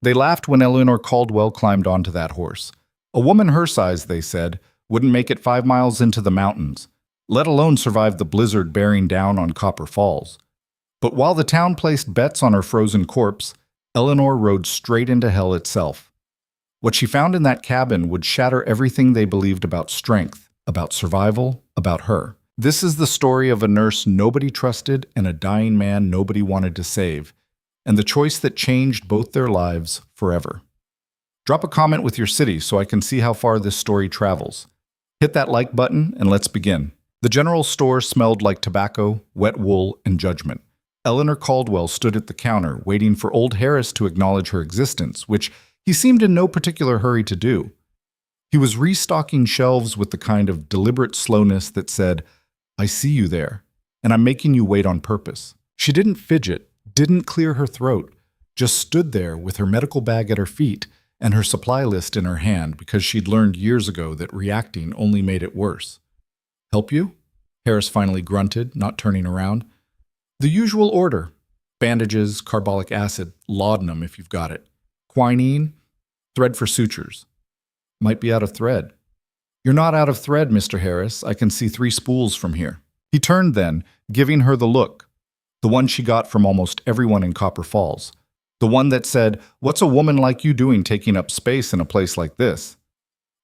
They laughed when Eleanor Caldwell climbed onto that horse. A woman her size, they said, wouldn't make it 5 miles into the mountains, let alone survive the blizzard bearing down on Copper Falls. But while the town placed bets on her frozen corpse, Eleanor rode straight into hell itself. What she found in that cabin would shatter everything they believed about strength, about survival, about her. This is the story of a nurse nobody trusted and a dying man nobody wanted to save, and the choice that changed both their lives forever. Drop a comment with your city so I can see how far this story travels. Hit that like button and let's begin. The general store smelled like tobacco, wet wool, and judgment. Eleanor Caldwell stood at the counter, waiting for old Harris to acknowledge her existence, which he seemed in no particular hurry to do. He was restocking shelves with the kind of deliberate slowness that said, "I see you there, and I'm making you wait on purpose." She didn't fidget, didn't clear her throat, just stood there with her medical bag at her feet and her supply list in her hand because she'd learned years ago that reacting only made it worse. "Help you?" Harris finally grunted, not turning around. "The usual order. Bandages, carbolic acid, laudanum if you've got it. Quinine, thread for sutures." "Might be out of thread." "You're not out of thread, Mr. Harris. I can see 3 spools from here." He turned then, giving her the look, the one she got from almost everyone in Copper Falls. The one that said, "What's a woman like you doing taking up space in a place like this?"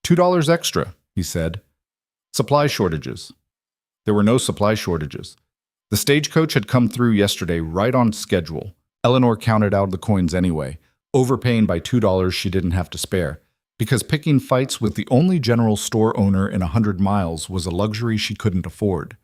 $2 extra, he said. "Supply shortages." There were no supply shortages. The stagecoach had come through yesterday right on schedule. Eleanor counted out the coins anyway, overpaying by $2 she didn't have to spare, because picking fights with the only general store owner in 100 miles was a luxury she couldn't afford.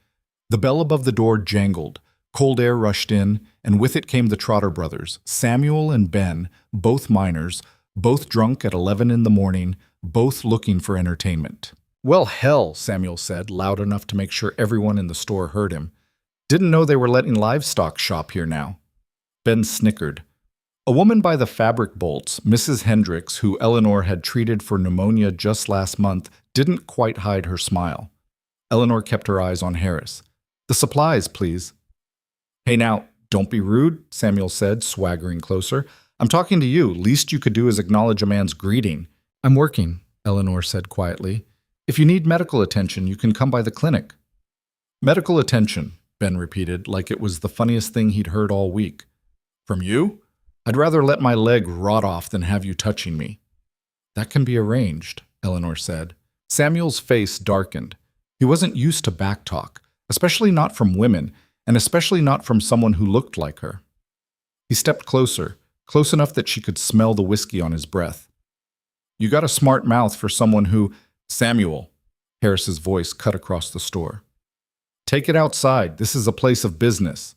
The bell above the door jangled. Cold air rushed in, and with it came the Trotter brothers, Samuel and Ben, both miners, both drunk at 11 in the morning, both looking for entertainment. "Well, hell," Samuel said, loud enough to make sure everyone in the store heard him. "Didn't know they were letting livestock shop here now." Ben snickered. A woman by the fabric bolts, Mrs. Hendricks, who Eleanor had treated for pneumonia just last month, didn't quite hide her smile. Eleanor kept her eyes on Harris. "The supplies, please." "Hey now, don't be rude," Samuel said, swaggering closer. "I'm talking to you. Least you could do is acknowledge a man's greeting." "I'm working," Eleanor said quietly. "If you need medical attention, you can come by the clinic." "Medical attention," Ben repeated, like it was the funniest thing he'd heard all week. "From you? I'd rather let my leg rot off than have you touching me." "That can be arranged," Eleanor said. Samuel's face darkened. He wasn't used to backtalk, especially not from women, and especially not from someone who looked like her. He stepped closer, close enough that she could smell the whiskey on his breath. "You got a smart mouth for someone who—" "Samuel," Harris's voice cut across the store. "Take it outside. This is a place of business."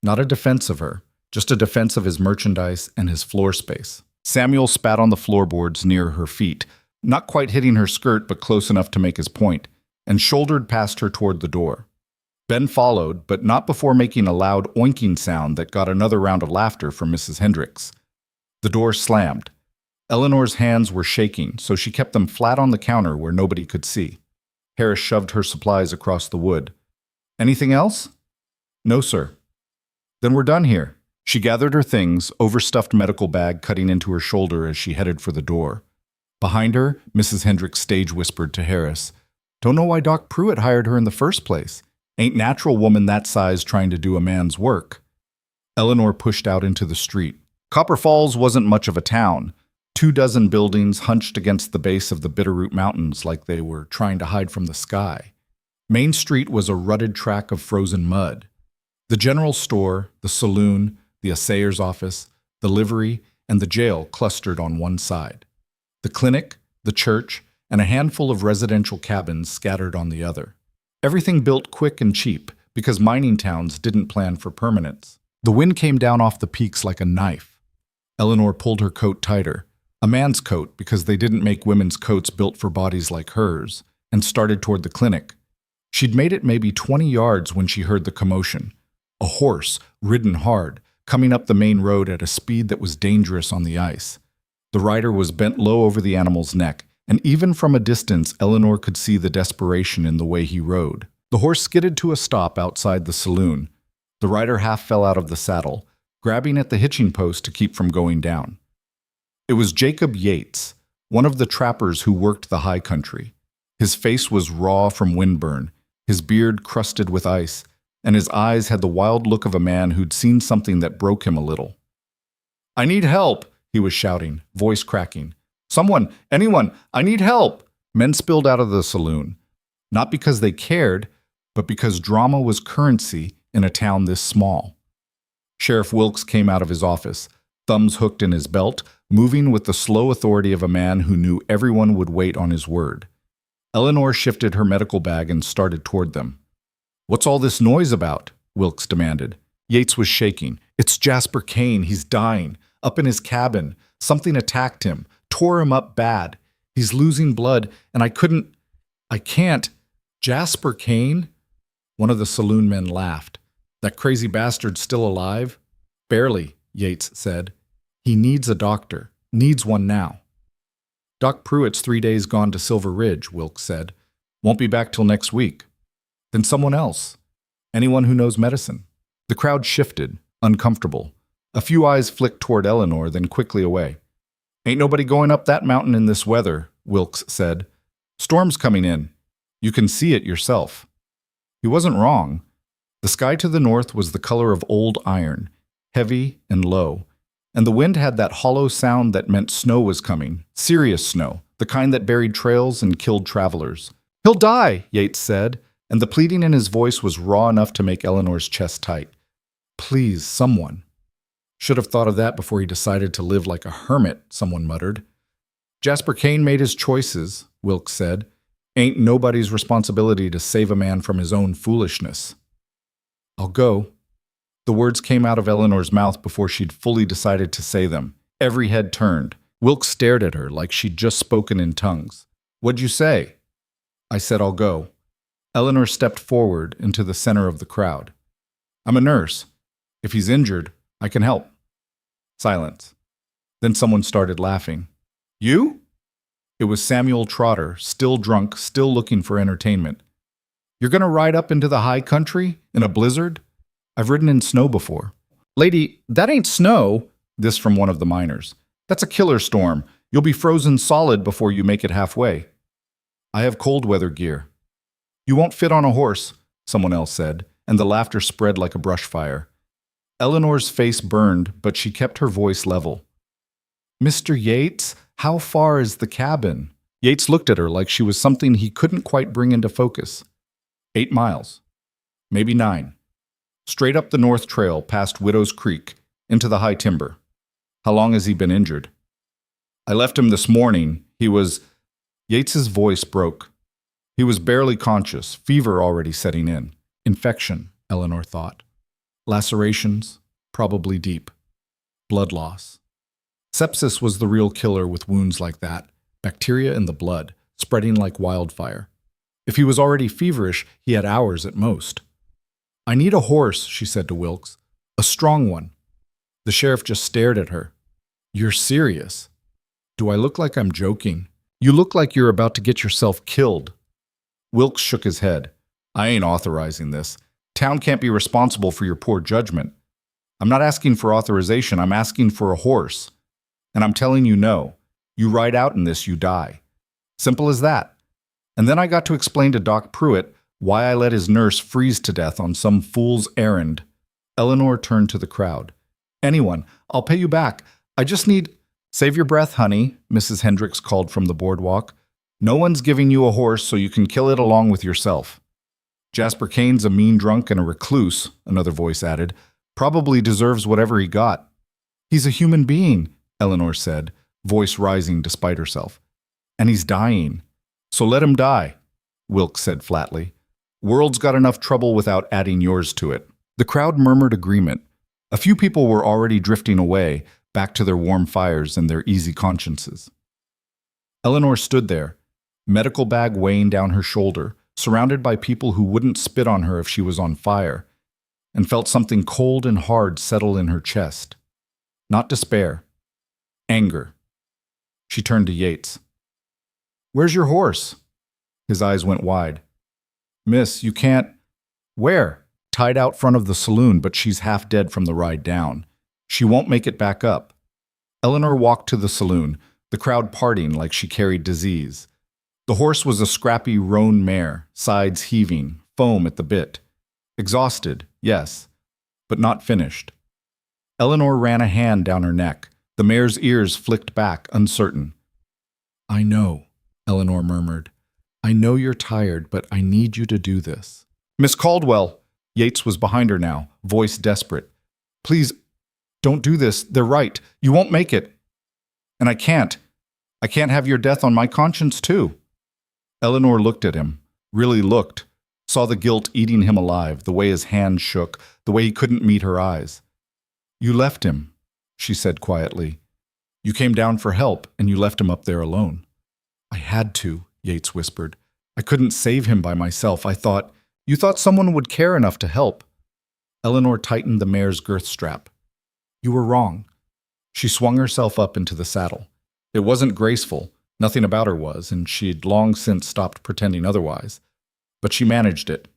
Not a defense of her, just a defense of his merchandise and his floor space. Samuel spat on the floorboards near her feet, not quite hitting her skirt but close enough to make his point, and shouldered past her toward the door. Ben followed, but not before making a loud oinking sound that got another round of laughter from Mrs. Hendricks. The door slammed. Eleanor's hands were shaking, so she kept them flat on the counter where nobody could see. Harris shoved her supplies across the wood. "Anything else?" "No, sir." "Then we're done here." She gathered her things, overstuffed medical bag cutting into her shoulder as she headed for the door. Behind her, Mrs. Hendricks stage whispered to Harris, "Don't know why Doc Pruitt hired her in the first place. Ain't natural woman that size trying to do a man's work." Eleanor pushed out into the street. Copper Falls wasn't much of a town. 24 buildings hunched against the base of the Bitterroot Mountains like they were trying to hide from the sky. Main Street was a rutted track of frozen mud. The general store, the saloon, the assayer's office, the livery, and the jail clustered on one side. The clinic, the church, and a handful of residential cabins scattered on the other. Everything built quick and cheap, because mining towns didn't plan for permanence. The wind came down off the peaks like a knife. Eleanor pulled her coat tighter, a man's coat because they didn't make women's coats built for bodies like hers, and started toward the clinic. She'd made it maybe 20 yards when she heard the commotion. A horse, ridden hard, coming up the main road at a speed that was dangerous on the ice. The rider was bent low over the animal's neck, and even from a distance Eleanor could see the desperation in the way he rode. The horse skidded to a stop outside the saloon. The rider half fell out of the saddle, grabbing at the hitching post to keep from going down. It was Jacob Yates, one of the trappers who worked the high country. His face was raw from windburn, his beard crusted with ice, and his eyes had the wild look of a man who'd seen something that broke him a little. "I need help," he was shouting, voice cracking. "Someone, anyone, I need help!" Men spilled out of the saloon, not because they cared, but because drama was currency in a town this small. Sheriff Wilkes came out of his office, thumbs hooked in his belt, moving with the slow authority of a man who knew everyone would wait on his word. Eleanor shifted her medical bag and started toward them. "What's all this noise about?" Wilkes demanded. Yates was shaking. "It's Jasper Kane. He's dying. Up in his cabin. Something attacked him. Tore him up bad. He's losing blood, and I can't. Jasper Kane?" One of the saloon men laughed. "That crazy bastard's still alive?" "Barely," Yates said. "He needs a doctor. Needs one now." "Doc Pruitt's 3 days gone to Silver Ridge," Wilkes said. "Won't be back till next week." "Then someone else. Anyone who knows medicine." The crowd shifted, uncomfortable. A few eyes flicked toward Eleanor, then quickly away. "Ain't nobody going up that mountain in this weather," Wilkes said. "Storm's coming in. You can see it yourself." He wasn't wrong. The sky to the north was the color of old iron, heavy and low, and the wind had that hollow sound that meant snow was coming, serious snow, the kind that buried trails and killed travelers. "He'll die," Yates said, and the pleading in his voice was raw enough to make Eleanor's chest tight. "Please, someone." "Should have thought of that before he decided to live like a hermit," someone muttered. "Jasper Kane made his choices," Wilkes said. "Ain't nobody's responsibility to save a man from his own foolishness." "I'll go." The words came out of Eleanor's mouth before she'd fully decided to say them. Every head turned. Wilkes stared at her like she'd just spoken in tongues. "What'd you say?" "I said I'll go." Eleanor stepped forward into the center of the crowd. "I'm a nurse. If he's injured, I can help." Silence. Then someone started laughing. "You?" It was Samuel Trotter, still drunk, still looking for entertainment. "You're going to ride up into the high country in a blizzard? I've ridden in snow before." "Lady, that ain't snow," this from one of the miners. "That's a killer storm. You'll be frozen solid before you make it halfway." "I have cold weather gear." "You won't fit on a horse," someone else said, and the laughter spread like a brush fire. Eleanor's face burned, but she kept her voice level. "Mr. Yates, how far is the cabin?" Yates looked at her like she was something he couldn't quite bring into focus. 8 miles. Maybe 9. Straight up the North Trail, past Widow's Creek, into the high timber. "How long has he been injured?" "I left him this morning. He was—" Yates's voice broke. He was barely conscious, fever already setting in. Infection, Eleanor thought. Lacerations, probably deep. Blood loss. Sepsis was the real killer with wounds like that, bacteria in the blood, spreading like wildfire. If he was already feverish, he had hours at most. "I need a horse," she said to Wilkes. "A strong one." The sheriff just stared at her. "You're serious?" "Do I look like I'm joking?" "You look like you're about to get yourself killed." Wilkes shook his head. "I ain't authorizing this. Town can't be responsible for your poor judgment. I'm not asking for authorization, I'm asking for a horse. And I'm telling you no. You ride out in this, you die. Simple as that." And then I got to explain to Doc Pruitt why I let his nurse freeze to death on some fool's errand. Eleanor turned to the crowd. "Anyone, I'll pay you back. I just need—" "Save your breath, honey," Mrs. Hendricks called from the boardwalk. "No one's giving you a horse so you can kill it along with yourself." "Jasper Kane's a mean drunk and a recluse," another voice added. "Probably deserves whatever he got." "He's a human being," Eleanor said, voice rising despite herself. "And he's dying. So let him die," Wilkes said flatly. "World's got enough trouble without adding yours to it." The crowd murmured agreement. A few people were already drifting away, back to their warm fires and their easy consciences. Eleanor stood there, medical bag weighing down her shoulder, surrounded by people who wouldn't spit on her if she was on fire, and felt something cold and hard settle in her chest. Not despair. Anger. She turned to Yates. "Where's your horse?" His eyes went wide. "Miss, you can't—" "Where?" "Tied out front of the saloon, but she's half dead from the ride down. She won't make it back up." Eleanor walked to the saloon, the crowd parting like she carried disease. The horse was a scrappy roan mare, sides heaving, foam at the bit. Exhausted, yes, but not finished. Eleanor ran a hand down her neck. The mare's ears flicked back, uncertain. "I know," Eleanor murmured. "I know you're tired, but I need you to do this." "Miss Caldwell!" Yates was behind her now, voice desperate. "Please, don't do this. They're right. You won't make it. And I can't. I can't have your death on my conscience, too." Eleanor looked at him, really looked, saw the guilt eating him alive, the way his hands shook, the way he couldn't meet her eyes. "You left him," she said quietly. "You came down for help, and you left him up there alone." "I had to," Yates whispered. "I couldn't save him by myself. You thought someone would care enough to help." Eleanor tightened the mare's girth strap. "You were wrong." She swung herself up into the saddle. It wasn't graceful, nothing about her was, and she'd long since stopped pretending otherwise. But she managed it.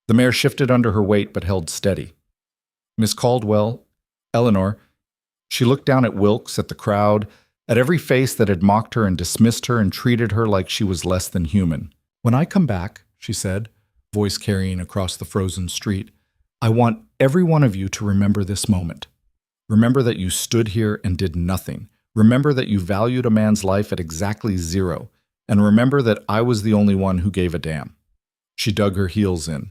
The mare shifted under her weight but held steady. "Miss Caldwell, Eleanor," she looked down at Wilkes, at the crowd, at every face that had mocked her and dismissed her and treated her like she was less than human. "When I come back," she said, voice carrying across the frozen street, "I want every one of you to remember this moment. Remember that you stood here and did nothing. Remember that you valued a man's life at exactly 0. And remember that I was the only one who gave a damn." She dug her heels in.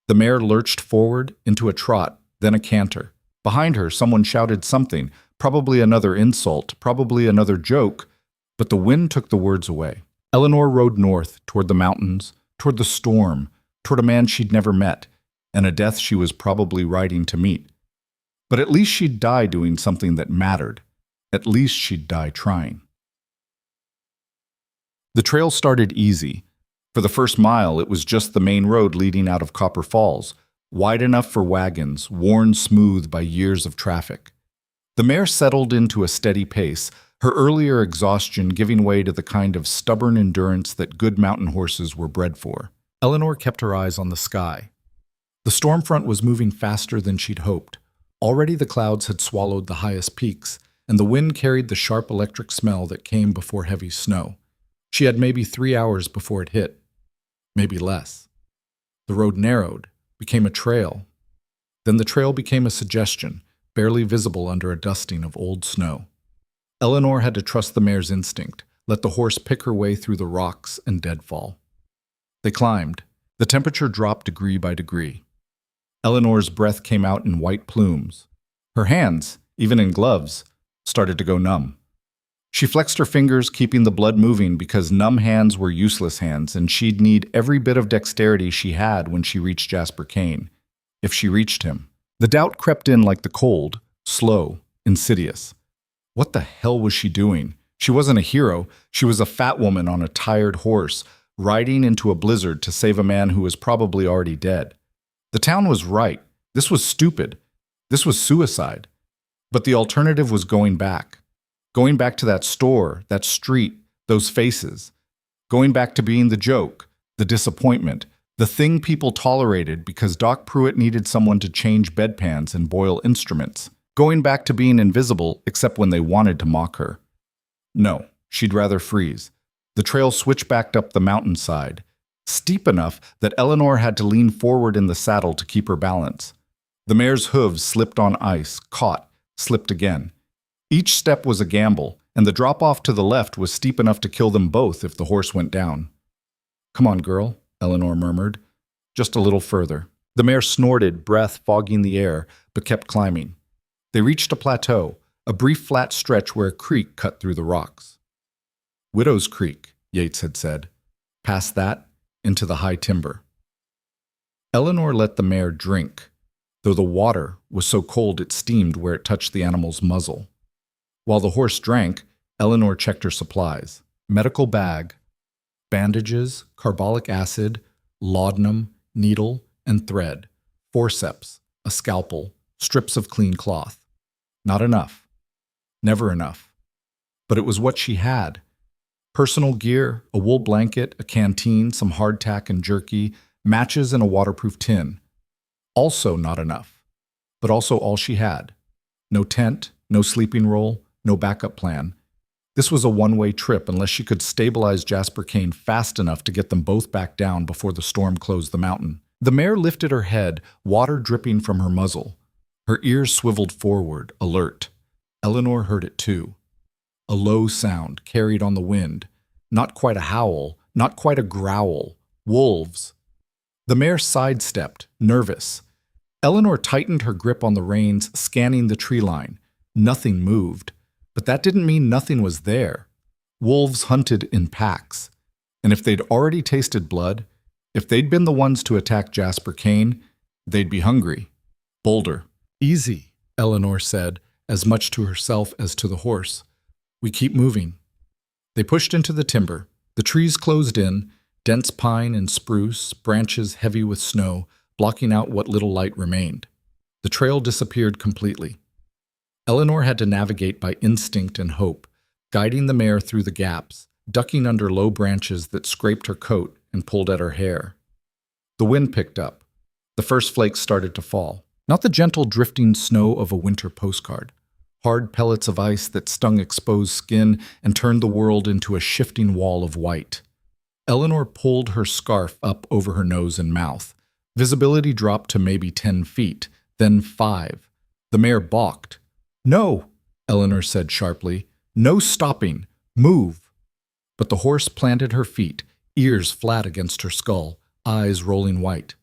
The mare lurched forward into a trot, then a canter. Behind her, someone shouted something, probably another insult, probably another joke, but the wind took the words away. Eleanor rode north, toward the mountains, toward the storm, toward a man she'd never met, and a death she was probably riding to meet. But at least she'd die doing something that mattered. At least she'd die trying. The trail started easy. For the first mile, it was just the main road leading out of Copper Falls, wide enough for wagons, worn smooth by years of traffic. The mare settled into a steady pace, her earlier exhaustion giving way to the kind of stubborn endurance that good mountain horses were bred for. Eleanor kept her eyes on the sky. The storm front was moving faster than she'd hoped. Already the clouds had swallowed the highest peaks, and the wind carried the sharp electric smell that came before heavy snow. She had maybe 3 hours before it hit. Maybe less. The road narrowed, became a trail. Then the trail became a suggestion, barely visible under a dusting of old snow. Eleanor had to trust the mare's instinct, let the horse pick her way through the rocks and deadfall. They climbed. The temperature dropped degree by degree. Eleanor's breath came out in white plumes. Her hands, even in gloves, started to go numb. She flexed her fingers, keeping the blood moving because numb hands were useless hands, and she'd need every bit of dexterity she had when she reached Jasper Kane, if she reached him. The doubt crept in like the cold, slow, insidious. What the hell was she doing? She wasn't a hero. She was a fat woman on a tired horse, riding into a blizzard to save a man who was probably already dead. The town was right. This was stupid. This was suicide. But the alternative was going back. Going back to that store, that street, those faces. Going back to being the joke, the disappointment, the thing people tolerated because Doc Pruitt needed someone to change bedpans and boil instruments. Going back to being invisible except when they wanted to mock her. No, she'd rather freeze. The trail switchbacked up the mountainside, steep enough that Eleanor had to lean forward in the saddle to keep her balance. The mare's hooves slipped on ice, caught, slipped again. Each step was a gamble, and the drop-off to the left was steep enough to kill them both if the horse went down. "Come on, girl," Eleanor murmured. "Just a little further." The mare snorted, breath fogging the air, but kept climbing. They reached a plateau, a brief flat stretch where a creek cut through the rocks. "Widow's Creek," Yates had said. Past that, into the high timber. Eleanor let the mare drink, though the water was so cold it steamed where it touched the animal's muzzle. While the horse drank, Eleanor checked her supplies. Medical bag, bandages, carbolic acid, laudanum, needle, and thread, forceps, a scalpel, strips of clean cloth. Not enough. Never enough. But it was what she had. Personal gear, a wool blanket, a canteen, some hardtack and jerky, matches and a waterproof tin. Also not enough. But also all she had. No tent, no sleeping roll, no backup plan. This was a one-way trip unless she could stabilize Jasper Kane fast enough to get them both back down before the storm closed the mountain. The mare lifted her head, water dripping from her muzzle. Her ears swiveled forward, alert. Eleanor heard it too. A low sound carried on the wind. Not quite a howl, not quite a growl. Wolves. The mare sidestepped, nervous. Eleanor tightened her grip on the reins, scanning the tree line. Nothing moved. But that didn't mean nothing was there. Wolves hunted in packs. And if they'd already tasted blood, if they'd been the ones to attack Jasper Kane, they'd be hungry. Bolder. Easy, Eleanor said, as much to herself as to the horse. We keep moving. They pushed into the timber. The trees closed in, dense pine and spruce, branches heavy with snow, blocking out what little light remained. The trail disappeared completely. Eleanor had to navigate by instinct and hope, guiding the mare through the gaps, ducking under low branches that scraped her coat and pulled at her hair. The wind picked up. The first flakes started to fall. Not the gentle drifting snow of a winter postcard. Hard pellets of ice that stung exposed skin and turned the world into a shifting wall of white. Eleanor pulled her scarf up over her nose and mouth. Visibility dropped to maybe 10 feet, then 5. The mare balked. "No," Eleanor said sharply. "No stopping. Move." But the horse planted her feet, ears flat against her skull, eyes rolling white.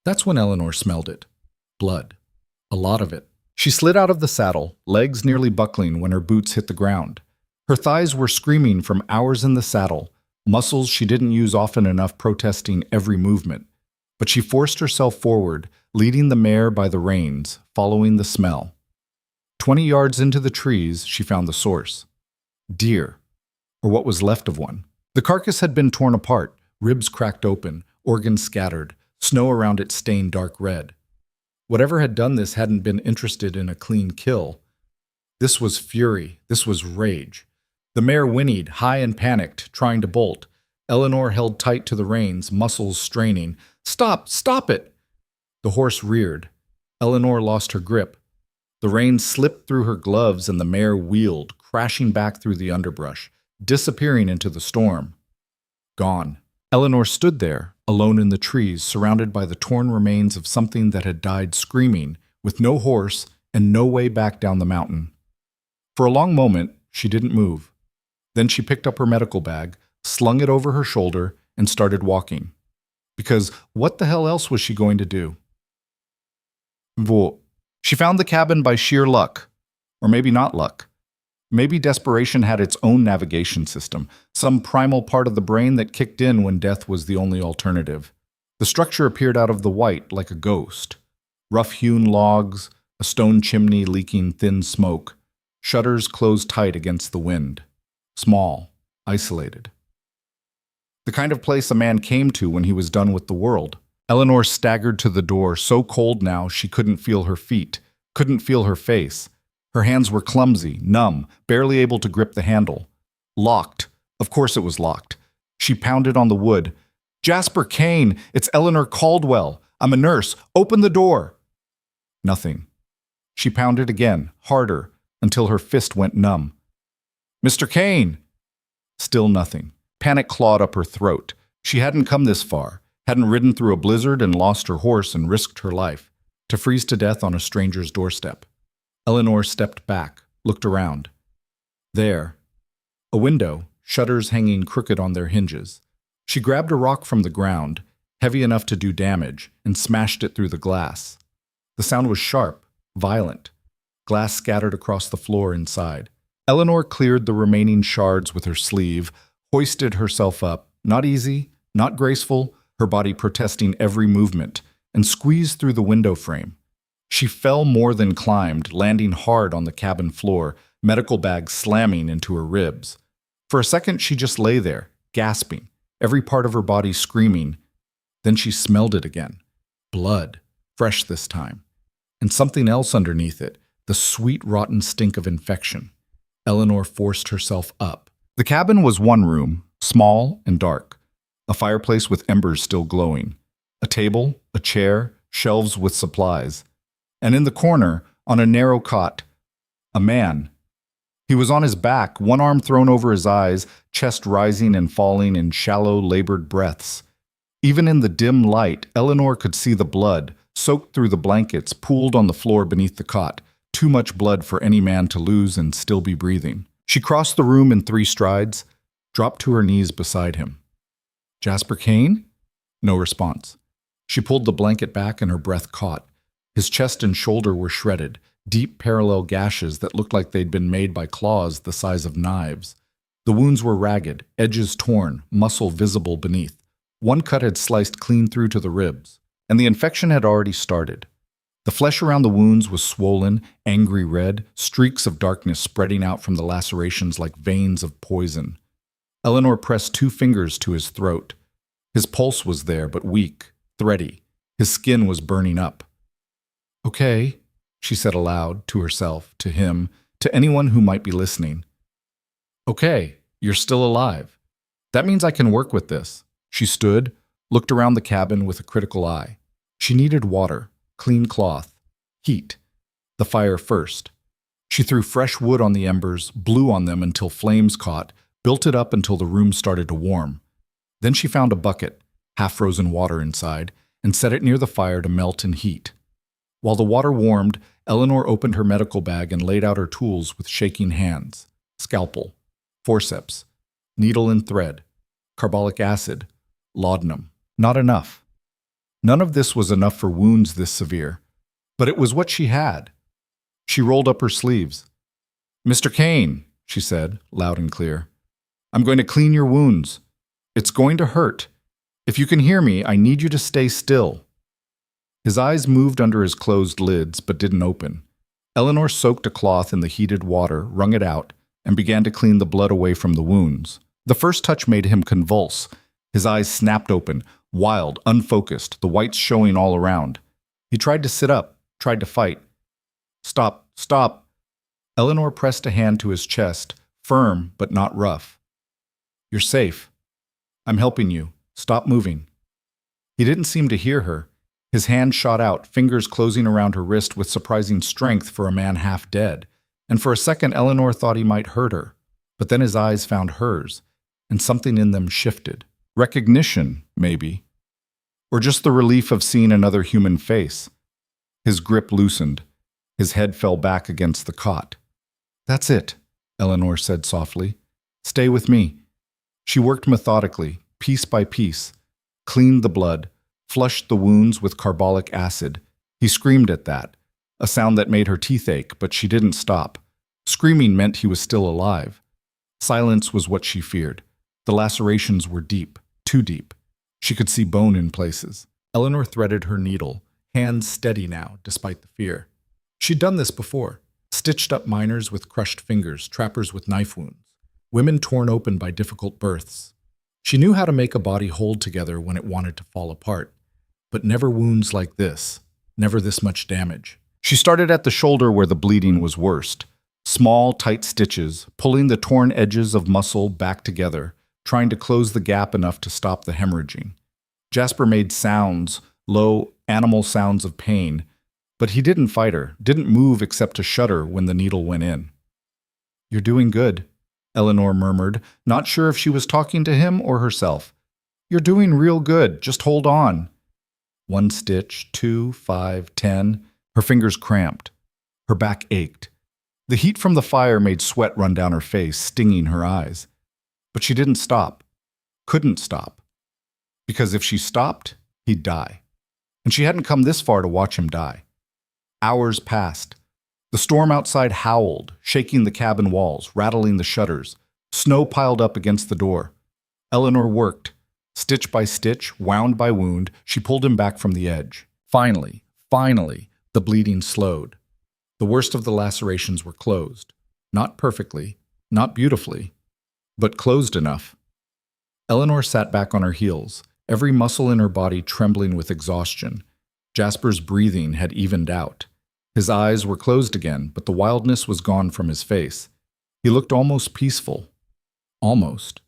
That's when Eleanor smelled it. Blood. A lot of it. She slid out of the saddle, legs nearly buckling when her boots hit the ground. Her thighs were screaming from hours in the saddle, muscles she didn't use often enough protesting every movement. But she forced herself forward, leading the mare by the reins, following the smell. 20 yards into the trees, she found the source. Deer, or what was left of one. The carcass had been torn apart, ribs cracked open, organs scattered, snow around it stained dark red. Whatever had done this hadn't been interested in a clean kill. This was fury, this was rage. The mare whinnied, high and panicked, trying to bolt. Eleanor held tight to the reins, muscles straining. "Stop! Stop it!" The horse reared. Eleanor lost her grip. The reins slipped through her gloves and the mare wheeled, crashing back through the underbrush, disappearing into the storm. Gone. Eleanor stood there, alone in the trees, surrounded by the torn remains of something that had died screaming, with no horse and no way back down the mountain. For a long moment, she didn't move. Then she picked up her medical bag, slung it over her shoulder, and started walking. Because what the hell else was she going to do? She found the cabin by sheer luck. Or maybe not luck. Maybe desperation had its own navigation system, some primal part of the brain that kicked in when death was the only alternative. The structure appeared out of the white like a ghost. Rough-hewn logs, a stone chimney leaking thin smoke, shutters closed tight against the wind. Small, isolated. The kind of place a man came to when he was done with the world. Eleanor staggered to the door, so cold now she couldn't feel her feet, couldn't feel her face. Her hands were clumsy, numb, barely able to grip the handle. Locked. Of course it was locked. She pounded on the wood. "Jasper Kane, it's Eleanor Caldwell. I'm a nurse. Open the door." Nothing. She pounded again, harder, until her fist went numb. "Mr. Kane!" Still nothing. Panic clawed up her throat. She hadn't come this far, hadn't ridden through a blizzard and lost her horse and risked her life, to freeze to death on a stranger's doorstep. Eleanor stepped back, looked around. There. A window, shutters hanging crooked on their hinges. She grabbed a rock from the ground, heavy enough to do damage, and smashed it through the glass. The sound was sharp, violent. Glass scattered across the floor inside. Eleanor cleared the remaining shards with her sleeve, hoisted herself up, not easy, not graceful, her body protesting every movement, and squeezed through the window frame. She fell more than climbed, landing hard on the cabin floor, medical bag slamming into her ribs. For a second, she just lay there, gasping, every part of her body screaming. Then she smelled it again. Blood, fresh this time. And something else underneath it, the sweet, rotten stink of infection. Eleanor forced herself up. The cabin was one room, small and dark. A fireplace with embers still glowing. A table, a chair, shelves with supplies. And in the corner, on a narrow cot, a man. He was on his back, one arm thrown over his eyes, chest rising and falling in shallow, labored breaths. Even in the dim light, Eleanor could see the blood, soaked through the blankets, pooled on the floor beneath the cot. Too much blood for any man to lose and still be breathing. She crossed the room in 3 strides, dropped to her knees beside him. "Jasper Kane?" No response. She pulled the blanket back and her breath caught. His chest and shoulder were shredded, deep parallel gashes that looked like they'd been made by claws the size of knives. The wounds were ragged, edges torn, muscle visible beneath. One cut had sliced clean through to the ribs, and the infection had already started. The flesh around the wounds was swollen, angry red, streaks of darkness spreading out from the lacerations like veins of poison. Eleanor pressed 2 fingers to his throat. His pulse was there, but weak, thready. His skin was burning up. "Okay," she said aloud, to herself, to him, to anyone who might be listening. "Okay, you're still alive. That means I can work with this." She stood, looked around the cabin with a critical eye. She needed water, clean cloth, heat. The fire first. She threw fresh wood on the embers, blew on them until flames caught, built it up until the room started to warm. Then she found a bucket, half-frozen water inside, and set it near the fire to melt and heat. While the water warmed, Eleanor opened her medical bag and laid out her tools with shaking hands. Scalpel, forceps, needle and thread, carbolic acid, laudanum. Not enough. None of this was enough for wounds this severe, but it was what she had. She rolled up her sleeves. "Mr. Kane," she said, loud and clear, "I'm going to clean your wounds. It's going to hurt. If you can hear me, I need you to stay still." His eyes moved under his closed lids, but didn't open. Eleanor soaked a cloth in the heated water, wrung it out, and began to clean the blood away from the wounds. The first touch made him convulse. His eyes snapped open, wild, unfocused, the whites showing all around. He tried to sit up, tried to fight. "Stop, stop." Eleanor pressed a hand to his chest, firm but not rough. "You're safe. I'm helping you. Stop moving." He didn't seem to hear her. His hand shot out, fingers closing around her wrist with surprising strength for a man half dead. And for a second, Eleanor thought he might hurt her. But then his eyes found hers, and something in them shifted. Recognition, maybe. Or just the relief of seeing another human face. His grip loosened. His head fell back against the cot. "That's it," Eleanor said softly. "Stay with me." She worked methodically, piece by piece, cleaned the blood, flushed the wounds with carbolic acid. He screamed at that, a sound that made her teeth ache, but she didn't stop. Screaming meant he was still alive. Silence was what she feared. The lacerations were deep, too deep. She could see bone in places. Eleanor threaded her needle, hands steady now, despite the fear. She'd done this before. Stitched up miners with crushed fingers, trappers with knife wounds, women torn open by difficult births. She knew how to make a body hold together when it wanted to fall apart. But never wounds like this, never this much damage. She started at the shoulder where the bleeding was worst. Small, tight stitches, pulling the torn edges of muscle back together, trying to close the gap enough to stop the hemorrhaging. Jasper made sounds, low, animal sounds of pain, but he didn't fight her, didn't move except to shudder when the needle went in. "You're doing good," Eleanor murmured, not sure if she was talking to him or herself. "You're doing real good, just hold on." 1 stitch, 2, 5, 10. Her fingers cramped. Her back ached. The heat from the fire made sweat run down her face, stinging her eyes. But she didn't stop. Couldn't stop. Because if she stopped, he'd die. And she hadn't come this far to watch him die. Hours passed. The storm outside howled, shaking the cabin walls, rattling the shutters. Snow piled up against the door. Eleanor worked. Stitch by stitch, wound by wound, she pulled him back from the edge. Finally, the bleeding slowed. The worst of the lacerations were closed. Not perfectly, not beautifully, but closed enough. Eleanor sat back on her heels, every muscle in her body trembling with exhaustion. Jasper's breathing had evened out. His eyes were closed again, but the wildness was gone from his face. He looked almost peaceful. Almost.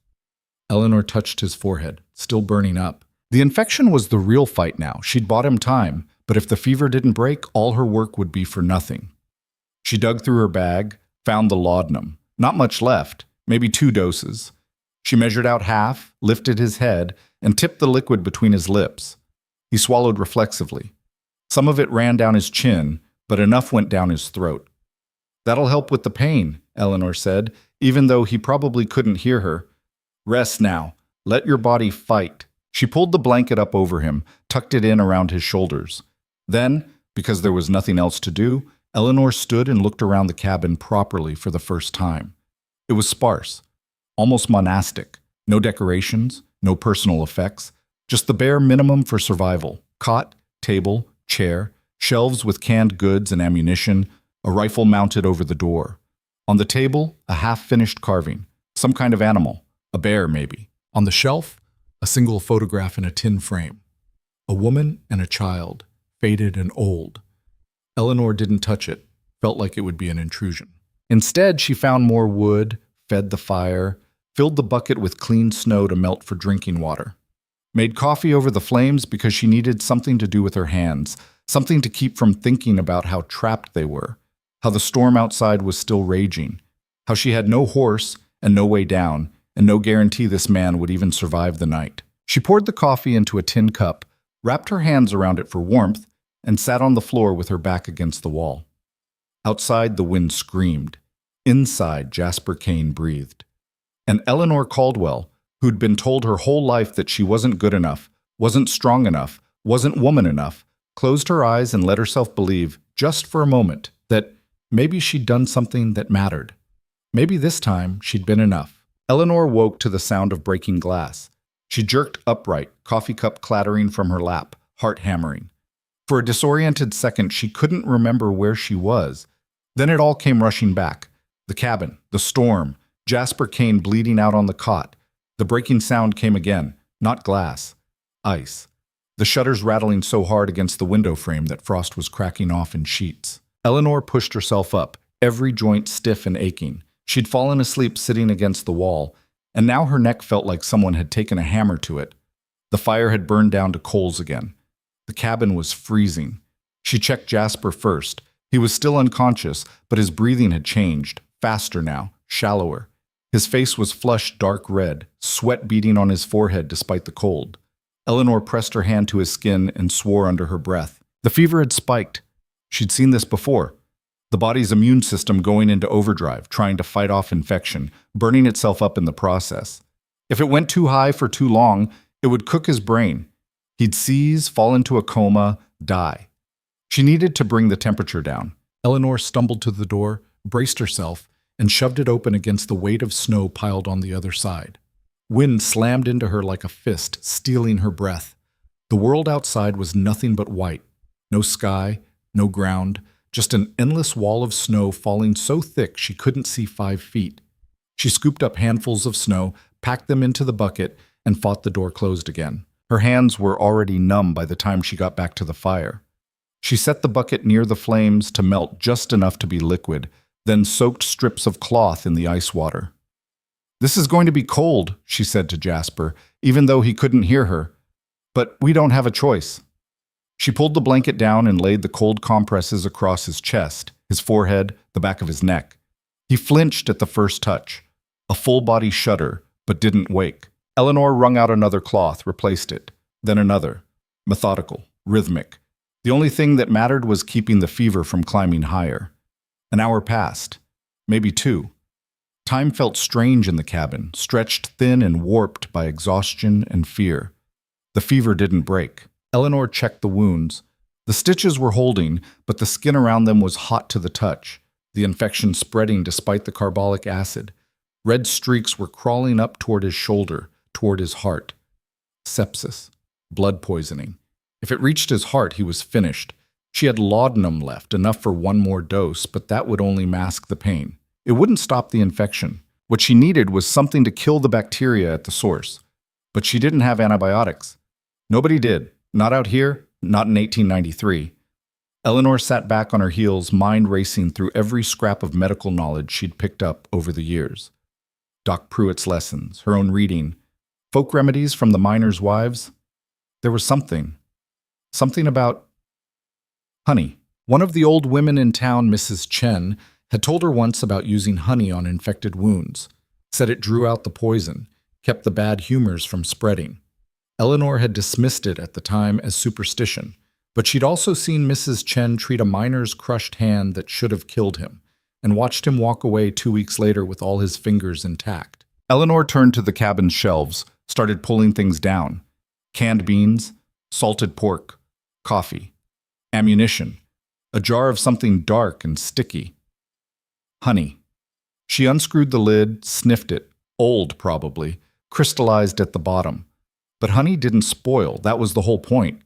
Eleanor touched his forehead, still burning up. The infection was the real fight now. She'd bought him time, but if the fever didn't break, all her work would be for nothing. She dug through her bag, found the laudanum. Not much left, maybe 2 doses. She measured out half, lifted his head, and tipped the liquid between his lips. He swallowed reflexively. Some of it ran down his chin, but enough went down his throat. "That'll help with the pain," Eleanor said, even though he probably couldn't hear her. "Rest now. Let your body fight." She pulled the blanket up over him, tucked it in around his shoulders. Then, because there was nothing else to do, Eleanor stood and looked around the cabin properly for the first time. It was sparse, almost monastic. No decorations, no personal effects, just the bare minimum for survival. Cot, table, chair, shelves with canned goods and ammunition, a rifle mounted over the door. On the table, a half-finished carving, some kind of animal, a bear maybe. On the shelf, a single photograph in a tin frame. A woman and a child, faded and old. Eleanor didn't touch it, felt like it would be an intrusion. Instead, she found more wood, fed the fire, filled the bucket with clean snow to melt for drinking water. Made coffee over the flames because she needed something to do with her hands, something to keep from thinking about how trapped they were, how the storm outside was still raging, how she had no horse and no way down, and no guarantee this man would even survive the night. She poured the coffee into a tin cup, wrapped her hands around it for warmth, and sat on the floor with her back against the wall. Outside, the wind screamed. Inside, Jasper Kane breathed. And Eleanor Caldwell, who'd been told her whole life that she wasn't good enough, wasn't strong enough, wasn't woman enough, closed her eyes and let herself believe, just for a moment, that maybe she'd done something that mattered. Maybe this time she'd been enough. Eleanor woke to the sound of breaking glass. She jerked upright, coffee cup clattering from her lap, heart hammering. For a disoriented second, she couldn't remember where she was. Then it all came rushing back. The cabin, the storm, Jasper Kane bleeding out on the cot. The breaking sound came again, not glass, ice. The shutters rattling so hard against the window frame that frost was cracking off in sheets. Eleanor pushed herself up, every joint stiff and aching. She'd fallen asleep sitting against the wall, and now her neck felt like someone had taken a hammer to it. The fire had burned down to coals again. The cabin was freezing. She checked Jasper first. He was still unconscious, but his breathing had changed, faster now, shallower. His face was flushed dark red, sweat beading on his forehead despite the cold. Eleanor pressed her hand to his skin and swore under her breath. The fever had spiked. She'd seen this before. The body's immune system going into overdrive, trying to fight off infection, burning itself up in the process. If it went too high for too long, it would cook his brain. He'd seize, fall into a coma, die. She needed to bring the temperature down. Eleanor stumbled to the door, braced herself, and shoved it open against the weight of snow piled on the other side. Wind slammed into her like a fist, stealing her breath. The world outside was nothing but white. No sky, no ground, just an endless wall of snow falling so thick she couldn't see 5 feet. She scooped up handfuls of snow, packed them into the bucket, and fought the door closed again. Her hands were already numb by the time she got back to the fire. She set the bucket near the flames to melt just enough to be liquid, then soaked strips of cloth in the ice water. "This is going to be cold," she said to Jasper, even though he couldn't hear her. "But we don't have a choice." She pulled the blanket down and laid the cold compresses across his chest, his forehead, the back of his neck. He flinched at the first touch. A full-body shudder, but didn't wake. Eleanor wrung out another cloth, replaced it, then another. Methodical, rhythmic. The only thing that mattered was keeping the fever from climbing higher. An hour passed, maybe 2. Time felt strange in the cabin, stretched thin and warped by exhaustion and fear. The fever didn't break. Eleanor checked the wounds. The stitches were holding, but the skin around them was hot to the touch, the infection spreading despite the carbolic acid. Red streaks were crawling up toward his shoulder, toward his heart. Sepsis. Blood poisoning. If it reached his heart, he was finished. She had laudanum left, enough for 1 more dose, but that would only mask the pain. It wouldn't stop the infection. What she needed was something to kill the bacteria at the source. But she didn't have antibiotics. Nobody did. Not out here, not in 1893. Eleanor sat back on her heels, mind racing through every scrap of medical knowledge she'd picked up over the years. Doc Pruitt's lessons, her own reading, folk remedies from the miners' wives. There was something about honey. One of the old women in town, Mrs. Chen, had told her once about using honey on infected wounds, said it drew out the poison, kept the bad humors from spreading. Eleanor had dismissed it at the time as superstition, but she'd also seen Mrs. Chen treat a miner's crushed hand that should have killed him, and watched him walk away 2 weeks later with all his fingers intact. Eleanor turned to the cabin's shelves, started pulling things down. Canned beans, salted pork, coffee, ammunition, a jar of something dark and sticky. Honey. She unscrewed the lid, sniffed it, old probably, crystallized at the bottom. But honey didn't spoil, that was the whole point.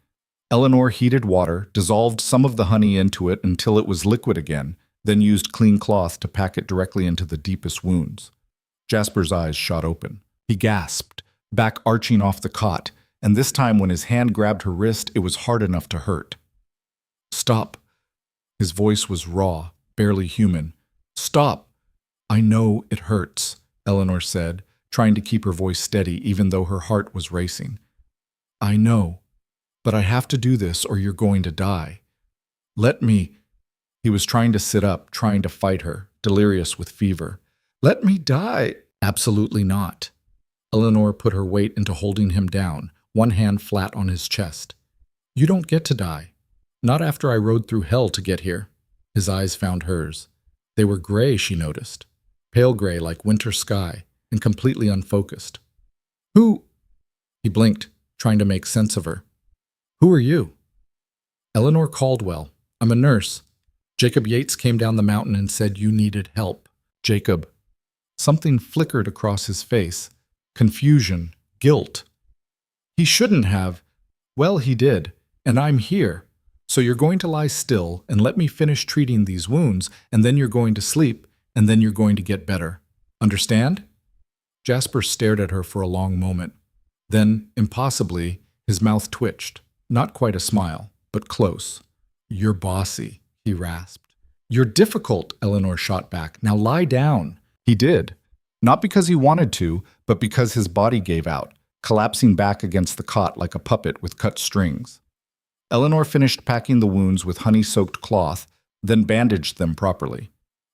Eleanor heated water, dissolved some of the honey into it until it was liquid again, then used clean cloth to pack it directly into the deepest wounds. Jasper's eyes shot open. He gasped, back arching off the cot, and this time when his hand grabbed her wrist, it was hard enough to hurt. "Stop." His voice was raw, barely human. "Stop." "I know it hurts," Eleanor said, trying to keep her voice steady even though her heart was racing. "I know, but I have to do this or you're going to die. Let me." He was trying to sit up, trying to fight her, delirious with fever. "Let me die." "Absolutely not." Eleanor put her weight into holding him down, one hand flat on his chest. "You don't get to die. Not after I rode through hell to get here." His eyes found hers. They were gray, she noticed. Pale gray like winter sky, and completely unfocused. "Who?" He blinked, trying to make sense of her. "Who are you?" "Eleanor Caldwell. I'm a nurse. Jacob Yates came down the mountain and said you needed help." "Jacob." Something flickered across his face. Confusion, guilt. "He shouldn't have." "Well, he did, and I'm here. So you're going to lie still and let me finish treating these wounds, and then you're going to sleep, and then you're going to get better. Understand?" Jasper stared at her for a long moment. Then, impossibly, his mouth twitched. Not quite a smile, but close. "You're bossy," he rasped. "You're difficult," Eleanor shot back. "Now lie down." He did. Not because he wanted to, but because his body gave out, collapsing back against the cot like a puppet with cut strings. Eleanor finished packing the wounds with honey-soaked cloth, then bandaged them properly.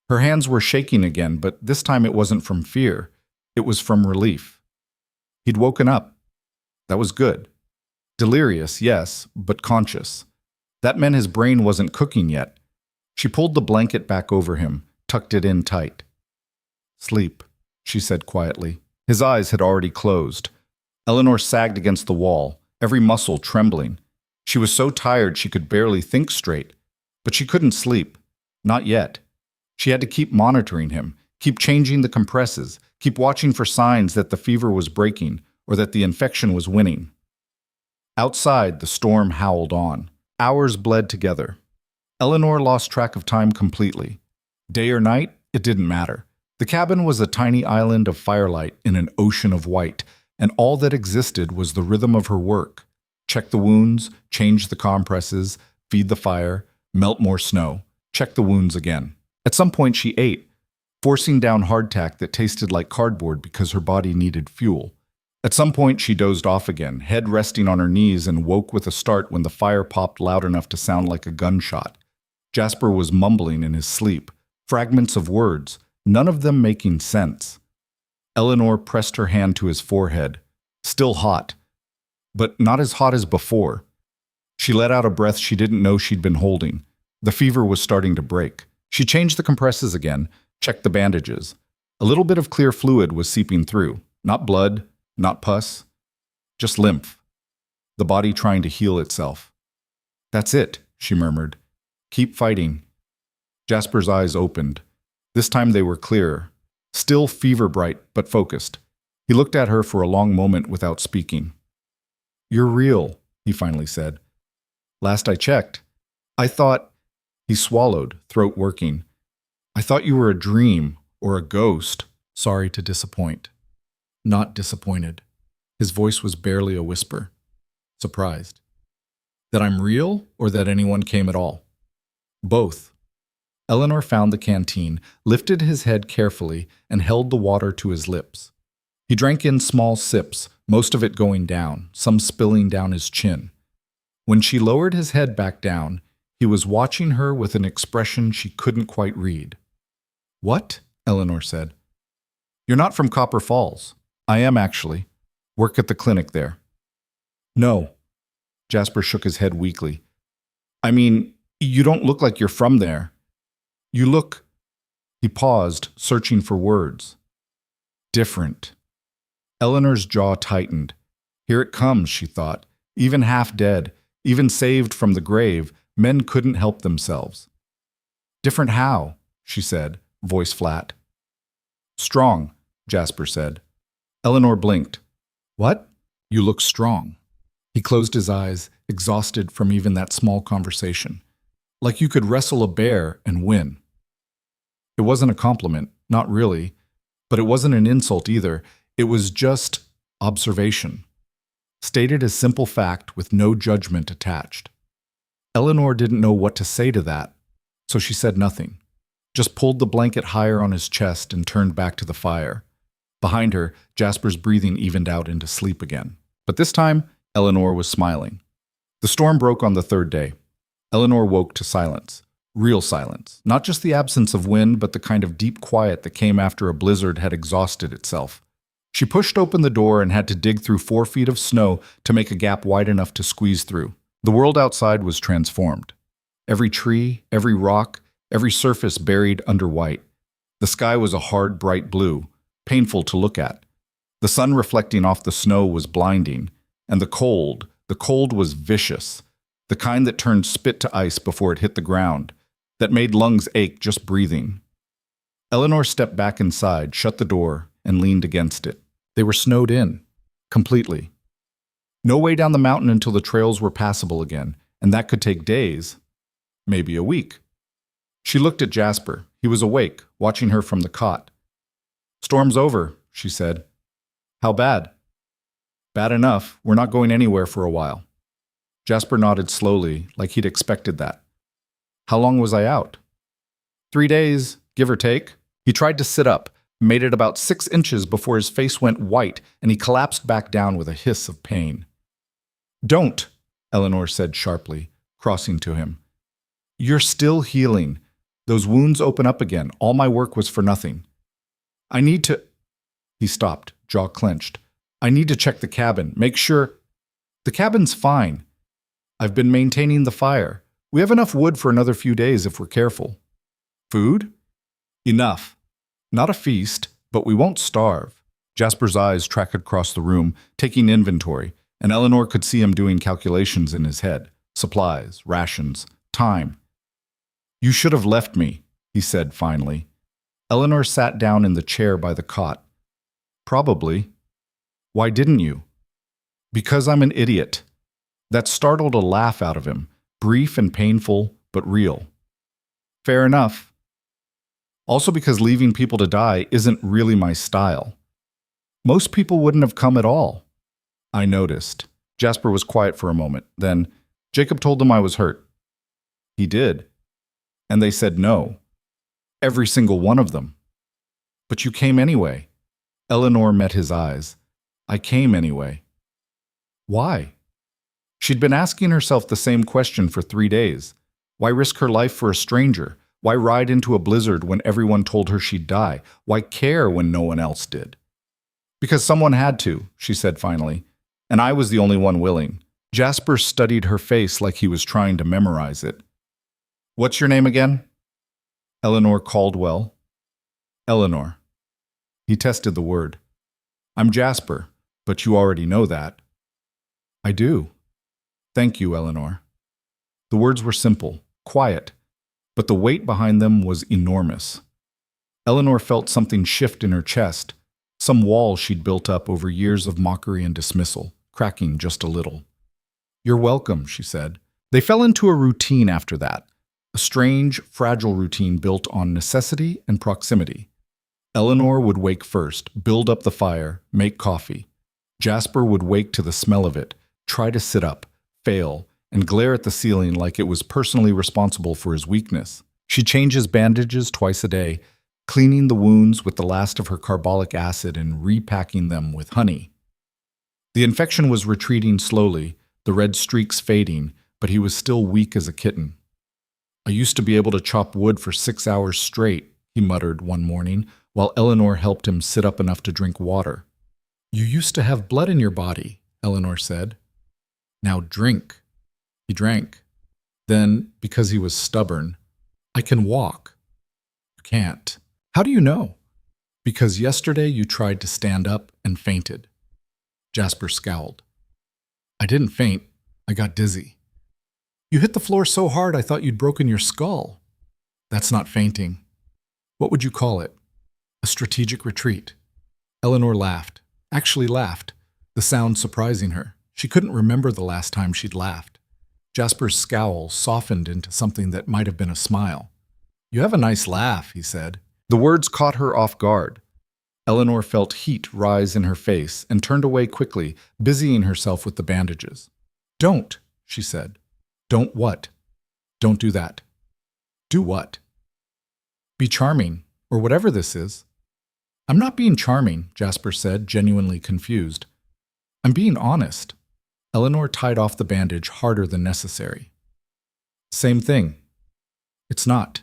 Her hands were shaking again, but this time it wasn't from fear. It was from relief. He'd woken up. That was good. Delirious, yes, but conscious. That meant his brain wasn't cooking yet. She pulled the blanket back over him, tucked it in tight. "Sleep," she said quietly. His eyes had already closed. Eleanor sagged against the wall, every muscle trembling. She was so tired she could barely think straight. But she couldn't sleep. Not yet. She had to keep monitoring him, keep changing the compresses, keep watching for signs that the fever was breaking or that the infection was winning. Outside, the storm howled on. Hours bled together. Eleanor lost track of time completely. Day or night, it didn't matter. The cabin was a tiny island of firelight in an ocean of white, and all that existed was the rhythm of her work. Check the wounds, change the compresses, feed the fire, melt more snow, check the wounds again. At some point she ate, forcing down hardtack that tasted like cardboard because her body needed fuel. At some point she dozed off again, head resting on her knees, and woke with a start when the fire popped loud enough to sound like a gunshot. Jasper was mumbling in his sleep, fragments of words, none of them making sense. Eleanor pressed her hand to his forehead, still hot, but not as hot as before. She let out a breath she didn't know she'd been holding. The fever was starting to break. She changed the compresses again, checked the bandages. A little bit of clear fluid was seeping through, not blood, not pus, just lymph. The body trying to heal itself. "That's it," she murmured. "Keep fighting." Jasper's eyes opened. This time they were clearer, still fever-bright but focused. He looked at her for a long moment without speaking. "You're real," he finally said. "Last I checked. I thought—" He swallowed, throat working. "I thought you were a dream or a ghost. Sorry to disappoint." Not disappointed. His voice was barely a whisper. Surprised. "That I'm real or that anyone came at all?" "Both." Eleanor found the canteen, lifted his head carefully, and held the water to his lips. He drank in small sips, most of it going down, some spilling down his chin. When she lowered his head back down, he was watching her with an expression she couldn't quite read. What? Eleanor said. You're not from Copper Falls. I am, actually. Work at the clinic there. No. Jasper shook his head weakly. I mean, you don't look like you're from there. You look… He paused, searching for words. Different. Eleanor's jaw tightened. Here it comes, she thought. Even half dead, even saved from the grave, men couldn't help themselves. Different how? She said, voice flat. Strong, Jasper said. Eleanor blinked. What? You look strong. He closed his eyes, exhausted from even that small conversation. Like you could wrestle a bear and win. It wasn't a compliment, not really, but it wasn't an insult either. It was just observation, stated as simple fact with no judgment attached. Eleanor didn't know what to say to that, so she said nothing, just pulled the blanket higher on his chest and turned back to the fire. Behind her, Jasper's breathing evened out into sleep again. But this time, Eleanor was smiling. The storm broke on the third day. Eleanor woke to silence. Real silence. Not just the absence of wind, but the kind of deep quiet that came after a blizzard had exhausted itself. She pushed open the door and had to dig through 4 feet of snow to make a gap wide enough to squeeze through. The world outside was transformed. Every tree, every rock, every surface buried under white. The sky was a hard, bright blue, painful to look at. The sun reflecting off the snow was blinding, and the cold was vicious, the kind that turned spit to ice before it hit the ground, that made lungs ache just breathing. Eleanor stepped back inside, shut the door, and leaned against it. They were snowed in, completely. No way down the mountain until the trails were passable again, and that could take days, maybe a week. She looked at Jasper. He was awake, watching her from the cot. Storm's over, she said. How bad? Bad enough. We're not going anywhere for a while. Jasper nodded slowly, like he'd expected that. How long was I out? 3 days, give or take. He tried to sit up, made it about 6 inches before his face went white and he collapsed back down with a hiss of pain. Don't, Eleanor said sharply, crossing to him. You're still healing. Those wounds open up again. All my work was for nothing. I need to… He stopped, jaw clenched. I need to check the cabin, make sure… The cabin's fine. I've been maintaining the fire. We have enough wood for another few days if we're careful. Food? Enough. Not a feast, but we won't starve. Jasper's eyes tracked across the room, taking inventory, and Eleanor could see him doing calculations in his head. Supplies, rations, time. You should have left me, he said finally. Eleanor sat down in the chair by the cot. Probably. Why didn't you? Because I'm an idiot. That startled a laugh out of him. Brief and painful, but real. Fair enough. Also because leaving people to die isn't really my style. Most people wouldn't have come at all. I noticed. Jasper was quiet for a moment. Then, Jacob told them I was hurt. He did. And they said no. Every single one of them. But you came anyway. Eleanor met his eyes. I came anyway. Why? She'd been asking herself the same question for 3 days. Why risk her life for a stranger? Why ride into a blizzard when everyone told her she'd die? Why care when no one else did? Because someone had to, she said finally, and I was the only one willing. Jasper studied her face like he was trying to memorize it. What's your name again? Eleanor Caldwell. Eleanor. He tested the word. I'm Jasper, but you already know that. I do. Thank you, Eleanor. The words were simple, quiet, but the weight behind them was enormous. Eleanor felt something shift in her chest, some wall she'd built up over years of mockery and dismissal, cracking just a little. You're welcome, she said. They fell into a routine after that, a strange, fragile routine built on necessity and proximity. Eleanor would wake first, build up the fire, make coffee. Jasper would wake to the smell of it, try to sit up, fail, and glare at the ceiling like it was personally responsible for his weakness. She'd change his bandages twice a day, cleaning the wounds with the last of her carbolic acid and repacking them with honey. The infection was retreating slowly, the red streaks fading, but he was still weak as a kitten. I used to be able to chop wood for 6 hours straight, he muttered one morning, while Eleanor helped him sit up enough to drink water. You used to have blood in your body, Eleanor said. Now drink. He drank. Then, because he was stubborn, I can walk. You can't. How do you know? Because yesterday you tried to stand up and fainted. Jasper scowled. I didn't faint. I got dizzy. You hit the floor so hard I thought you'd broken your skull. That's not fainting. What would you call it? A strategic retreat. Eleanor laughed. Actually laughed, the sound surprising her. She couldn't remember the last time she'd laughed. Jasper's scowl softened into something that might have been a smile. You have a nice laugh, he said. The words caught her off guard. Eleanor felt heat rise in her face and turned away quickly, busying herself with the bandages. Don't, she said. Don't what? Don't do that. Do what? Be charming, or whatever this is. I'm not being charming, Jasper said, genuinely confused. I'm being honest. Eleanor tied off the bandage harder than necessary. Same thing. It's not.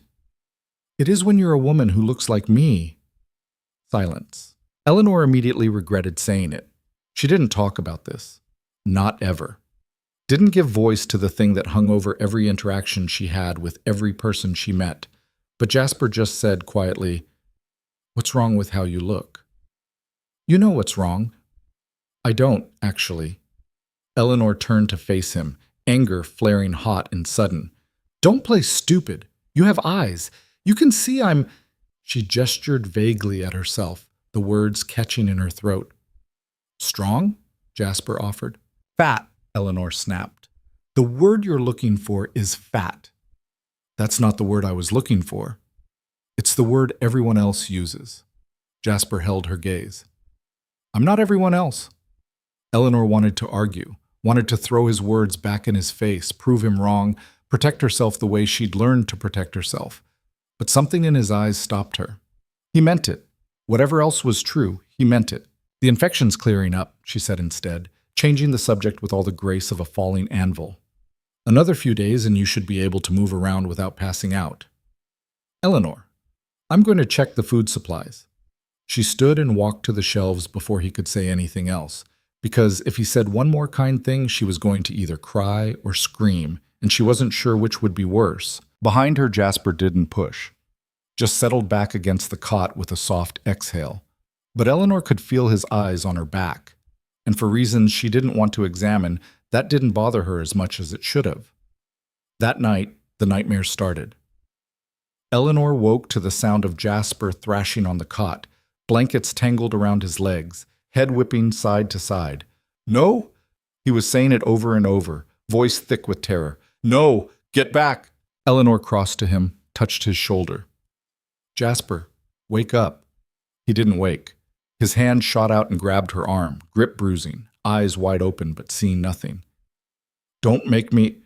It is when you're a woman who looks like me. Silence. Eleanor immediately regretted saying it. She didn't talk about this. Not ever. Didn't give voice to the thing that hung over every interaction she had with every person she met. But Jasper just said quietly, What's wrong with how you look? You know what's wrong. I don't, actually. Eleanor turned to face him, anger flaring hot and sudden. Don't play stupid. You have eyes. You can see I'm... She gestured vaguely at herself, the words catching in her throat. Strong? Jasper offered. Fat, Eleanor snapped. The word you're looking for is fat. That's not the word I was looking for. It's the word everyone else uses. Jasper held her gaze. I'm not everyone else. Eleanor wanted to argue, wanted to throw his words back in his face, prove him wrong, protect herself the way she'd learned to protect herself. But something in his eyes stopped her. He meant it. Whatever else was true, he meant it. The infection's clearing up, she said instead, changing the subject with all the grace of a falling anvil. Another few days and you should be able to move around without passing out. Eleanor, I'm going to check the food supplies. She stood and walked to the shelves before he could say anything else, because if he said one more kind thing, she was going to either cry or scream, and she wasn't sure which would be worse. Behind her, Jasper didn't push, just settled back against the cot with a soft exhale. But Eleanor could feel his eyes on her back, and for reasons she didn't want to examine, that didn't bother her as much as it should have. That night, the nightmare started. Eleanor woke to the sound of Jasper thrashing on the cot, blankets tangled around his legs, head whipping side to side. No! He was saying it over and over, voice thick with terror. No! Get back! Eleanor crossed to him, touched his shoulder. Jasper, wake up. He didn't wake. His hand shot out and grabbed her arm, grip bruising, eyes wide open but seeing nothing. Don't make me...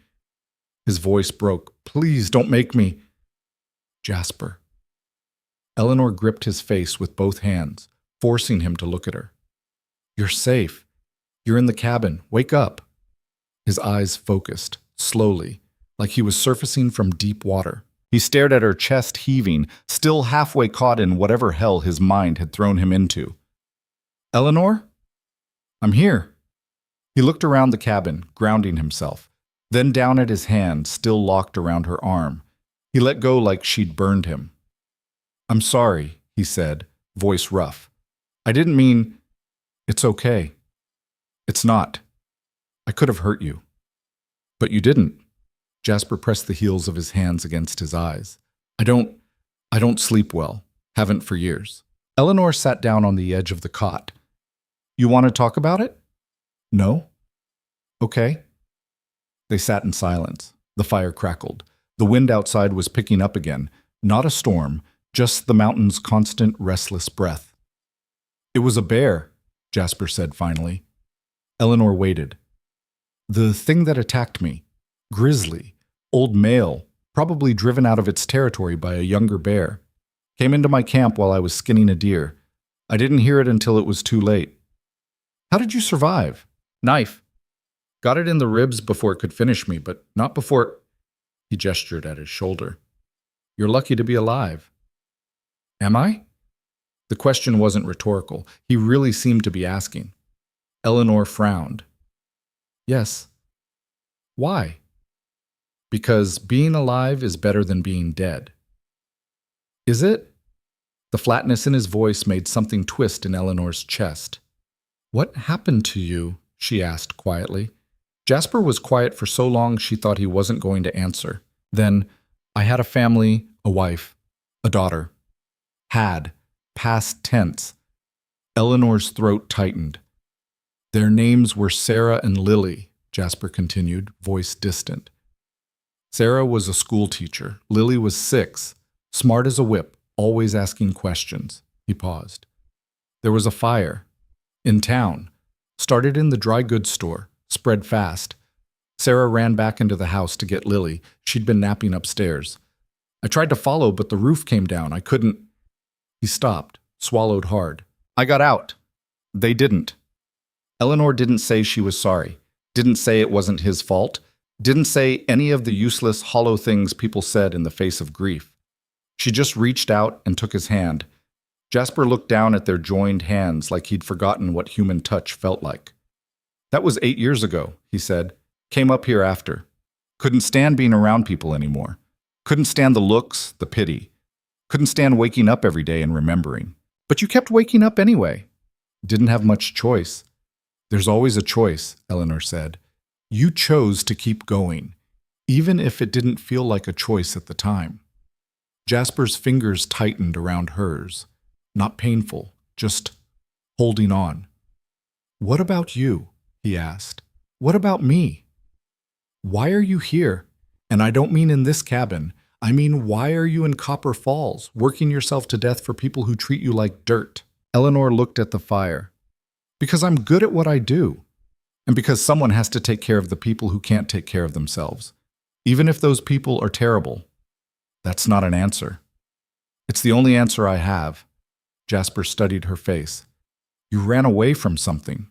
His voice broke. Please don't make me... Jasper. Eleanor gripped his face with both hands, forcing him to look at her. You're safe. You're in the cabin. Wake up. His eyes focused, slowly, like he was surfacing from deep water. He stared at her chest heaving, still halfway caught in whatever hell his mind had thrown him into. Eleanor? I'm here. He looked around the cabin, grounding himself, then down at his hand, still locked around her arm. He let go like she'd burned him. I'm sorry, he said, voice rough. I didn't mean... It's okay. It's not. I could have hurt you. But you didn't. Jasper pressed the heels of his hands against his eyes. I don't sleep well. Haven't for years. Eleanor sat down on the edge of the cot. You want to talk about it? No? Okay. They sat in silence. The fire crackled. The wind outside was picking up again. Not a storm, just the mountain's constant, restless breath. It was a bear, Jasper said finally. Eleanor waited. The thing that attacked me. Grizzly. Old male. Probably driven out of its territory by a younger bear. Came into my camp while I was skinning a deer. I didn't hear it until it was too late. How did you survive? Knife. Got it in the ribs before it could finish me, but not before... He gestured at his shoulder. You're lucky to be alive. Am I? The question wasn't rhetorical. He really seemed to be asking. Eleanor frowned. Yes. Why? Because being alive is better than being dead. Is it? The flatness in his voice made something twist in Eleanor's chest. What happened to you? She asked quietly. Jasper was quiet for so long she thought he wasn't going to answer. Then, I had a family, a wife, a daughter. Had. Past tense. Eleanor's throat tightened. Their names were Sarah and Lily, Jasper continued, voice distant. Sarah was a school teacher. Lily was 6, smart as a whip, always asking questions. He paused. There was a fire. In town. Started in the dry goods store. Spread fast. Sarah ran back into the house to get Lily. She'd been napping upstairs. I tried to follow, but the roof came down. I couldn't. He stopped, swallowed hard. I got out. They didn't. Eleanor didn't say she was sorry. Didn't say it wasn't his fault. Didn't say any of the useless, hollow things people said in the face of grief. She just reached out and took his hand. Jasper looked down at their joined hands like he'd forgotten what human touch felt like. That was 8 years ago, he said. Came up here after. Couldn't stand being around people anymore. Couldn't stand the looks, the pity. Couldn't stand waking up every day and remembering. But you kept waking up anyway. Didn't have much choice. There's always a choice, Eleanor said. You chose to keep going, even if it didn't feel like a choice at the time. Jasper's fingers tightened around hers. Not painful, just holding on. What about you? He asked. What about me? Why are you here? And I don't mean in this cabin. I mean, why are you in Copper Falls, working yourself to death for people who treat you like dirt? Eleanor looked at the fire. Because I'm good at what I do. And because someone has to take care of the people who can't take care of themselves. Even if those people are terrible. That's not an answer. It's the only answer I have. Jasper studied her face. You ran away from something.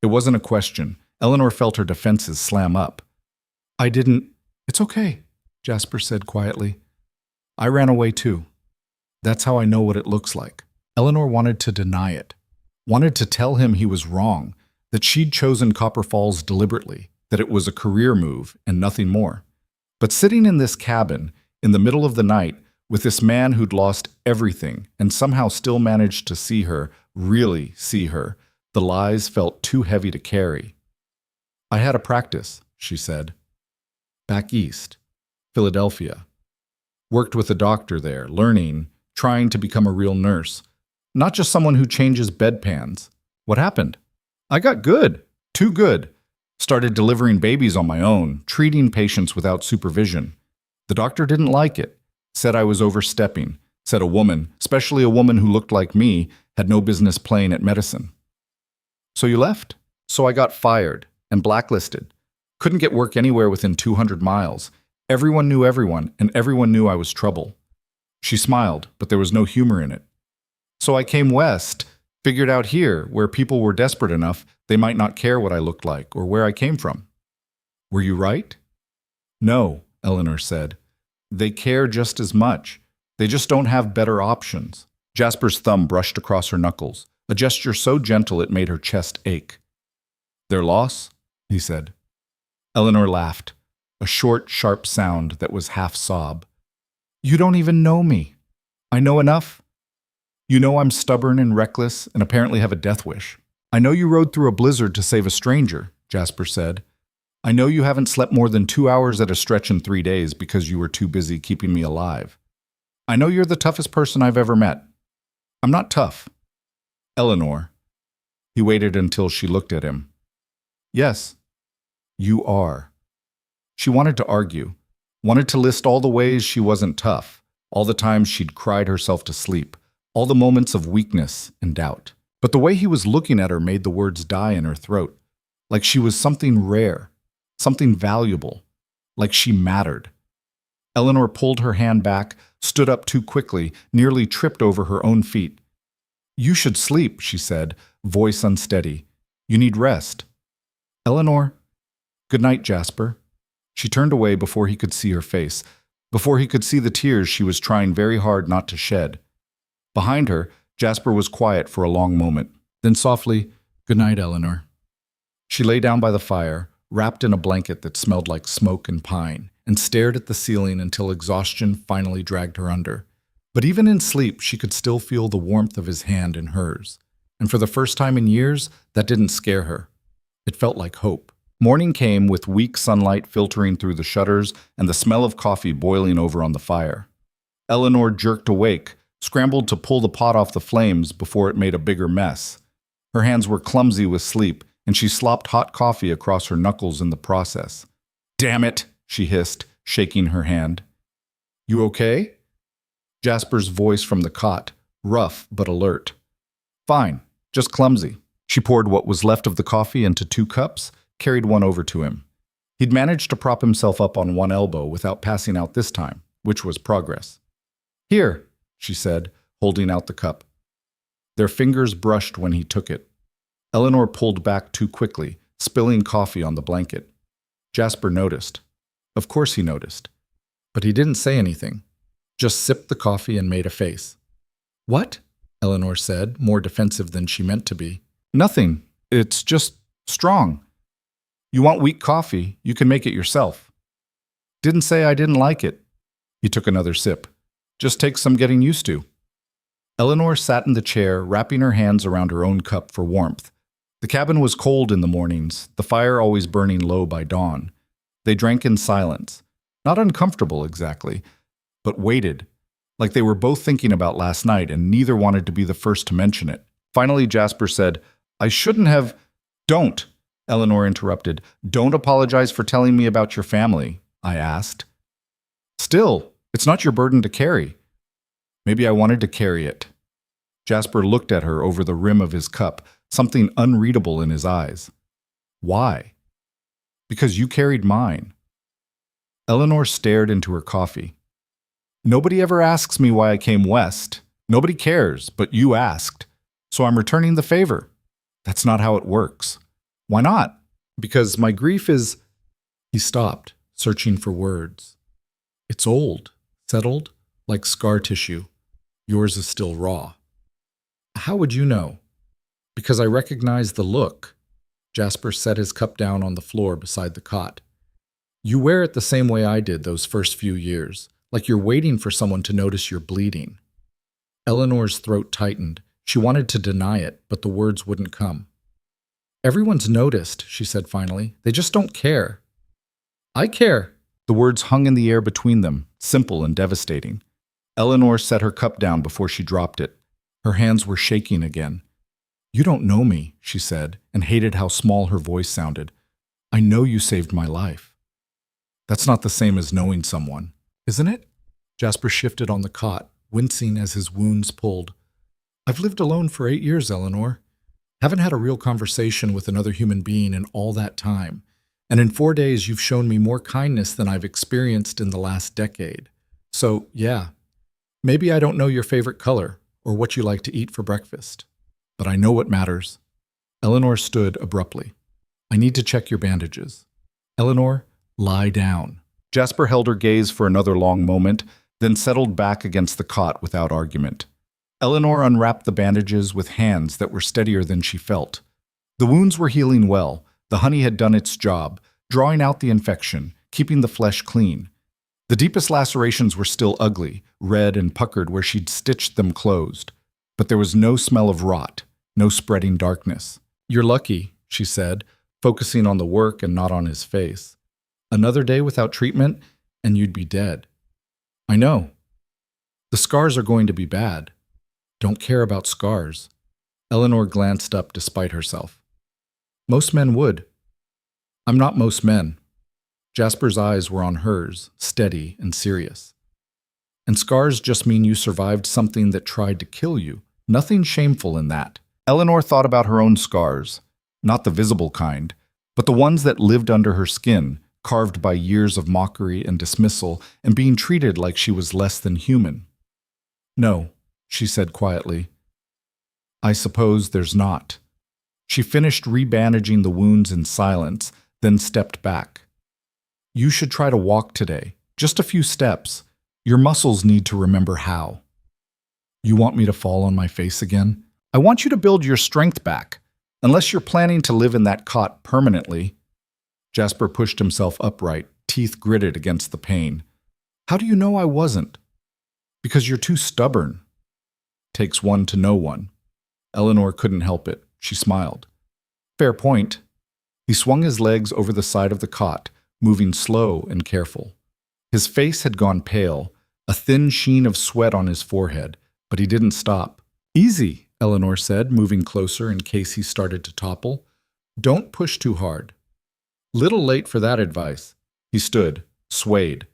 It wasn't a question. Eleanor felt her defenses slam up. I didn't. It's okay, Jasper said quietly. I ran away too. That's how I know what it looks like. Eleanor wanted to deny it. Wanted to tell him he was wrong, that she'd chosen Copper Falls deliberately, that it was a career move and nothing more. But sitting in this cabin, in the middle of the night, with this man who'd lost everything and somehow still managed to see her, really see her, the lies felt too heavy to carry. I had a practice, she said. Back east, Philadelphia. Worked with a doctor there, learning, trying to become a real nurse. Not just someone who changes bedpans. What happened? I got good. Too good. Started delivering babies on my own, treating patients without supervision. The doctor didn't like it. Said I was overstepping. Said a woman, especially a woman who looked like me, had no business playing at medicine. So you left? So I got fired and blacklisted. Couldn't get work anywhere within 200 miles. Everyone knew everyone, and everyone knew I was trouble. She smiled, but there was no humor in it. So I came west, figured out here, where people were desperate enough, they might not care what I looked like or where I came from. Were you right? No, Eleanor said. They care just as much. They just don't have better options. Jasper's thumb brushed across her knuckles, a gesture so gentle it made her chest ache. Their loss? He said. Eleanor laughed, a short, sharp sound that was half sob. You don't even know me. I know enough. You know I'm stubborn and reckless and apparently have a death wish. I know you rode through a blizzard to save a stranger, Jasper said. I know you haven't slept more than 2 hours at a stretch in 3 days because you were too busy keeping me alive. I know you're the toughest person I've ever met. I'm not tough. Eleanor. He waited until she looked at him. Yes, you are. She wanted to argue, wanted to list all the ways she wasn't tough, all the times she'd cried herself to sleep, all the moments of weakness and doubt. But the way he was looking at her made the words die in her throat, like she was something rare, something valuable, like she mattered. Eleanor pulled her hand back, stood up too quickly, nearly tripped over her own feet. You should sleep, she said, voice unsteady. You need rest. Eleanor. Good night, Jasper. She turned away before he could see her face, before he could see the tears she was trying very hard not to shed. Behind her, Jasper was quiet for a long moment. Then softly, "Good night, Eleanor." She lay down by the fire, wrapped in a blanket that smelled like smoke and pine, and stared at the ceiling until exhaustion finally dragged her under. But even in sleep, she could still feel the warmth of his hand in hers. And for the first time in years, that didn't scare her. It felt like hope. Morning came with weak sunlight filtering through the shutters and the smell of coffee boiling over on the fire. Eleanor jerked awake, scrambled to pull the pot off the flames before it made a bigger mess. Her hands were clumsy with sleep, and she slopped hot coffee across her knuckles in the process. "Damn it!" she hissed, shaking her hand. "You okay?" Jasper's voice from the cot, rough but alert. "Fine, just clumsy." She poured what was left of the coffee into 2 cups, carried one over to him. He'd managed to prop himself up on one elbow without passing out this time, which was progress. "Here," she said, holding out the cup. Their fingers brushed when he took it. Eleanor pulled back too quickly, spilling coffee on the blanket. Jasper noticed. Of course he noticed. But he didn't say anything, just sipped the coffee and made a face. "What?" Eleanor said, more defensive than she meant to be. "Nothing. It's just strong. You want weak coffee, you can make it yourself." "Didn't say I didn't like it." He took another sip. "Just takes some getting used to." Eleanor sat in the chair, wrapping her hands around her own cup for warmth. The cabin was cold in the mornings, the fire always burning low by dawn. They drank in silence. Not uncomfortable exactly, but waited, like they were both thinking about last night and neither wanted to be the first to mention it. Finally, Jasper said, "I shouldn't have—" "Don't," Eleanor interrupted. "Don't apologize for telling me about your family," I asked. "Still, it's not your burden to carry." "Maybe I wanted to carry it." Jasper looked at her over the rim of his cup, something unreadable in his eyes. "Why?" "Because you carried mine." Eleanor stared into her coffee. "Nobody ever asks me why I came west. Nobody cares, but you asked. So I'm returning the favor." "That's not how it works." "Why not?" "Because my grief is—" He stopped, searching for words. "It's old, settled, like scar tissue. Yours is still raw." "How would you know?" "Because I recognize the look." Jasper set his cup down on the floor beside the cot. "You wear it the same way I did those first few years, like you're waiting for someone to notice you're bleeding." Eleanor's throat tightened. She wanted to deny it, but the words wouldn't come. "Everyone's noticed," she said finally. "They just don't care." "I care." The words hung in the air between them, simple and devastating. Eleanor set her cup down before she dropped it. Her hands were shaking again. "You don't know me," she said, and hated how small her voice sounded. "I know you saved my life." "That's not the same as knowing someone, isn't it?" Jasper shifted on the cot, wincing as his wounds pulled. "I've lived alone for 8 years, Eleanor. Haven't had a real conversation with another human being in all that time. And in 4 days, you've shown me more kindness than I've experienced in the last decade. So, yeah, maybe I don't know your favorite color or what you like to eat for breakfast. But I know what matters." Eleanor stood abruptly. "I need to check your bandages." "Eleanor, lie down." Jasper held her gaze for another long moment, then settled back against the cot without argument. Eleanor unwrapped the bandages with hands that were steadier than she felt. The wounds were healing well. The honey had done its job, drawing out the infection, keeping the flesh clean. The deepest lacerations were still ugly, red and puckered where she'd stitched them closed. But there was no smell of rot, no spreading darkness. "You're lucky," she said, focusing on the work and not on his face. "Another day without treatment, and you'd be dead." "I know. The scars are going to be bad." "Don't care about scars." Eleanor glanced up despite herself. "Most men would." "I'm not most men." Jasper's eyes were on hers, steady and serious. "And scars just mean you survived something that tried to kill you. Nothing shameful in that." Eleanor thought about her own scars, not the visible kind, but the ones that lived under her skin, carved by years of mockery and dismissal and being treated like she was less than human. "No," she said quietly. "I suppose there's not." She finished rebandaging the wounds in silence, then stepped back. "You should try to walk today, just a few steps. Your muscles need to remember how." You want me to fall on my face again? I want you to build your strength back, unless you're planning to live in that cot permanently. Jasper pushed himself upright, teeth gritted against the pain. How do you know I wasn't? Because you're too stubborn. Takes one to know one. Eleanor couldn't help it. She smiled. Fair point. He swung his legs over the side of the cot, moving slow and careful. His face had gone pale, a thin sheen of sweat on his forehead, but he didn't stop. Easy, Eleanor said, moving closer in case he started to topple. Don't push too hard. Little late for that advice. He stood, swayed.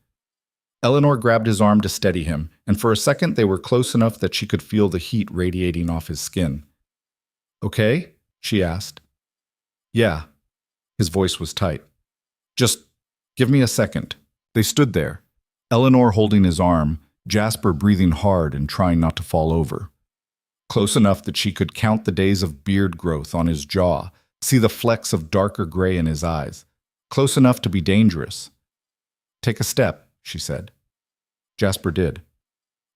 Eleanor grabbed his arm to steady him, and for a second they were close enough that she could feel the heat radiating off his skin. Okay? She asked. Yeah. His voice was tight. Just give me a second. They stood there, Eleanor holding his arm, Jasper breathing hard and trying not to fall over. Close enough that she could count the days of beard growth on his jaw, see the flecks of darker gray in his eyes. Close enough to be dangerous. Take a step, she said. Jasper did.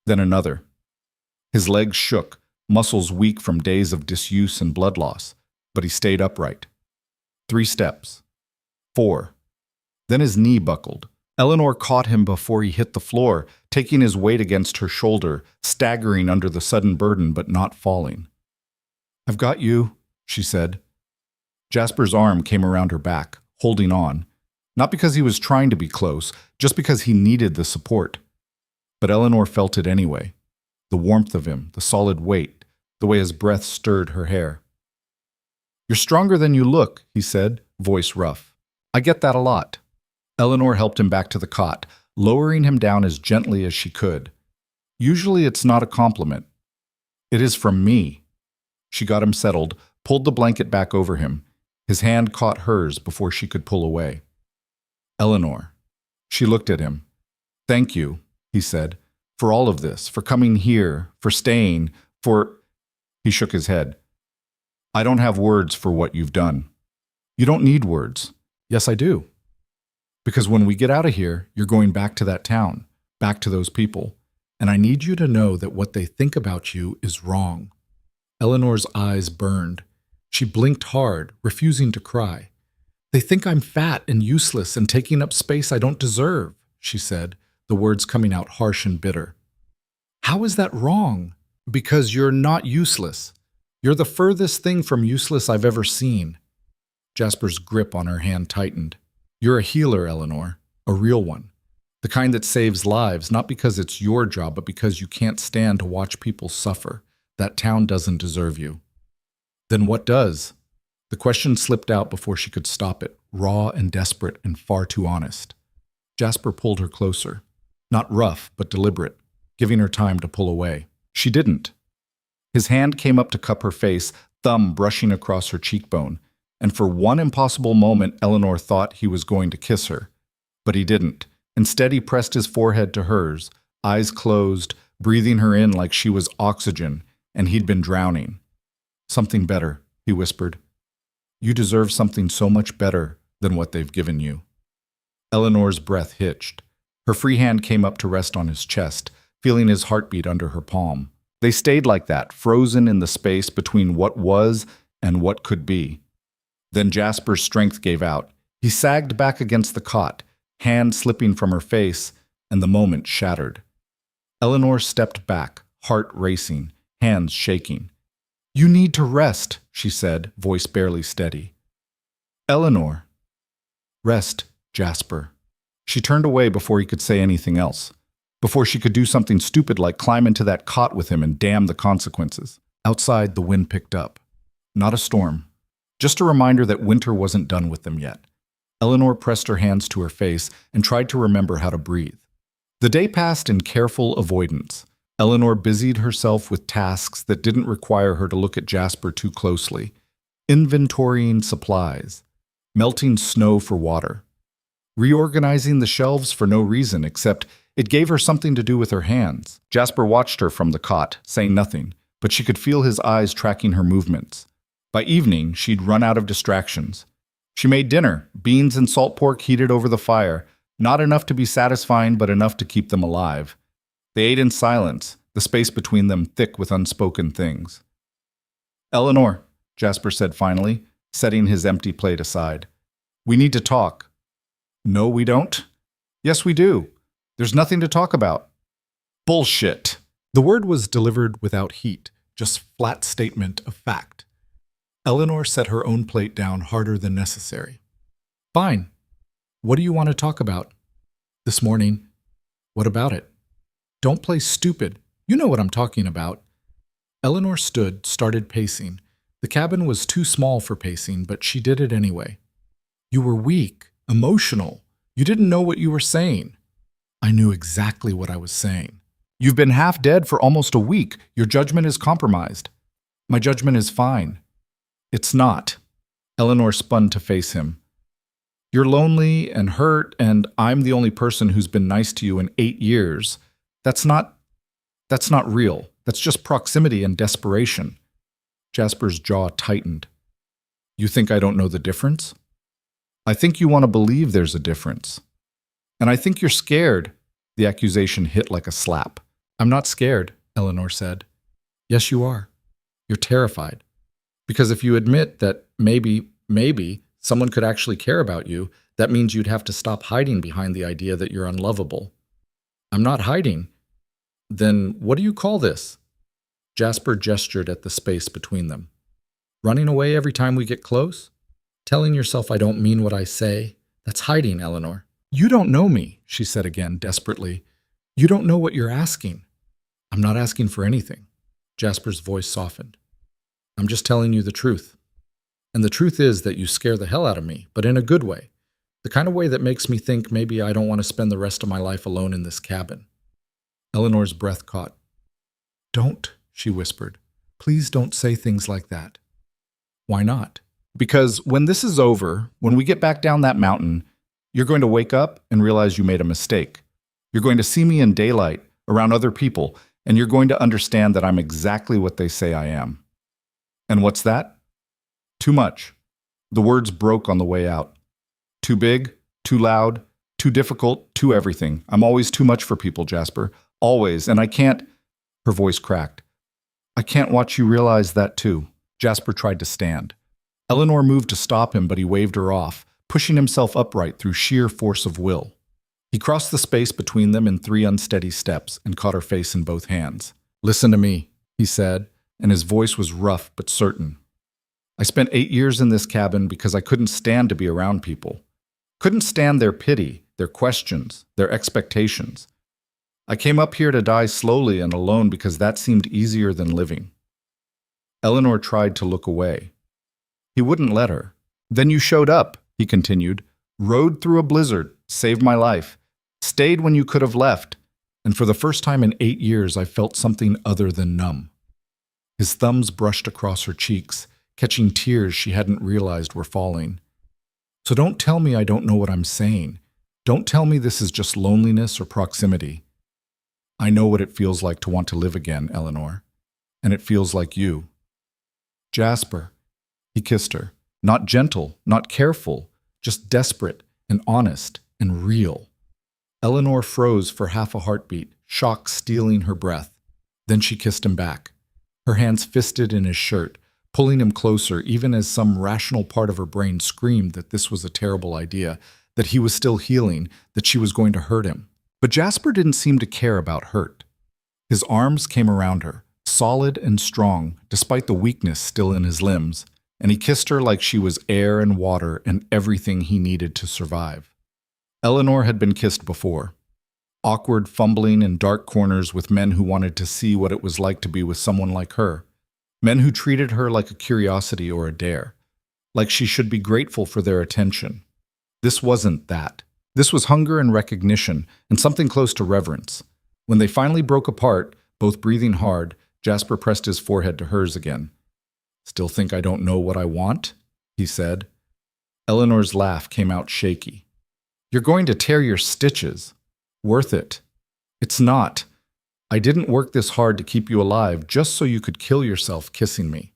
Then another. His legs shook, muscles weak from days of disuse and blood loss, but he stayed upright. 3 steps. 4. Then his knee buckled. Eleanor caught him before he hit the floor, taking his weight against her shoulder, staggering under the sudden burden but not falling. I've got you, she said. Jasper's arm came around her back, holding on, not because he was trying to be close, just because he needed the support. But Eleanor felt it anyway. The warmth of him, the solid weight, the way his breath stirred her hair. You're stronger than you look, he said, voice rough. I get that a lot. Eleanor helped him back to the cot, lowering him down as gently as she could. Usually it's not a compliment. It is from me. She got him settled, pulled the blanket back over him. His hand caught hers before she could pull away. Eleanor. She looked at him. Thank you, he said, for all of this, for coming here, for staying, for... He shook his head. I don't have words for what you've done. You don't need words. Yes, I do. Because when we get out of here, you're going back to that town, back to those people, and I need you to know that what they think about you is wrong. Eleanor's eyes burned. She blinked hard, refusing to cry. They think I'm fat and useless and taking up space I don't deserve, she said, the words coming out harsh and bitter. How is that wrong? Because you're not useless. You're the furthest thing from useless I've ever seen. Jasper's grip on her hand tightened. You're a healer, Eleanor, a real one. The kind that saves lives, not because it's your job, but because you can't stand to watch people suffer. That town doesn't deserve you. Then what does? The question slipped out before she could stop it, raw and desperate and far too honest. Jasper pulled her closer. Not rough, but deliberate, giving her time to pull away. She didn't. His hand came up to cup her face, thumb brushing across her cheekbone, and for one impossible moment Eleanor thought he was going to kiss her. But he didn't. Instead he pressed his forehead to hers, eyes closed, breathing her in like she was oxygen, and he'd been drowning. Something better, he whispered. You deserve something so much better than what they've given you. Eleanor's breath hitched. Her free hand came up to rest on his chest, feeling his heartbeat under her palm. They stayed like that, frozen in the space between what was and what could be. Then Jasper's strength gave out. He sagged back against the cot, hand slipping from her face, and the moment shattered. Eleanor stepped back, heart racing, hands shaking. You need to rest, she said, voice barely steady. Eleanor. Rest, Jasper. She turned away before he could say anything else, before she could do something stupid like climb into that cot with him and damn the consequences. Outside, the wind picked up. Not a storm. Just a reminder that winter wasn't done with them yet. Eleanor pressed her hands to her face and tried to remember how to breathe. The day passed in careful avoidance. Eleanor busied herself with tasks that didn't require her to look at Jasper too closely. Inventorying supplies, melting snow for water, reorganizing the shelves for no reason except it gave her something to do with her hands. Jasper watched her from the cot, saying nothing, but she could feel his eyes tracking her movements. By evening, she'd run out of distractions. She made dinner, beans and salt pork heated over the fire, not enough to be satisfying but enough to keep them alive. They ate in silence, the space between them thick with unspoken things. "Eleanor," Jasper said finally, setting his empty plate aside. "We need to talk." "No, we don't." "Yes, we do. There's nothing to talk about." "Bullshit." The word was delivered without heat, just flat statement of fact. Eleanor set her own plate down harder than necessary. "Fine. What do you want to talk about?" "This morning." "What about it?" "Don't play stupid. You know what I'm talking about." Eleanor stood, started pacing. The cabin was too small for pacing, but she did it anyway. "You were weak, emotional. You didn't know what you were saying." "I knew exactly what I was saying." "You've been half dead for almost a week. Your judgment is compromised." "My judgment is fine." "It's not." Eleanor spun to face him. "You're lonely and hurt, and I'm the only person who's been nice to you in 8 years. That's not real. That's just proximity and desperation." Jasper's jaw tightened. "You think I don't know the difference?" "I think you want to believe there's a difference. And I think you're scared." The accusation hit like a slap. "I'm not scared," Eleanor said. "Yes, you are. You're terrified. Because if you admit that maybe someone could actually care about you, that means you'd have to stop hiding behind the idea that you're unlovable." "I'm not hiding." "Then what do you call this?" Jasper gestured at the space between them. "Running away every time we get close? Telling yourself I don't mean what I say? That's hiding, Eleanor." "You don't know me," she said again, desperately. "You don't know what you're asking." "I'm not asking for anything." Jasper's voice softened. "I'm just telling you the truth. And the truth is that you scare the hell out of me, but in a good way. The kind of way that makes me think maybe I don't want to spend the rest of my life alone in this cabin." Eleanor's breath caught. "Don't," she whispered. "Please don't say things like that." "Why not?" "Because when this is over, when we get back down that mountain, you're going to wake up and realize you made a mistake. You're going to see me in daylight, around other people, and you're going to understand that I'm exactly what they say I am." "And what's that?" "Too much." The words broke on the way out. "Too big, too loud, too difficult, too everything. I'm always too much for people, Jasper. Always, and I can't—" Her voice cracked. "I can't watch you realize that too." Jasper tried to stand. Eleanor moved to stop him, but he waved her off, pushing himself upright through sheer force of will. He crossed the space between them in 3 unsteady steps and caught her face in both hands. "Listen to me," he said, and his voice was rough but certain. "I spent 8 years in this cabin because I couldn't stand to be around people. Couldn't stand their pity, their questions, their expectations. I came up here to die slowly and alone because that seemed easier than living." Eleanor tried to look away. He wouldn't let her. "Then you showed up," he continued, "rode through a blizzard, saved my life, stayed when you could have left, and for the first time in 8 years I felt something other than numb." His thumbs brushed across her cheeks, catching tears she hadn't realized were falling. "So don't tell me I don't know what I'm saying. Don't tell me this is just loneliness or proximity. I know what it feels like to want to live again, Eleanor. And it feels like you." "Jasper." He kissed her. Not gentle, not careful, just desperate and honest and real. Eleanor froze for half a heartbeat, shock stealing her breath. Then she kissed him back, her hands fisted in his shirt, pulling him closer even as some rational part of her brain screamed that this was a terrible idea, that he was still healing, that she was going to hurt him. But Jasper didn't seem to care about hurt. His arms came around her, solid and strong, despite the weakness still in his limbs, and he kissed her like she was air and water and everything he needed to survive. Eleanor had been kissed before. Awkward fumbling in dark corners with men who wanted to see what it was like to be with someone like her. Men who treated her like a curiosity or a dare, like she should be grateful for their attention. This wasn't that. This was hunger and recognition, and something close to reverence. When they finally broke apart, both breathing hard, Jasper pressed his forehead to hers again. "Still think I don't know what I want?" he said. Eleanor's laugh came out shaky. "You're going to tear your stitches. Worth it." "It's not. I didn't work this hard to keep you alive just so you could kill yourself kissing me."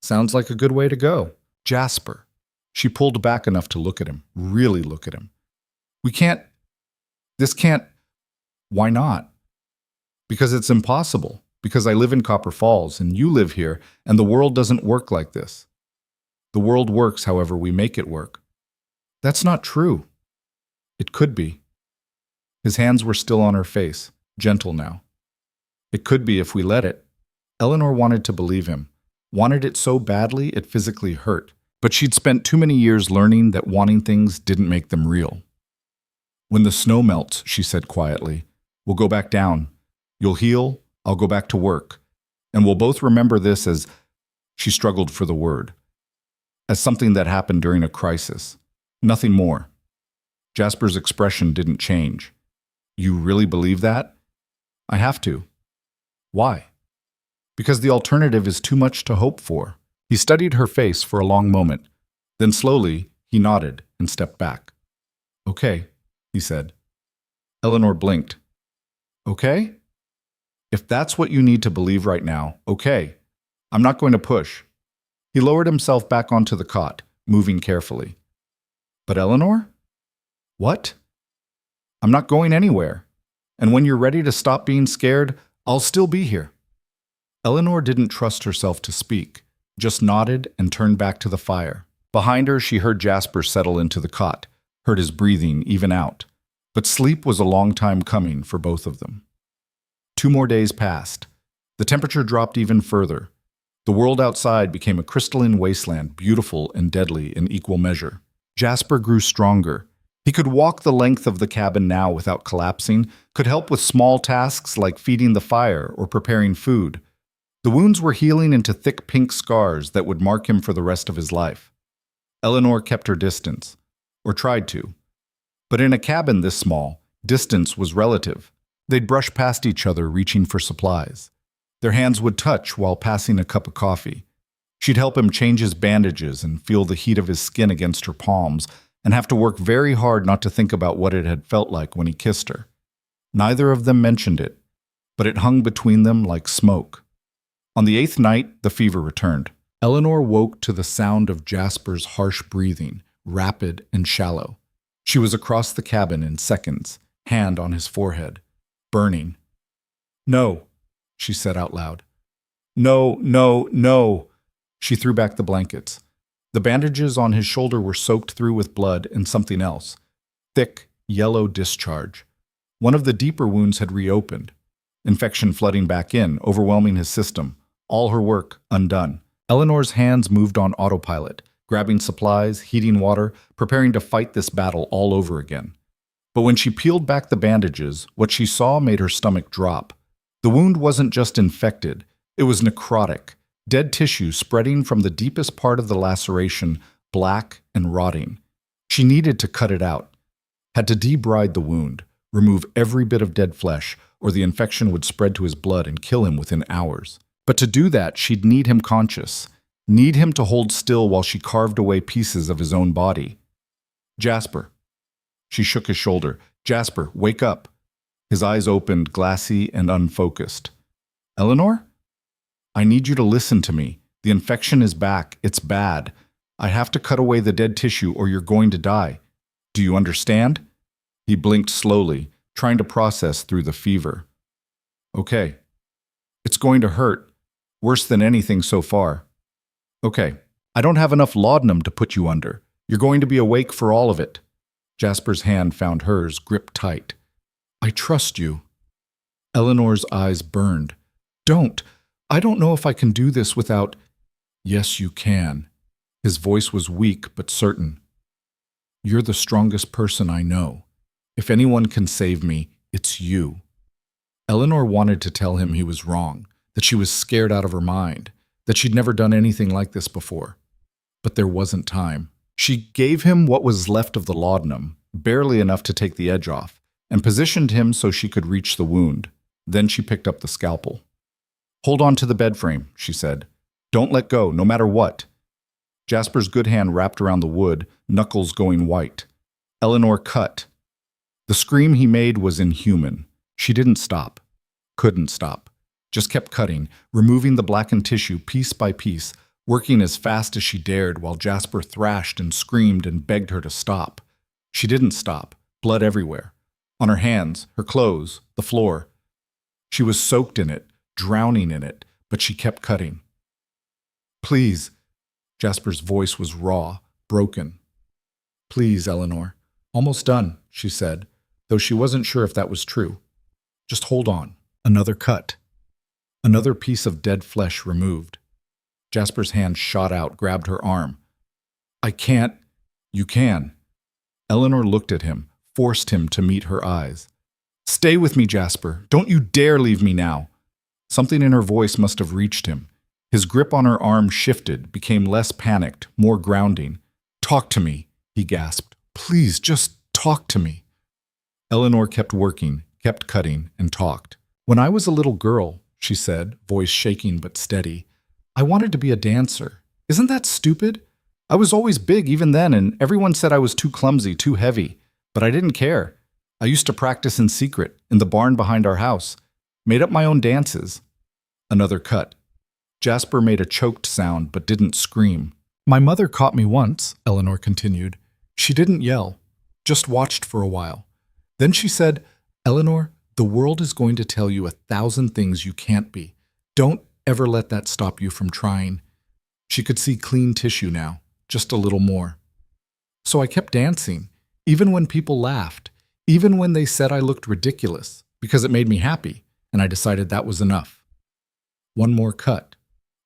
"Sounds like a good way to go." "Jasper." She pulled back enough to look at him, really look at him. This can't. Why not?" Because it's impossible. Because I live in Copper Falls and you live here, and the world doesn't work like this. The world works however we make it work. That's not true. It could be. His hands were still on her face, gentle now. It could be if we let it. Eleanor wanted to believe him, wanted it so badly it physically hurt, but she'd spent too many years learning that wanting things didn't make them real. When the snow melts, she said quietly, we'll go back down. You'll heal, I'll go back to work. And we'll both remember this as, she struggled for the word, as something that happened during a crisis. Nothing more. Jasper's expression didn't change. You really believe that? I have to. Why? Because the alternative is too much to hope for. He studied her face for a long moment. Then slowly, he nodded and stepped back. Okay, he said. Eleanor blinked. Okay? If that's what you need to believe right now, okay. I'm not going to push. He lowered himself back onto the cot, moving carefully. But Eleanor? What? I'm not going anywhere. And when you're ready to stop being scared, I'll still be here. Eleanor didn't trust herself to speak, just nodded and turned back to the fire. Behind her, she heard Jasper settle into the cot, heard his breathing even out. But sleep was a long time coming for both of them. 2 more days passed. The temperature dropped even further. The world outside became a crystalline wasteland, beautiful and deadly in equal measure. Jasper grew stronger. He could walk the length of the cabin now without collapsing, could help with small tasks like feeding the fire or preparing food. The wounds were healing into thick pink scars that would mark him for the rest of his life. Eleanor kept her distance, or tried to. But in a cabin this small, distance was relative. They'd brush past each other, reaching for supplies. Their hands would touch while passing a cup of coffee. She'd help him change his bandages and feel the heat of his skin against her palms, and have to work very hard not to think about what it had felt like when he kissed her. Neither of them mentioned it, but it hung between them like smoke. On the 8th night, the fever returned. Eleanor woke to the sound of Jasper's harsh breathing, rapid and shallow. She was across the cabin in seconds, hand on his forehead, burning. No, she said out loud. No, no, no. She threw back the blankets. The bandages on his shoulder were soaked through with blood and something else. Thick, yellow discharge. One of the deeper wounds had reopened. Infection flooding back in, overwhelming his system. All her work undone. Eleanor's hands moved on autopilot, grabbing supplies, heating water, preparing to fight this battle all over again. But when she peeled back the bandages, what she saw made her stomach drop. The wound wasn't just infected, it was necrotic. Dead tissue spreading from the deepest part of the laceration, black and rotting. She needed to cut it out. Had to debride the wound, remove every bit of dead flesh, or the infection would spread to his blood and kill him within hours. But to do that, she'd need him conscious, need him to hold still while she carved away pieces of his own body. Jasper. She shook his shoulder. Jasper, wake up. His eyes opened, glassy and unfocused. Eleanor? I need you to listen to me. The infection is back. It's bad. I have to cut away the dead tissue or you're going to die. Do you understand? He blinked slowly, trying to process through the fever. Okay. It's going to hurt. Worse than anything so far. Okay. I don't have enough laudanum to put you under. You're going to be awake for all of it. Jasper's hand found hers, gripped tight. I trust you. Eleanor's eyes burned. Don't. I don't know if I can do this without... Yes, you can. His voice was weak but certain. You're the strongest person I know. If anyone can save me, it's you. Eleanor wanted to tell him he was wrong, that she was scared out of her mind, that she'd never done anything like this before. But there wasn't time. She gave him what was left of the laudanum, barely enough to take the edge off, and positioned him so she could reach the wound. Then she picked up the scalpel. Hold on to the bed frame, she said. Don't let go, no matter what. Jasper's good hand wrapped around the wood, knuckles going white. Eleanor cut. The scream he made was inhuman. She didn't stop. Couldn't stop. Just kept cutting, removing the blackened tissue piece by piece, working as fast as she dared while Jasper thrashed and screamed and begged her to stop. She didn't stop, blood everywhere. On her hands, her clothes, the floor. She was soaked in it, drowning in it, but she kept cutting. Please. Jasper's voice was raw, broken. Please, Eleanor. Almost done, she said, though she wasn't sure if that was true. Just hold on. Another cut. Another piece of dead flesh removed. Jasper's hand shot out, grabbed her arm. I can't. You can. Eleanor looked at him, forced him to meet her eyes. Stay with me, Jasper. Don't you dare leave me now. Something in her voice must have reached him. His grip on her arm shifted, became less panicked, more grounding. Talk to me, he gasped. Please, just talk to me. Eleanor kept working, kept cutting, and talked. When I was a little girl, she said, voice shaking but steady, I wanted to be a dancer. Isn't that stupid? I was always big even then, and everyone said I was too clumsy, too heavy. But I didn't care. I used to practice in secret, in the barn behind our house. Made up my own dances. Another cut. Jasper made a choked sound, but didn't scream. My mother caught me once, Eleanor continued. She didn't yell, just watched for a while. Then she said, Eleanor, the world is going to tell you 1,000 things you can't be. Don't ever let that stop you from trying. She could see clean tissue now, just a little more. So I kept dancing, even when people laughed, even when they said I looked ridiculous, because it made me happy, and I decided that was enough. One more cut.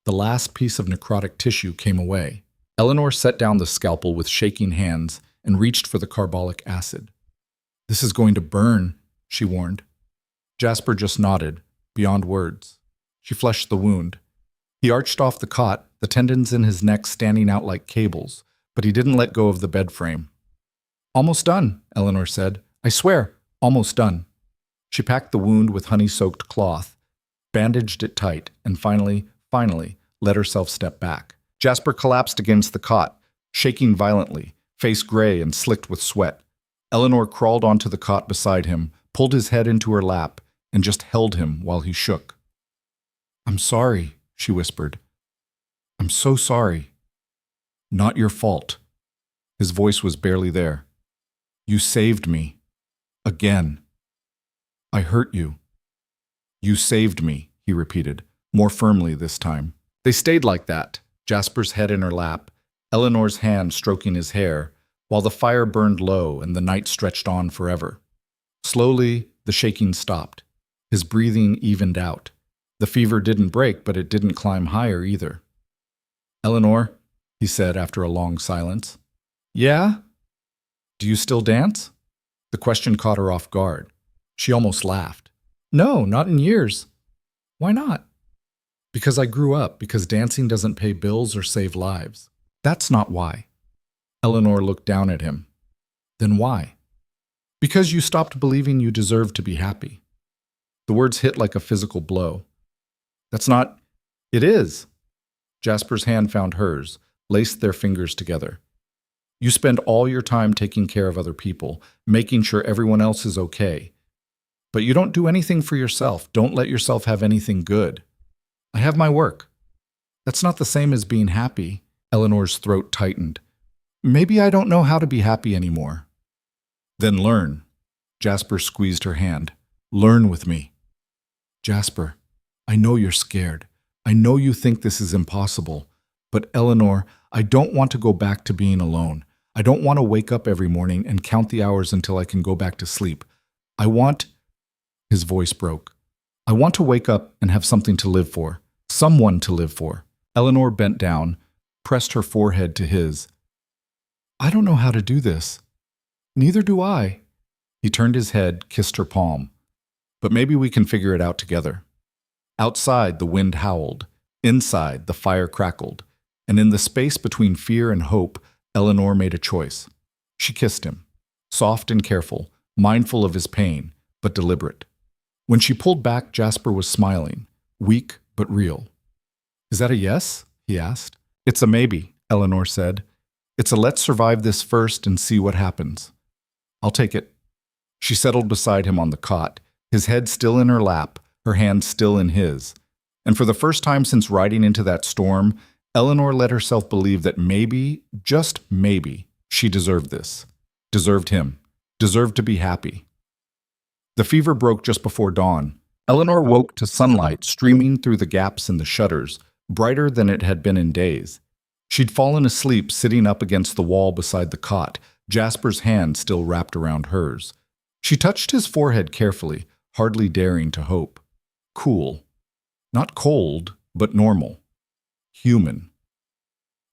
The last piece of necrotic tissue came away. Eleanor set down the scalpel with shaking hands and reached for the carbolic acid. This is going to burn, she warned. Jasper just nodded, beyond words. She fleshed the wound. He arched off the cot, the tendons in his neck standing out like cables, but he didn't let go of the bed frame. Almost done, Eleanor said. I swear, almost done. She packed the wound with honey-soaked cloth, bandaged it tight, and finally, let herself step back. Jasper collapsed against the cot, shaking violently, face gray and slicked with sweat. Eleanor crawled onto the cot beside him, pulled his head into her lap, and just held him while he shook. I'm sorry, she whispered. I'm so sorry. Not your fault. His voice was barely there. You saved me. Again. I hurt you. You saved me, he repeated, more firmly this time. They stayed like that, Jasper's head in her lap, Eleanor's hand stroking his hair, while the fire burned low and the night stretched on forever. Slowly, the shaking stopped. His breathing evened out. The fever didn't break, but it didn't climb higher either. Eleanor, he said after a long silence. Yeah? Do you still dance? The question caught her off guard. She almost laughed. No, not in years. Why not? Because I grew up, because dancing doesn't pay bills or save lives. That's not why. Eleanor looked down at him. Then why? Because you stopped believing you deserved to be happy. The words hit like a physical blow. That's not... It is. Jasper's hand found hers, laced their fingers together. You spend all your time taking care of other people, making sure everyone else is okay. But you don't do anything for yourself. Don't let yourself have anything good. I have my work. That's not the same as being happy. Eleanor's throat tightened. Maybe I don't know how to be happy anymore. Then learn. Jasper squeezed her hand. Learn with me. Jasper, I know you're scared. I know you think this is impossible. But Eleanor, I don't want to go back to being alone. I don't want to wake up every morning and count the hours until I can go back to sleep. I want... His voice broke. I want to wake up and have something to live for. Someone to live for. Eleanor bent down, pressed her forehead to his. I don't know how to do this. Neither do I. He turned his head, kissed her palm. But maybe we can figure it out together. Outside, the wind howled. Inside, the fire crackled. And in the space between fear and hope, Eleanor made a choice. She kissed him, soft and careful, mindful of his pain, but deliberate. When she pulled back, Jasper was smiling, weak but real. Is that a yes? He asked. It's a maybe, Eleanor said. It's a let's survive this first and see what happens. I'll take it. She settled beside him on the cot, his head still in her lap, her hand still in his. And for the first time since riding into that storm, Eleanor let herself believe that maybe, just maybe, she deserved this. Deserved him. Deserved to be happy. The fever broke just before dawn. Eleanor woke to sunlight streaming through the gaps in the shutters, brighter than it had been in days. She'd fallen asleep sitting up against the wall beside the cot, Jasper's hand still wrapped around hers. She touched his forehead carefully, hardly daring to hope. Cool. Not cold, but normal. Human.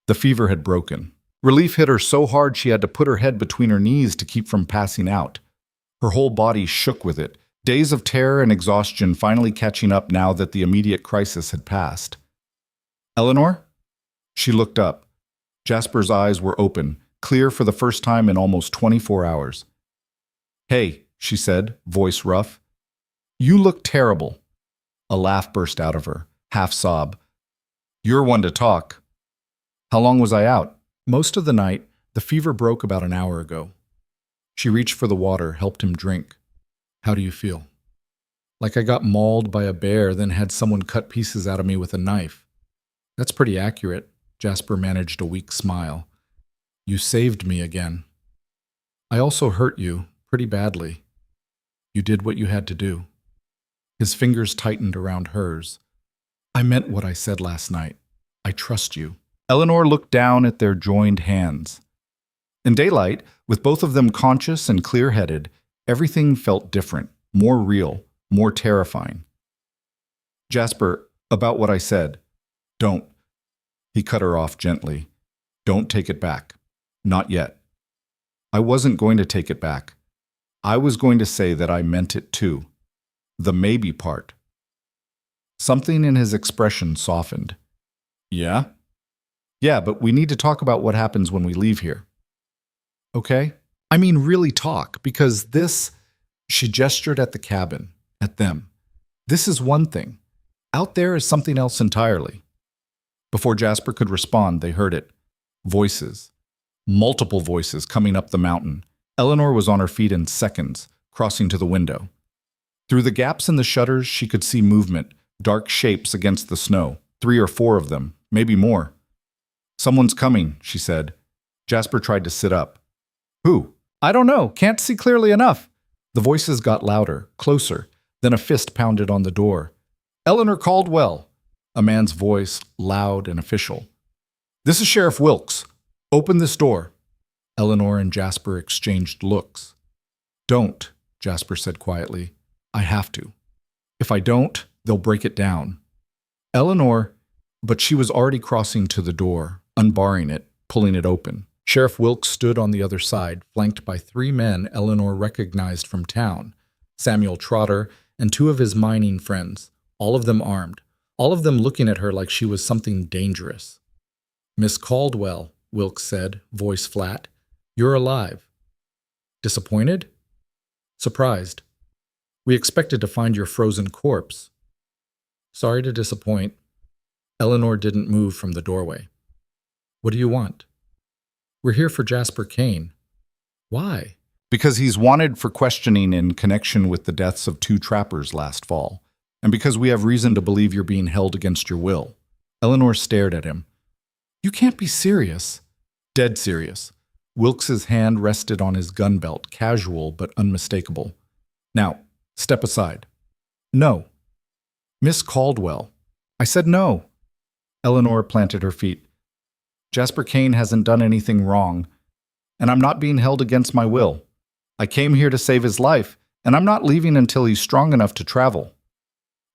The fever had broken. Relief hit her so hard she had to put her head between her knees to keep from passing out. Her whole body shook with it, days of terror and exhaustion finally catching up now that the immediate crisis had passed. Eleanor? She looked up. Jasper's eyes were open, clear for the first time in almost 24 hours. Hey, she said, voice rough. You look terrible. A laugh burst out of her, half sob. You're one to talk. How long was I out? Most of the night. The fever broke about an hour ago. She reached for the water, helped him drink. How do you feel? Like I got mauled by a bear, then had someone cut pieces out of me with a knife. That's pretty accurate. Jasper managed a weak smile. You saved me again. I also hurt you, pretty badly. You did what you had to do. His fingers tightened around hers. I meant what I said last night. I trust you. Eleanor looked down at their joined hands. In daylight, with both of them conscious and clear-headed, everything felt different, more real, more terrifying. Jasper, about what I said. Don't. He cut her off gently. Don't take it back. Not yet. I wasn't going to take it back. I was going to say that I meant it too. The maybe part. Something in his expression softened. Yeah? Yeah, but we need to talk about what happens when we leave here. Okay? I mean, really talk, because this... She gestured at the cabin, at them. This is one thing. Out there is something else entirely. Before Jasper could respond, they heard it. Voices. Multiple voices coming up the mountain. Eleanor was on her feet in seconds, crossing to the window. Through the gaps in the shutters, she could see movement, dark shapes against the snow, 3 or 4 of them, maybe more. Someone's coming, she said. Jasper tried to sit up. Who? I don't know, can't see clearly enough. The voices got louder, closer, then a fist pounded on the door. Eleanor Caldwell. A man's voice, loud and official. This is Sheriff Wilkes. Open this door. Eleanor and Jasper exchanged looks. Don't, Jasper said quietly. I have to. If I don't, they'll break it down. Eleanor, but she was already crossing to the door, unbarring it, pulling it open. Sheriff Wilkes stood on the other side, flanked by 3 men Eleanor recognized from town, Samuel Trotter and 2 of his mining friends, all of them armed, all of them looking at her like she was something dangerous. Miss Caldwell, Wilkes said, voice flat, you're alive. Disappointed? Surprised. We expected to find your frozen corpse. Sorry to disappoint. Eleanor didn't move from the doorway. What do you want? We're here for Jasper Kane. Why? Because he's wanted for questioning in connection with the deaths of 2 trappers last fall, and because we have reason to believe you're being held against your will. Eleanor stared at him. You can't be serious. Dead serious. Wilkes's hand rested on his gun belt, casual but unmistakable. Now, step aside. No. Miss Caldwell. I said no. Eleanor planted her feet. Jasper Kane hasn't done anything wrong, and I'm not being held against my will. I came here to save his life, and I'm not leaving until he's strong enough to travel.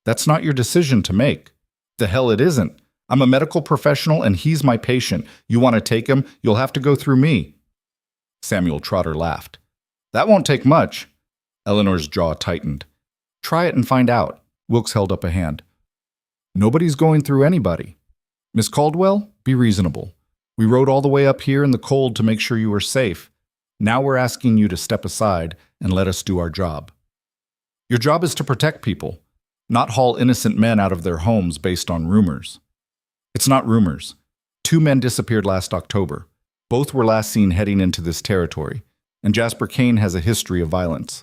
That's not your decision to make. The hell it isn't. I'm a medical professional, and he's my patient. You want to take him, you'll have to go through me. Samuel Trotter laughed. That won't take much. Eleanor's jaw tightened. Try it and find out. Wilkes held up a hand. Nobody's going through anybody. Miss Caldwell, be reasonable. We rode all the way up here in the cold to make sure you were safe. Now we're asking you to step aside and let us do our job. Your job is to protect people, not haul innocent men out of their homes based on rumors. It's not rumors. 2 men disappeared last October. Both were last seen heading into this territory, and Jasper Kane has a history of violence.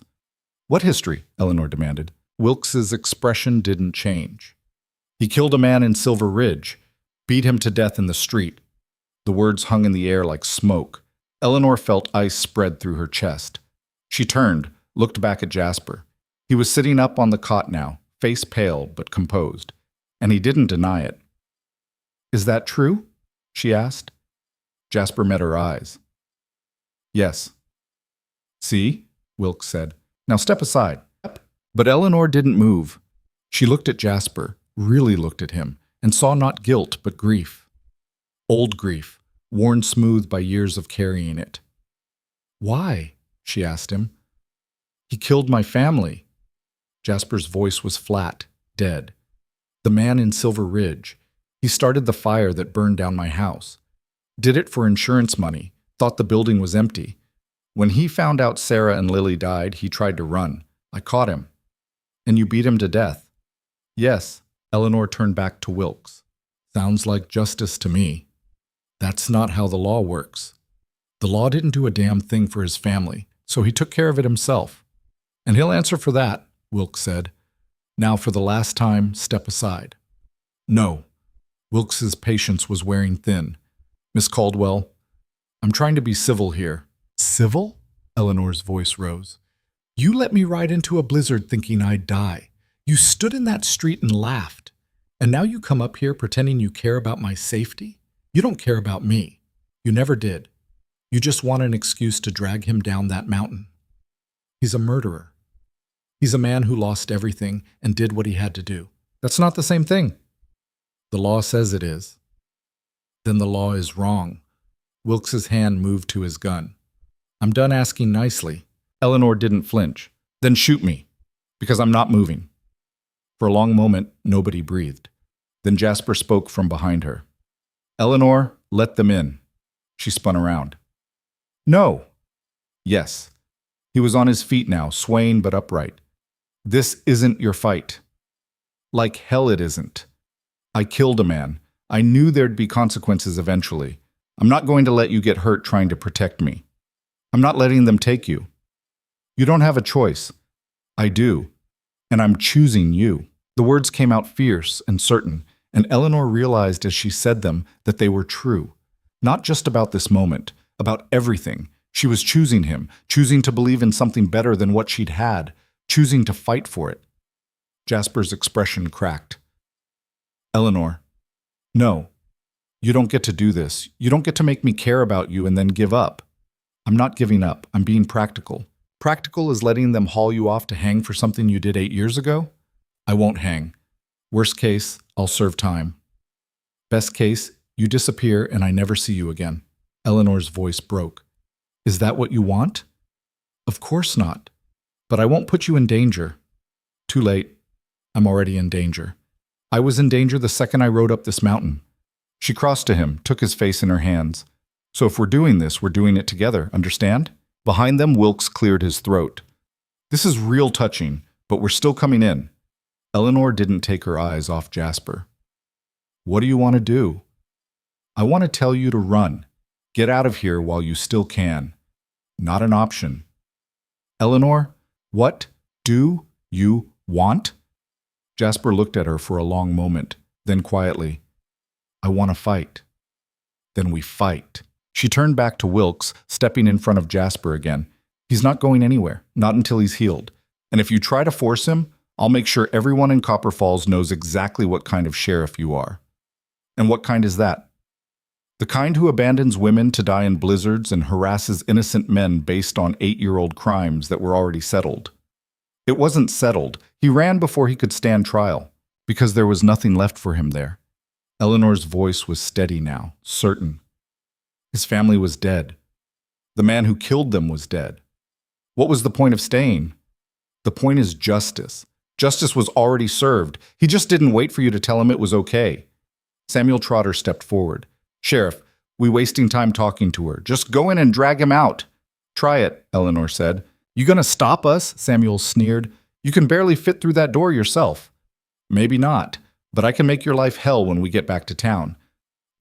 What history? Eleanor demanded. Wilkes's expression didn't change. He killed a man in Silver Ridge, beat him to death in the street. The words hung in the air like smoke. Eleanor felt ice spread through her chest. She turned, looked back at Jasper. He was sitting up on the cot now, face pale but composed, and he didn't deny it. "Is that true?" she asked. Jasper met her eyes. "Yes." "See?" Wilkes said. "Now step aside." But Eleanor didn't move. She looked at Jasper, really looked at him, and saw not guilt but grief. Old grief, worn smooth by years of carrying it. "Why?" she asked him. "He killed my family." Jasper's voice was flat, dead. "The man in Silver Ridge. He started the fire that burned down my house. Did it for insurance money, thought the building was empty. When he found out Sarah and Lily died, he tried to run. I caught him." "And you beat him to death?" "Yes." Eleanor turned back to Wilkes. "Sounds like justice to me." "That's not how the law works. The law didn't do a damn thing for his family, so he took care of it himself. And he'll answer for that," Wilkes said. "Now for the last time, step aside." "No." Wilkes's patience was wearing thin. "Miss Caldwell, I'm trying to be civil here." "Civil?" Eleanor's voice rose. "You let me ride into a blizzard thinking I'd die. You stood in that street and laughed. And now you come up here pretending you care about my safety? You don't care about me. You never did. You just want an excuse to drag him down that mountain. He's a murderer. He's a man who lost everything and did what he had to do." "That's not the same thing." "The law says it is." "Then the law is wrong." Wilkes's hand moved to his gun. "I'm done asking nicely." Eleanor didn't flinch. "Then shoot me, because I'm not moving." For a long moment, nobody breathed. Then Jasper spoke from behind her. "Eleanor, let them in." She spun around. "No." "Yes." He was on his feet now, swaying but upright. "This isn't your fight." "Like hell it isn't. I killed a man. I knew there'd be consequences eventually. I'm not going to let you get hurt trying to protect me. I'm not letting them take you. You don't have a choice. I do. And I'm choosing you." The words came out fierce and certain, and Eleanor realized as she said them that they were true. Not just about this moment, about everything. She was choosing him, choosing to believe in something better than what she'd had, choosing to fight for it. Jasper's expression cracked. "Eleanor, no. You don't get to do this. You don't get to make me care about you and then give up." "I'm not giving up. I'm being practical." "Practical is letting them haul you off to hang for something you did 8 years ago?" "I won't hang. Worst case, I'll serve time. Best case, you disappear and I never see you again." Eleanor's voice broke. "Is that what you want?" "Of course not. But I won't put you in danger." "Too late. I'm already in danger. I was in danger the second I rode up this mountain." She crossed to him, took his face in her hands. "So if we're doing this, we're doing it together, understand?" Behind them, Wilkes cleared his throat. "This is real touching, but we're still coming in." Eleanor didn't take her eyes off Jasper. "What do you want to do?" "I want to tell you to run. Get out of here while you still can. Not an option." "Eleanor, what do you want?" Jasper looked at her for a long moment, then quietly, "I want to fight." "Then we fight." She turned back to Wilkes, stepping in front of Jasper again. "He's not going anywhere, not until he's healed. And if you try to force him, I'll make sure everyone in Copper Falls knows exactly what kind of sheriff you are." "And what kind is that?" "The kind who abandons women to die in blizzards and harasses innocent men based on 8-year-old crimes that were already settled." "It wasn't settled. He ran before he could stand trial, because there was nothing left for him there." Eleanor's voice was steady now, certain. "His family was dead. The man who killed them was dead. What was the point of staying?" "The point is justice. Justice was already served. He just didn't wait for you to tell him it was okay." Samuel Trotter stepped forward. "Sheriff, we wasting time talking to her. Just go in and drag him out." "Try it," Eleanor said. "You gonna stop us?" Samuel sneered. "You can barely fit through that door yourself." "Maybe not, but I can make your life hell when we get back to town.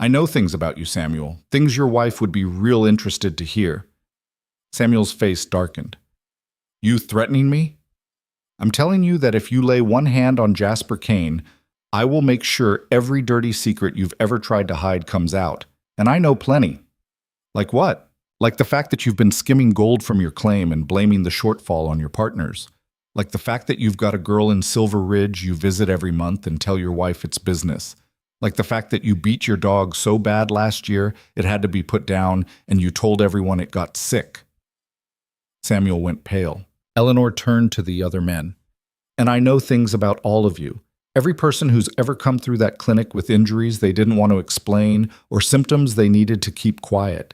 I know things about you, Samuel, things your wife would be real interested to hear." Samuel's face darkened. "You threatening me?" "I'm telling you that if you lay one hand on Jasper Kane, I will make sure every dirty secret you've ever tried to hide comes out. And I know plenty." "Like what?" "Like the fact that you've been skimming gold from your claim and blaming the shortfall on your partners. Like the fact that you've got a girl in Silver Ridge you visit every month and tell your wife it's business. Like the fact that you beat your dog so bad last year it had to be put down and you told everyone it got sick. Samuel went pale. Eleanor turned to the other men. And I know things about all of you. Every person who's ever come through that clinic with injuries they didn't want to explain or symptoms they needed to keep quiet.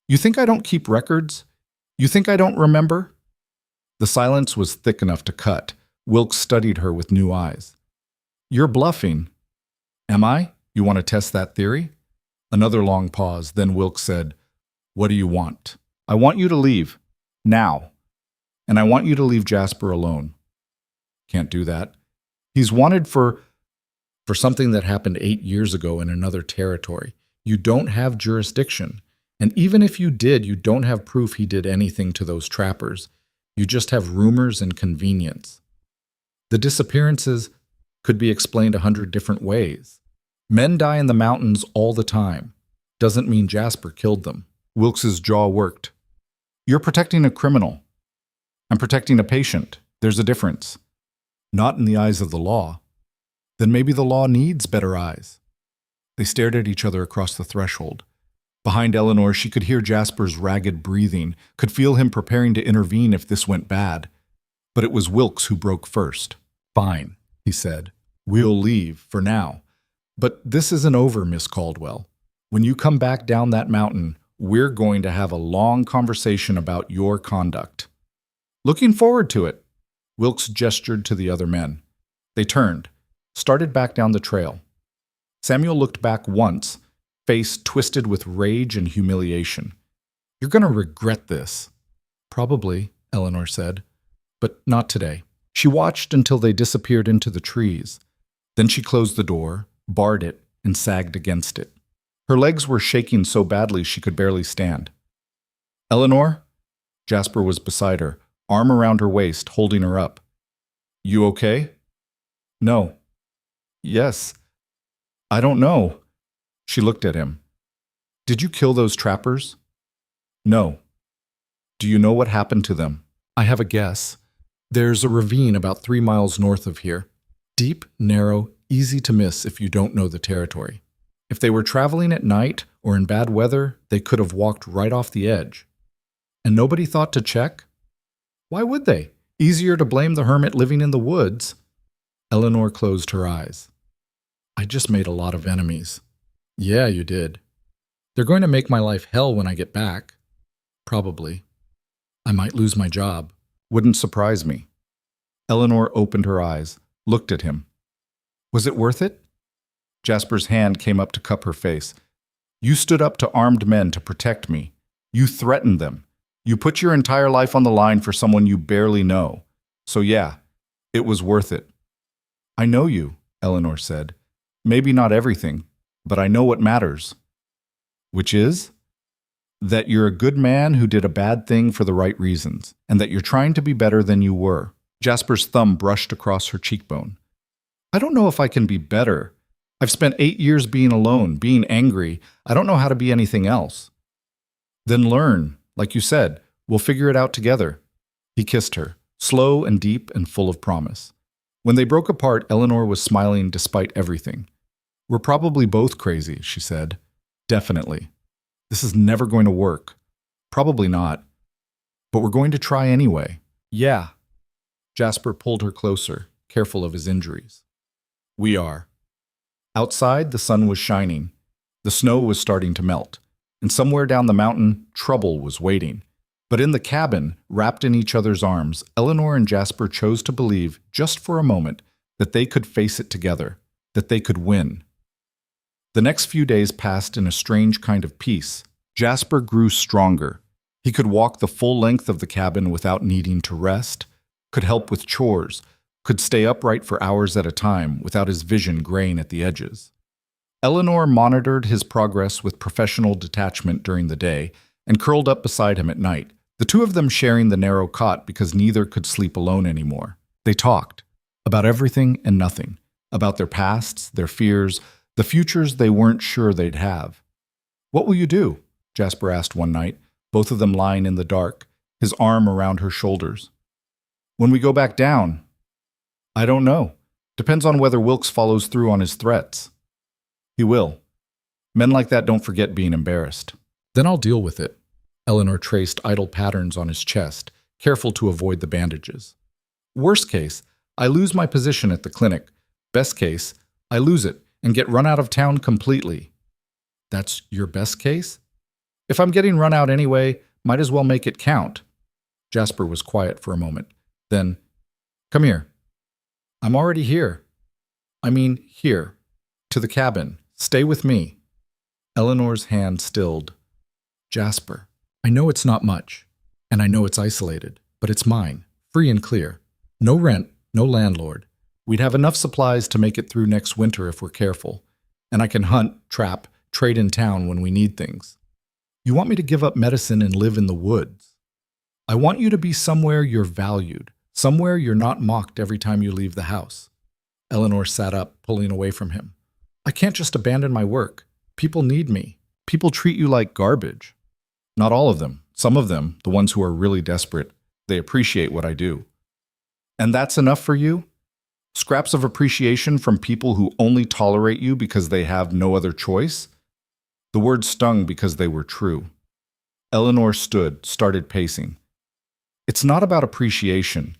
You think I don't keep records? You think I don't remember? The silence was thick enough to cut. Wilkes studied her with new eyes. You're bluffing. Am I? You want to test that theory? Another long pause, then Wilkes said, What do you want? I want you to leave. Now. And I want you to leave Jasper alone. Can't do that. He's wanted for something that happened 8 years ago in another territory. You don't have jurisdiction. And even if you did, you don't have proof he did anything to those trappers. You just have rumors and convenience. The disappearances could be explained 100 different ways. Men die in the mountains all the time. Doesn't mean Jasper killed them. Wilkes's jaw worked. You're protecting a criminal. I'm protecting a patient. There's a difference. Not in the eyes of the law. Then maybe the law needs better eyes. They stared at each other across the threshold. Behind Eleanor, she could hear Jasper's ragged breathing, could feel him preparing to intervene if this went bad. But it was Wilkes who broke first. Fine, he said. We'll leave, for now. But this isn't over, Miss Caldwell. When you come back down that mountain, we're going to have a long conversation about your conduct. Looking forward to it. Wilkes gestured to the other men. They turned, started back down the trail. Samuel looked back once, face twisted with rage and humiliation. You're going to regret this. Probably, Eleanor said, but not today. She watched until they disappeared into the trees. Then she closed the door, barred it, and sagged against it. Her legs were shaking so badly she could barely stand. Eleanor? Jasper was beside her, arm around her waist, holding her up. You okay? No. Yes. I don't know. She looked at him. Did you kill those trappers? No. Do you know what happened to them? I have a guess. There's a ravine about 3 miles north of here. Deep, narrow, easy to miss if you don't know the territory. If they were traveling at night or in bad weather, they could have walked right off the edge. And nobody thought to check? Why would they? Easier to blame the hermit living in the woods. Eleanor closed her eyes. I just made a lot of enemies. Yeah, you did. They're going to make my life hell when I get back. Probably. I might lose my job. Wouldn't surprise me. Eleanor opened her eyes, looked at him. Was it worth it? Jasper's hand came up to cup her face. You stood up to armed men to protect me. You threatened them. You put your entire life on the line for someone you barely know. So yeah, it was worth it. I know you, Eleanor said. Maybe not everything, but I know what matters. Which is? That you're a good man who did a bad thing for the right reasons, and that you're trying to be better than you were. Jasper's thumb brushed across her cheekbone. I don't know if I can be better. I've spent 8 years being alone, being angry. I don't know how to be anything else. Then learn. Like you said, we'll figure it out together. He kissed her, slow and deep and full of promise. When they broke apart, Eleanor was smiling despite everything. We're probably both crazy, she said. Definitely. This is never going to work. Probably not. But we're going to try anyway. Yeah. Jasper pulled her closer, careful of his injuries. We are. Outside, the sun was shining. The snow was starting to melt. And somewhere down the mountain, trouble was waiting. But in the cabin, wrapped in each other's arms, Eleanor and Jasper chose to believe, just for a moment, that they could face it together, that they could win. The next few days passed in a strange kind of peace. Jasper grew stronger. He could walk the full length of the cabin without needing to rest, could help with chores, could stay upright for hours at a time without his vision graying at the edges. Eleanor monitored his progress with professional detachment during the day and curled up beside him at night, the two of them sharing the narrow cot because neither could sleep alone anymore. They talked about everything and nothing, about their pasts, their fears, the futures they weren't sure they'd have. What will you do? Jasper asked one night, both of them lying in the dark, his arm around her shoulders. When we go back down, I don't know. Depends on whether Wilkes follows through on his threats. He will. Men like that don't forget being embarrassed. Then I'll deal with it. Eleanor traced idle patterns on his chest, careful to avoid the bandages. Worst case, I lose my position at the clinic. Best case, I lose it and get run out of town completely. That's your best case? If I'm getting run out anyway, might as well make it count. Jasper was quiet for a moment. Then, come here. I'm already here. I mean, here. To the cabin. Stay with me. Eleanor's hand stilled. Jasper, I know it's not much, and I know it's isolated, but it's mine, free and clear. No rent, no landlord. We'd have enough supplies to make it through next winter if we're careful, and I can hunt, trap, trade in town when we need things. You want me to give up medicine and live in the woods. I want you to be somewhere you're valued, somewhere you're not mocked every time you leave the house. Eleanor sat up, pulling away from him. I can't just abandon my work. People need me. People treat you like garbage. Not all of them. Some of them, the ones who are really desperate, they appreciate what I do. And that's enough for you? Scraps of appreciation from people who only tolerate you because they have no other choice? The words stung because they were true. Eleanor stood, started pacing. It's not about appreciation.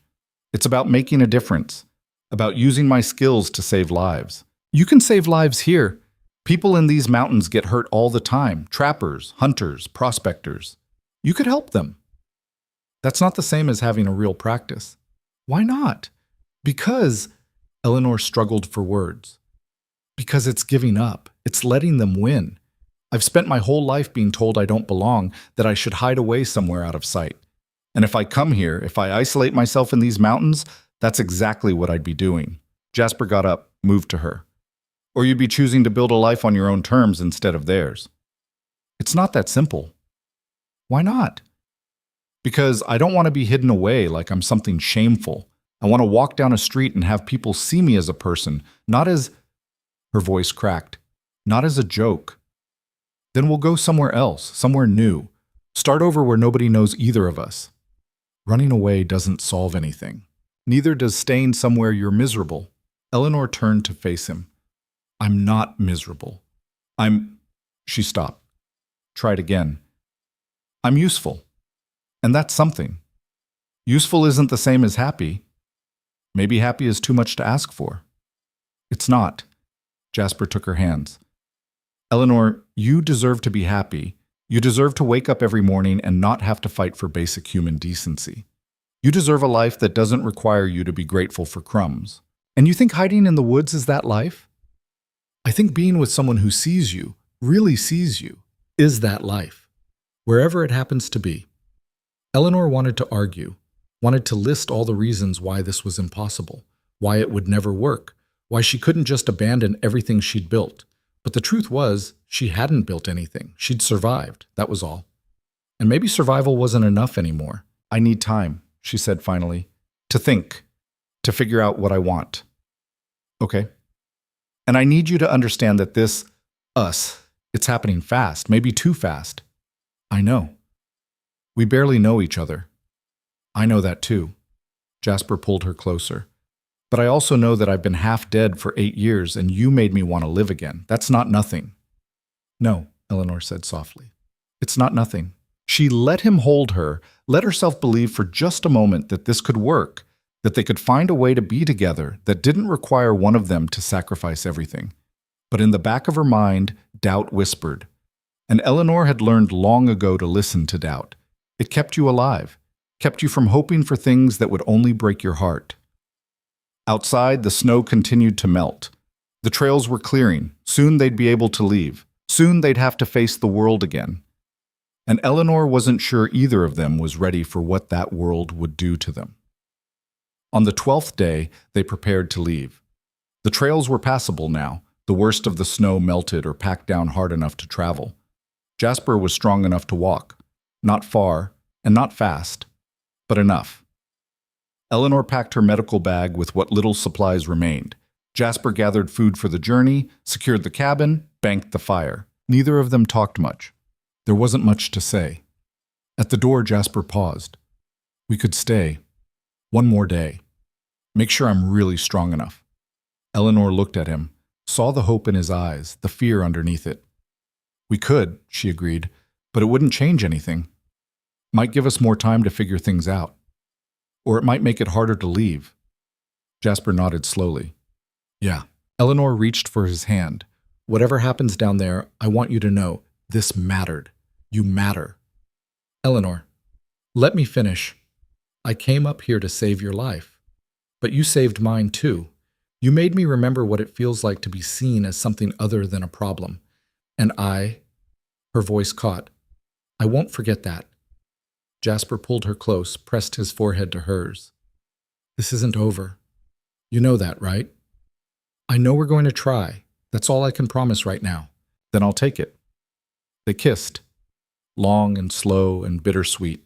It's about making a difference, about using my skills to save lives. You can save lives here. People in these mountains get hurt all the time. Trappers, hunters, prospectors. You could help them. That's not the same as having a real practice. Why not? Because, Eleanor struggled for words. Because it's giving up. It's letting them win. I've spent my whole life being told I don't belong, that I should hide away somewhere out of sight. And if I come here, if I isolate myself in these mountains, that's exactly what I'd be doing. Jasper got up, moved to her. Or you'd be choosing to build a life on your own terms instead of theirs. It's not that simple. Why not? Because I don't want to be hidden away like I'm something shameful. I want to walk down a street and have people see me as a person, not as... Her voice cracked. Not as a joke. Then we'll go somewhere else, somewhere new. Start over where nobody knows either of us. Running away doesn't solve anything. Neither does staying somewhere you're miserable. Eleanor turned to face him. I'm not miserable. She stopped. Tried again. I'm useful. And that's something. Useful isn't the same as happy. Maybe happy is too much to ask for. It's not. Jasper took her hands. Eleanor, you deserve to be happy. You deserve to wake up every morning and not have to fight for basic human decency. You deserve a life that doesn't require you to be grateful for crumbs. And you think hiding in the woods is that life? I think being with someone who sees you, really sees you, is that life, wherever it happens to be. Eleanor wanted to argue, wanted to list all the reasons why this was impossible, why it would never work, why she couldn't just abandon everything she'd built. But the truth was, she hadn't built anything. She'd survived, that was all. And maybe survival wasn't enough anymore. I need time, she said finally, to think, to figure out what I want. Okay. And I need you to understand that this, us, it's happening fast, maybe too fast. I know. We barely know each other. I know that too. Jasper pulled her closer. But I also know that I've been half dead for 8 years and you made me want to live again. That's not nothing. No, Eleanor said softly. It's not nothing. She let him hold her, let herself believe for just a moment that this could work, that they could find a way to be together that didn't require one of them to sacrifice everything. But in the back of her mind, doubt whispered. And Eleanor had learned long ago to listen to doubt. It kept you alive, kept you from hoping for things that would only break your heart. Outside, the snow continued to melt. The trails were clearing. Soon they'd be able to leave. Soon they'd have to face the world again. And Eleanor wasn't sure either of them was ready for what that world would do to them. On the 12th day, they prepared to leave. The trails were passable now. The worst of the snow melted or packed down hard enough to travel. Jasper was strong enough to walk. Not far, and not fast, but enough. Eleanor packed her medical bag with what little supplies remained. Jasper gathered food for the journey, secured the cabin, banked the fire. Neither of them talked much. There wasn't much to say. At the door, Jasper paused. We could stay. One more day. Make sure I'm really strong enough. Eleanor looked at him, saw the hope in his eyes, the fear underneath it. We could, she agreed, but it wouldn't change anything. Might give us more time to figure things out. Or it might make it harder to leave. Jasper nodded slowly. Yeah. Eleanor reached for his hand. Whatever happens down there, I want you to know, this mattered. You matter. Eleanor, let me finish. I came up here to save your life. But you saved mine too. You made me remember what it feels like to be seen as something other than a problem. And her voice caught. I won't forget that. Jasper pulled her close, pressed his forehead to hers. This isn't over. You know that, right? I know we're going to try. That's all I can promise right now. Then I'll take it. They kissed, long and slow and bittersweet.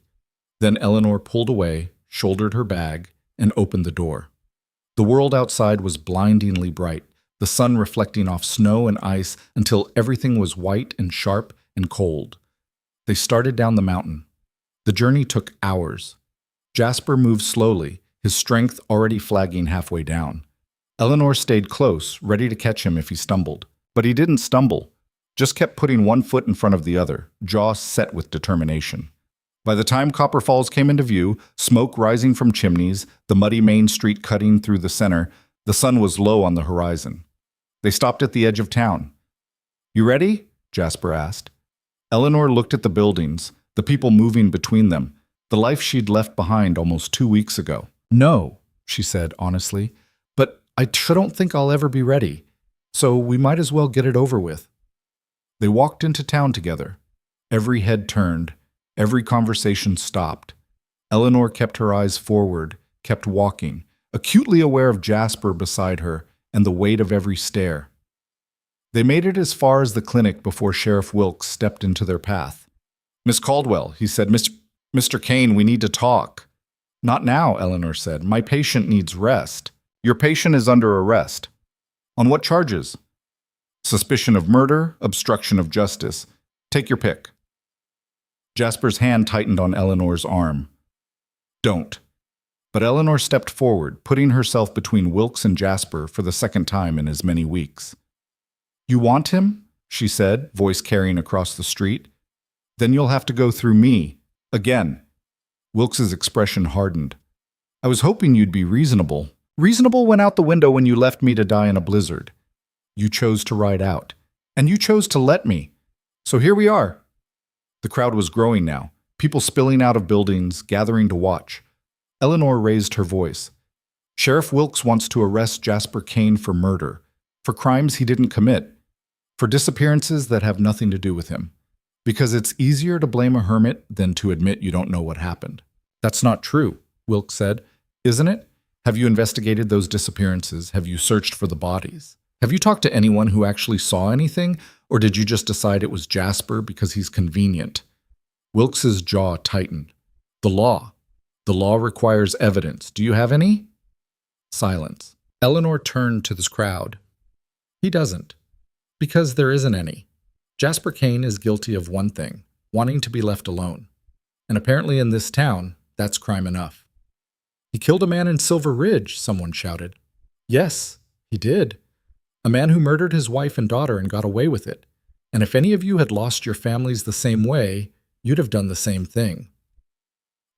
Then Eleanor pulled away, shouldered her bag, and opened the door. The world outside was blindingly bright, the sun reflecting off snow and ice until everything was white and sharp and cold. They started down the mountain. The journey took hours. Jasper moved slowly, his strength already flagging halfway down. Eleanor stayed close, ready to catch him if he stumbled. But he didn't stumble, just kept putting one foot in front of the other, jaw set with determination. By the time Copper Falls came into view, smoke rising from chimneys, the muddy main street cutting through the center, the sun was low on the horizon. They stopped at the edge of town. You ready? Jasper asked. Eleanor looked at the buildings, the people moving between them, the life she'd left behind almost 2 weeks ago. No, she said honestly, but I don't think I'll ever be ready, so we might as well get it over with. They walked into town together. Every head turned, every conversation stopped. Eleanor kept her eyes forward, kept walking, acutely aware of Jasper beside her and the weight of every stare. They made it as far as the clinic before Sheriff Wilkes stepped into their path. Miss Caldwell, he said, Mr. Kane, we need to talk. Not now, Eleanor said. My patient needs rest. Your patient is under arrest. On what charges? Suspicion of murder, obstruction of justice. Take your pick. Jasper's hand tightened on Eleanor's arm. Don't. But Eleanor stepped forward, putting herself between Wilkes and Jasper for the second time in as many weeks. You want him? She said, voice carrying across the street. Then you'll have to go through me. Again. Wilkes's expression hardened. I was hoping you'd be reasonable. Reasonable went out the window when you left me to die in a blizzard. You chose to ride out. And you chose to let me. So here we are. The crowd was growing now, people spilling out of buildings, gathering to watch. Eleanor raised her voice. Sheriff Wilkes wants to arrest Jasper Kane for murder, for crimes he didn't commit, for disappearances that have nothing to do with him. Because it's easier to blame a hermit than to admit you don't know what happened. That's not true, Wilkes said. Isn't it? Have you investigated those disappearances? Have you searched for the bodies? Have you talked to anyone who actually saw anything? Or did you just decide it was Jasper because he's convenient? Wilkes's jaw tightened. The law. The law requires evidence. Do you have any? Silence. Eleanor turned to this crowd. He doesn't. Because there isn't any. Jasper Kane is guilty of one thing, wanting to be left alone. And apparently in this town, that's crime enough. He killed a man in Silver Ridge, someone shouted. Yes, he did. A man who murdered his wife and daughter and got away with it. And if any of you had lost your families the same way, you'd have done the same thing.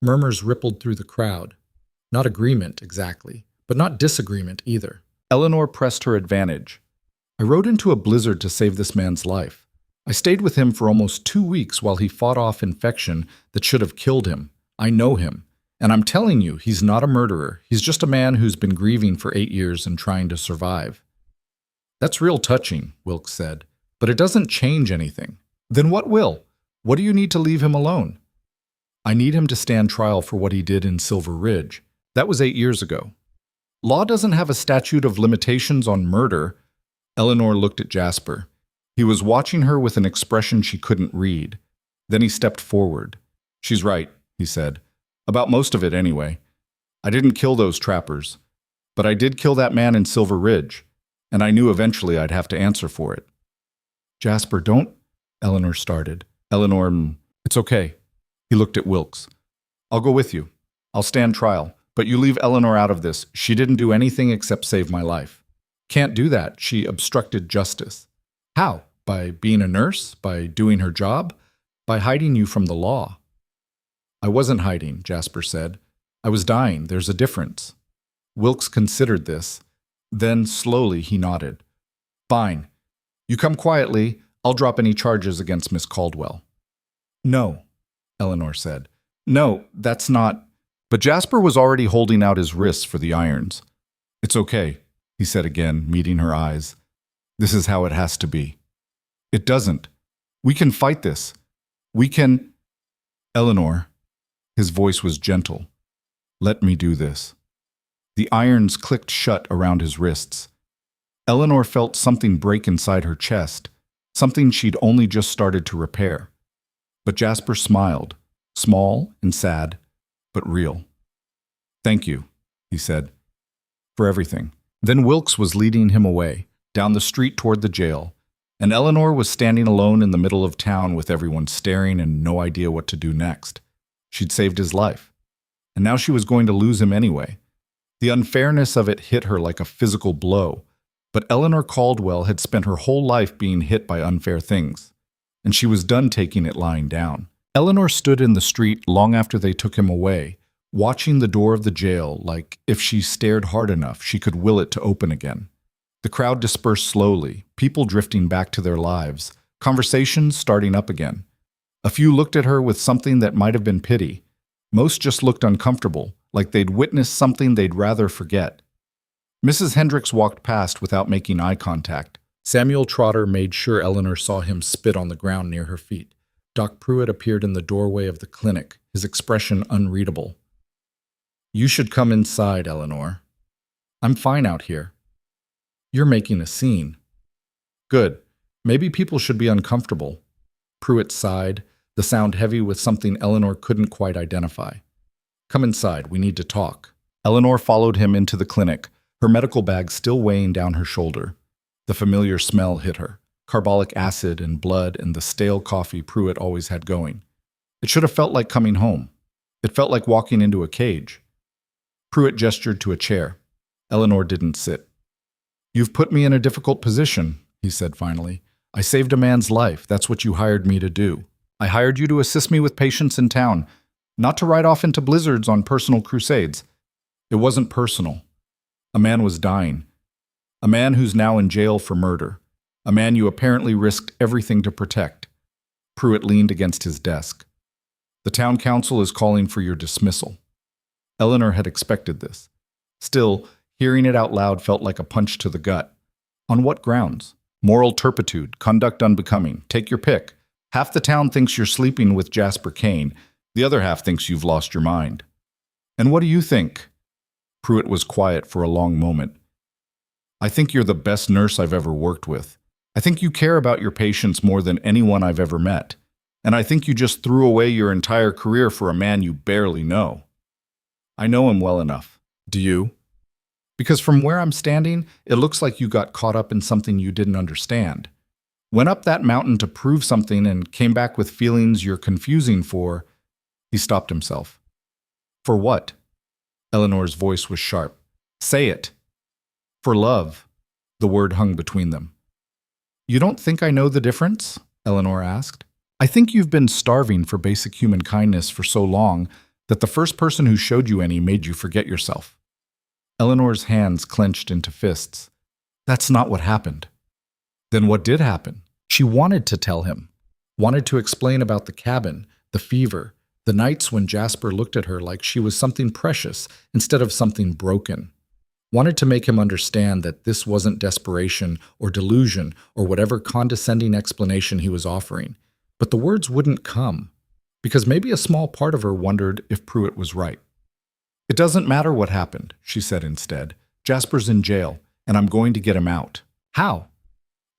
Murmurs rippled through the crowd. Not agreement, exactly, but not disagreement either. Eleanor pressed her advantage. I rode into a blizzard to save this man's life. I stayed with him for almost 2 weeks while he fought off infection that should have killed him. I know him. And I'm telling you, he's not a murderer. He's just a man who's been grieving for 8 years and trying to survive. That's real touching, Wilkes said, but it doesn't change anything. Then what will? What do you need to leave him alone? I need him to stand trial for what he did in Silver Ridge. That was 8 years ago. Law doesn't have a statute of limitations on murder. Eleanor looked at Jasper. He was watching her with an expression she couldn't read. Then he stepped forward. She's right, he said. About most of it, anyway. I didn't kill those trappers. But I did kill that man in Silver Ridge. And I knew eventually I'd have to answer for it. Jasper, don't... Eleanor started. Eleanor, it's okay. He looked at Wilkes. I'll go with you. I'll stand trial. But you leave Eleanor out of this. She didn't do anything except save my life. Can't do that. She obstructed justice. How? By being a nurse? By doing her job? By hiding you from the law? I wasn't hiding, Jasper said. I was dying. There's a difference. Wilkes considered this. Then, slowly, he nodded. Fine. You come quietly. I'll drop any charges against Miss Caldwell. No, Eleanor said. No, that's not... But Jasper was already holding out his wrists for the irons. It's okay, he said again, meeting her eyes. This is how it has to be. It doesn't. We can fight this. We can... Eleanor, his voice was gentle. Let me do this. The irons clicked shut around his wrists. Eleanor felt something break inside her chest, something she'd only just started to repair. But Jasper smiled, small and sad, but real. Thank you, he said, for everything. Then Wilkes was leading him away, down the street toward the jail, and Eleanor was standing alone in the middle of town with everyone staring and no idea what to do next. She'd saved his life, and now she was going to lose him anyway. The unfairness of it hit her like a physical blow, but Eleanor Caldwell had spent her whole life being hit by unfair things, and she was done taking it lying down. Eleanor stood in the street long after they took him away, watching the door of the jail like if she stared hard enough she could will it to open again. The crowd dispersed slowly, people drifting back to their lives, conversations starting up again. A few looked at her with something that might have been pity. Most just looked uncomfortable, like they'd witnessed something they'd rather forget. Mrs. Hendricks walked past without making eye contact. Samuel Trotter made sure Eleanor saw him spit on the ground near her feet. Doc Pruitt appeared in the doorway of the clinic, his expression unreadable. You should come inside, Eleanor. I'm fine out here. You're making a scene. Good. Maybe people should be uncomfortable. Pruitt sighed, the sound heavy with something Eleanor couldn't quite identify. Come inside, we need to talk. Eleanor followed him into the clinic, her medical bag still weighing down her shoulder. The familiar smell hit her, carbolic acid and blood and the stale coffee Pruitt always had going. It should have felt like coming home. It felt like walking into a cage. Pruitt gestured to a chair. Eleanor didn't sit. You've put me in a difficult position, he said finally. I saved a man's life. That's what you hired me to do. I hired you to assist me with patients in town, not to ride off into blizzards on personal crusades. It wasn't personal. A man was dying. A man who's now in jail for murder. A man you apparently risked everything to protect. Pruitt leaned against his desk. The town council is calling for your dismissal. Eleanor had expected this. Still, hearing it out loud felt like a punch to the gut. On what grounds? Moral turpitude, conduct unbecoming. Take your pick. Half the town thinks you're sleeping with Jasper Kane. The other half thinks you've lost your mind. And what do you think? Pruitt was quiet for a long moment. I think you're the best nurse I've ever worked with. I think you care about your patients more than anyone I've ever met. And I think you just threw away your entire career for a man you barely know. I know him well enough. Do you? Because from where I'm standing, it looks like you got caught up in something you didn't understand. Went up that mountain to prove something and came back with feelings you're confusing for... He stopped himself. For what? Eleanor's voice was sharp. Say it. For love. The word hung between them. You don't think I know the difference? Eleanor asked. I think you've been starving for basic human kindness for so long that the first person who showed you any made you forget yourself. Eleanor's hands clenched into fists. That's not what happened. Then what did happen? She wanted to tell him. Wanted to explain about the cabin, the fever, the nights when Jasper looked at her like she was something precious instead of something broken. Wanted to make him understand that this wasn't desperation or delusion or whatever condescending explanation he was offering. But the words wouldn't come, because maybe a small part of her wondered if Pruitt was right. It doesn't matter what happened, she said instead. Jasper's in jail, and I'm going to get him out. How?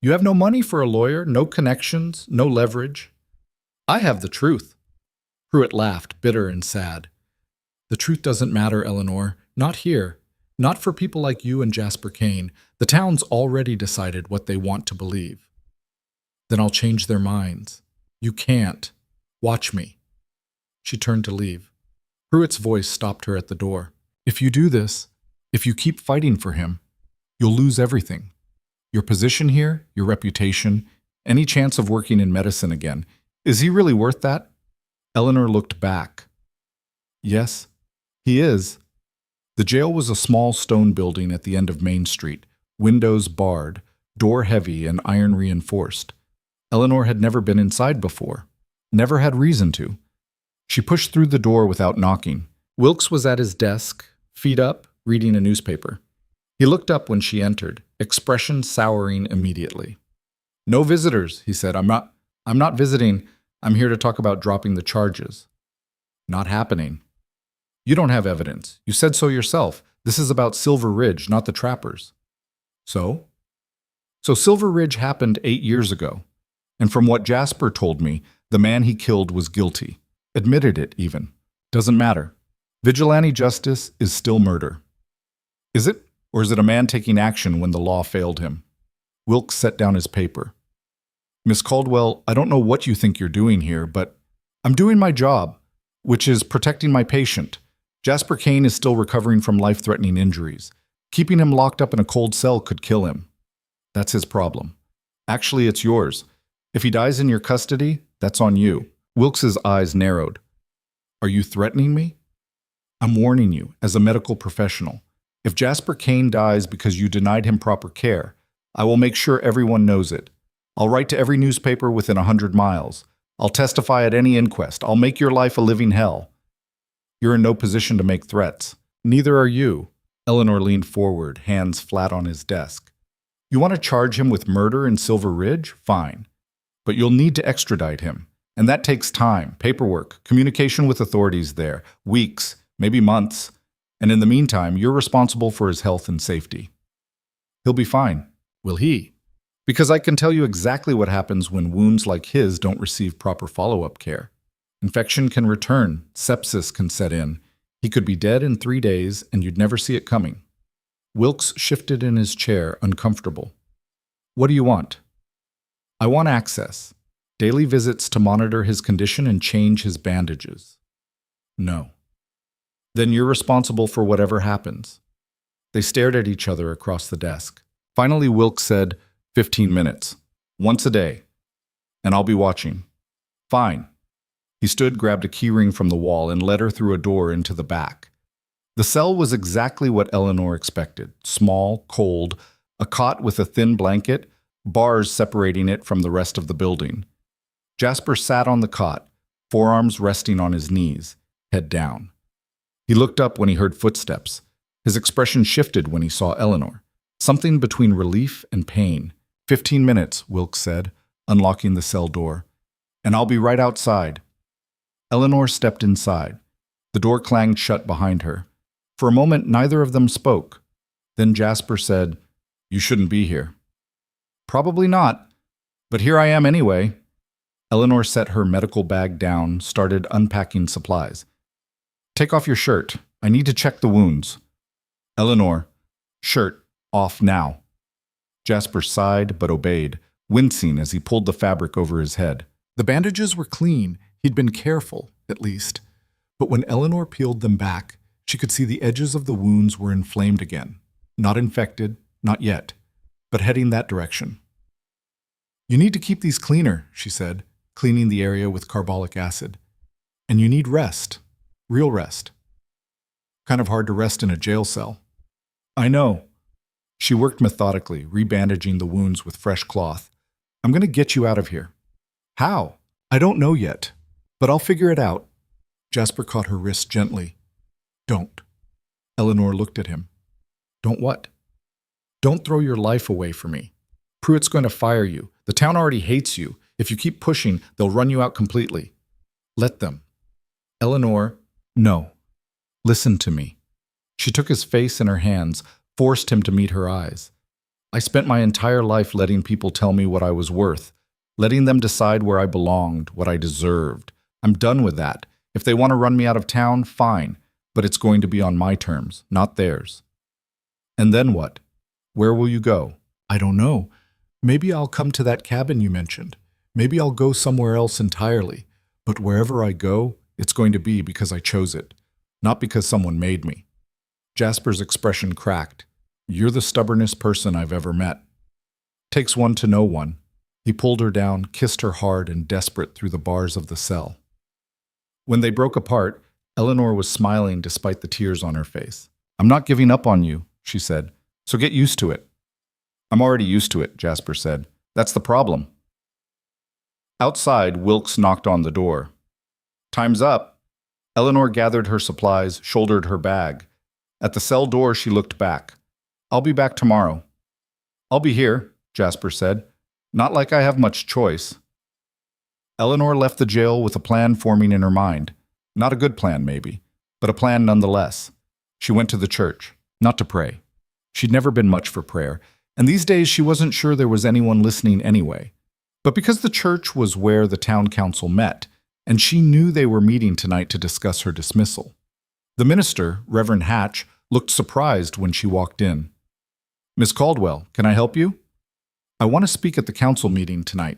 You have no money for a lawyer, no connections, no leverage. I have the truth. Pruitt laughed, bitter and sad. The truth doesn't matter, Eleanor. Not here. Not for people like you and Jasper Kane. The town's already decided what they want to believe. Then I'll change their minds. You can't. Watch me. She turned to leave. Pruitt's voice stopped her at the door. If you do this, if you keep fighting for him, you'll lose everything. Your position here, your reputation, any chance of working in medicine again. Is he really worth that? Eleanor looked back. Yes, he is. The jail was a small stone building at the end of Main Street, windows barred, door heavy and iron reinforced. Eleanor had never been inside before, never had reason to. She pushed through the door without knocking. Wilkes was at his desk, feet up, reading a newspaper. He looked up when she entered, expression souring immediately. "No visitors," he said. I'm not visiting. I'm here to talk about dropping the charges." "Not happening." "You don't have evidence. You said so yourself. This is about Silver Ridge, not the trappers." "So?" "So Silver Ridge happened 8 years ago. And from what Jasper told me, the man he killed was guilty. Admitted it, even. Doesn't matter. Vigilante justice is still murder." "Is it? Or is it a man taking action when the law failed him?" Wilkes set down his paper. "Miss Caldwell, I don't know what you think you're doing here, but I'm doing my job, which is protecting my patient. Jasper Kane is still recovering from life-threatening injuries. Keeping him locked up in a cold cell could kill him. That's his problem. Actually, it's yours. If he dies in your custody, that's on you." Wilkes's eyes narrowed. "Are you threatening me?" "I'm warning you, as a medical professional. If Jasper Kane dies because you denied him proper care, I will make sure everyone knows it. I'll write to every newspaper within 100 miles. I'll testify at any inquest. I'll make your life a living hell. You're in no position to make threats. Neither are you." Eleanor leaned forward, hands flat on his desk. "You want to charge him with murder in Silver Ridge? Fine. But you'll need to extradite him. And that takes time, paperwork, communication with authorities there, weeks, maybe months. And in the meantime, you're responsible for his health and safety." "He'll be fine." "Will he?" "Because I can tell you exactly what happens when wounds like his don't receive proper follow-up care. Infection can return, sepsis can set in. He could be dead in 3 days, and you'd never see it coming." Wilkes shifted in his chair, uncomfortable. "What do you want?" "I want access. Daily visits to monitor his condition and change his bandages." "No." "Then you're responsible for whatever happens." They stared at each other across the desk. Finally, Wilkes said, 15 minutes. Once a day. And I'll be watching." "Fine." He stood, grabbed a keyring from the wall, and led her through a door into the back. The cell was exactly what Eleanor expected. Small, cold, a cot with a thin blanket, bars separating it from the rest of the building. Jasper sat on the cot, forearms resting on his knees, head down. He looked up when he heard footsteps. His expression shifted when he saw Eleanor. Something between relief and pain. 15 minutes, Wilkes said, unlocking the cell door. "And I'll be right outside." Eleanor stepped inside. The door clanged shut behind her. For a moment, neither of them spoke. Then Jasper said, "You shouldn't be here." "Probably not, but here I am anyway." Eleanor set her medical bag down, started unpacking supplies. "Take off your shirt. I need to check the wounds." "Eleanor, shirt off now." Jasper sighed but obeyed, wincing as he pulled the fabric over his head. The bandages were clean. He'd been careful, at least. But when Eleanor peeled them back, she could see the edges of the wounds were inflamed again. Not infected, not yet, but heading that direction. "You need to keep these cleaner," she said, cleaning the area with carbolic acid. "And you need rest. Real rest. Kind of hard to rest in a jail cell." "I know." She worked methodically, rebandaging the wounds with fresh cloth. "I'm going to get you out of here." "How?" "I don't know yet, but I'll figure it out." Jasper caught her wrist gently. "Don't." Eleanor looked at him. "Don't what?" "Don't throw your life away for me. Pruitt's going to fire you. The town already hates you. If you keep pushing, they'll run you out completely. Let them." "Eleanor, no. Listen to me." She took his face in her hands, forced him to meet her eyes. "I spent my entire life letting people tell me what I was worth, letting them decide where I belonged, what I deserved. I'm done with that. If they want to run me out of town, fine, but it's going to be on my terms, not theirs." "And then what? Where will you go?" "I don't know. Maybe I'll come to that cabin you mentioned. Maybe I'll go somewhere else entirely. But wherever I go, it's going to be because I chose it, not because someone made me." Jasper's expression cracked. You're the stubbornest person I've ever met. Takes one to know one. He pulled her down, kissed her hard and desperate through the bars of the cell. When they broke apart, Eleanor was smiling despite the tears on her face. I'm not giving up on you, she said, so get used to it. I'm already used to it, Jasper said. That's the problem. Outside, Wilkes knocked on the door. Time's up. Eleanor gathered her supplies, shouldered her bag. At the cell door, she looked back. I'll be back tomorrow. I'll be here, Jasper said. Not like I have much choice. Eleanor left the jail with a plan forming in her mind. Not a good plan, maybe, but a plan nonetheless. She went to the church, not to pray. She'd never been much for prayer, and these days she wasn't sure there was anyone listening anyway. But because the church was where the town council met, and she knew they were meeting tonight to discuss her dismissal. The minister, Reverend Hatch, looked surprised when she walked in. Miss Caldwell, can I help you? I want to speak at the council meeting tonight.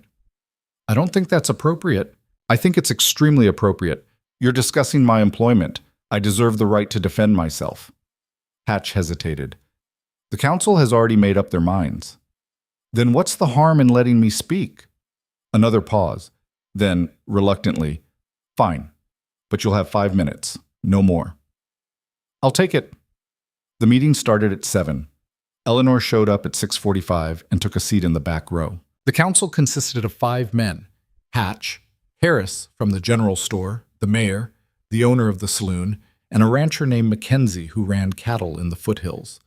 I don't think that's appropriate. I think it's extremely appropriate. You're discussing my employment. I deserve the right to defend myself. Hatch hesitated. The council has already made up their minds. Then what's the harm in letting me speak? Another pause. Then, reluctantly, fine, but you'll have 5 minutes, no more. I'll take it. The meeting started at 7. Eleanor showed up at 6:45 and took a seat in the back row. The council consisted of 5 men: Hatch, Harris from the general store, the mayor, the owner of the saloon, and a rancher named Mackenzie who ran cattle in the foothills.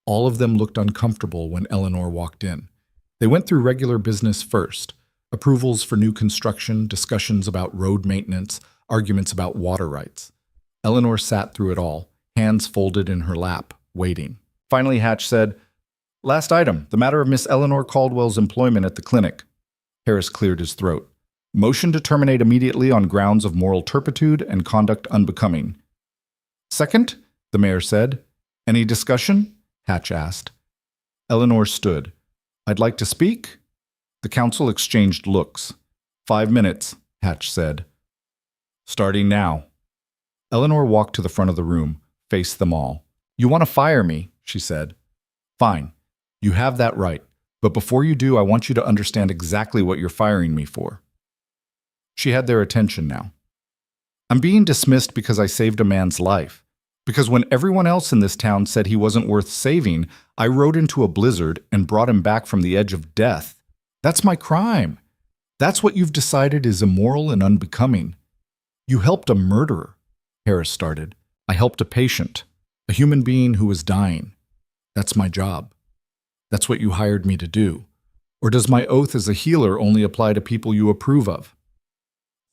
All of them looked uncomfortable when Eleanor walked in. They went through regular business first: approvals for new construction, discussions about road maintenance, arguments about water rights. Eleanor sat through it all, hands folded in her lap, waiting. Finally, Hatch said, Last item, the matter of Miss Eleanor Caldwell's employment at the clinic. Harris cleared his throat. Motion to terminate immediately on grounds of moral turpitude and conduct unbecoming. Second, the mayor said. Any discussion? Hatch asked. Eleanor stood. I'd like to speak. The council exchanged looks. 5 minutes, Hatch said. Starting now. Eleanor walked to the front of the room, faced them all. You want to fire me, she said. Fine. You have that right. But before you do, I want you to understand exactly what you're firing me for. She had their attention now. I'm being dismissed because I saved a man's life. Because when everyone else in this town said he wasn't worth saving, I rode into a blizzard and brought him back from the edge of death. That's my crime. That's what you've decided is immoral and unbecoming. You helped a murderer, Harris started. I helped a patient, a human being who was dying. That's my job. That's what you hired me to do. Or does my oath as a healer only apply to people you approve of?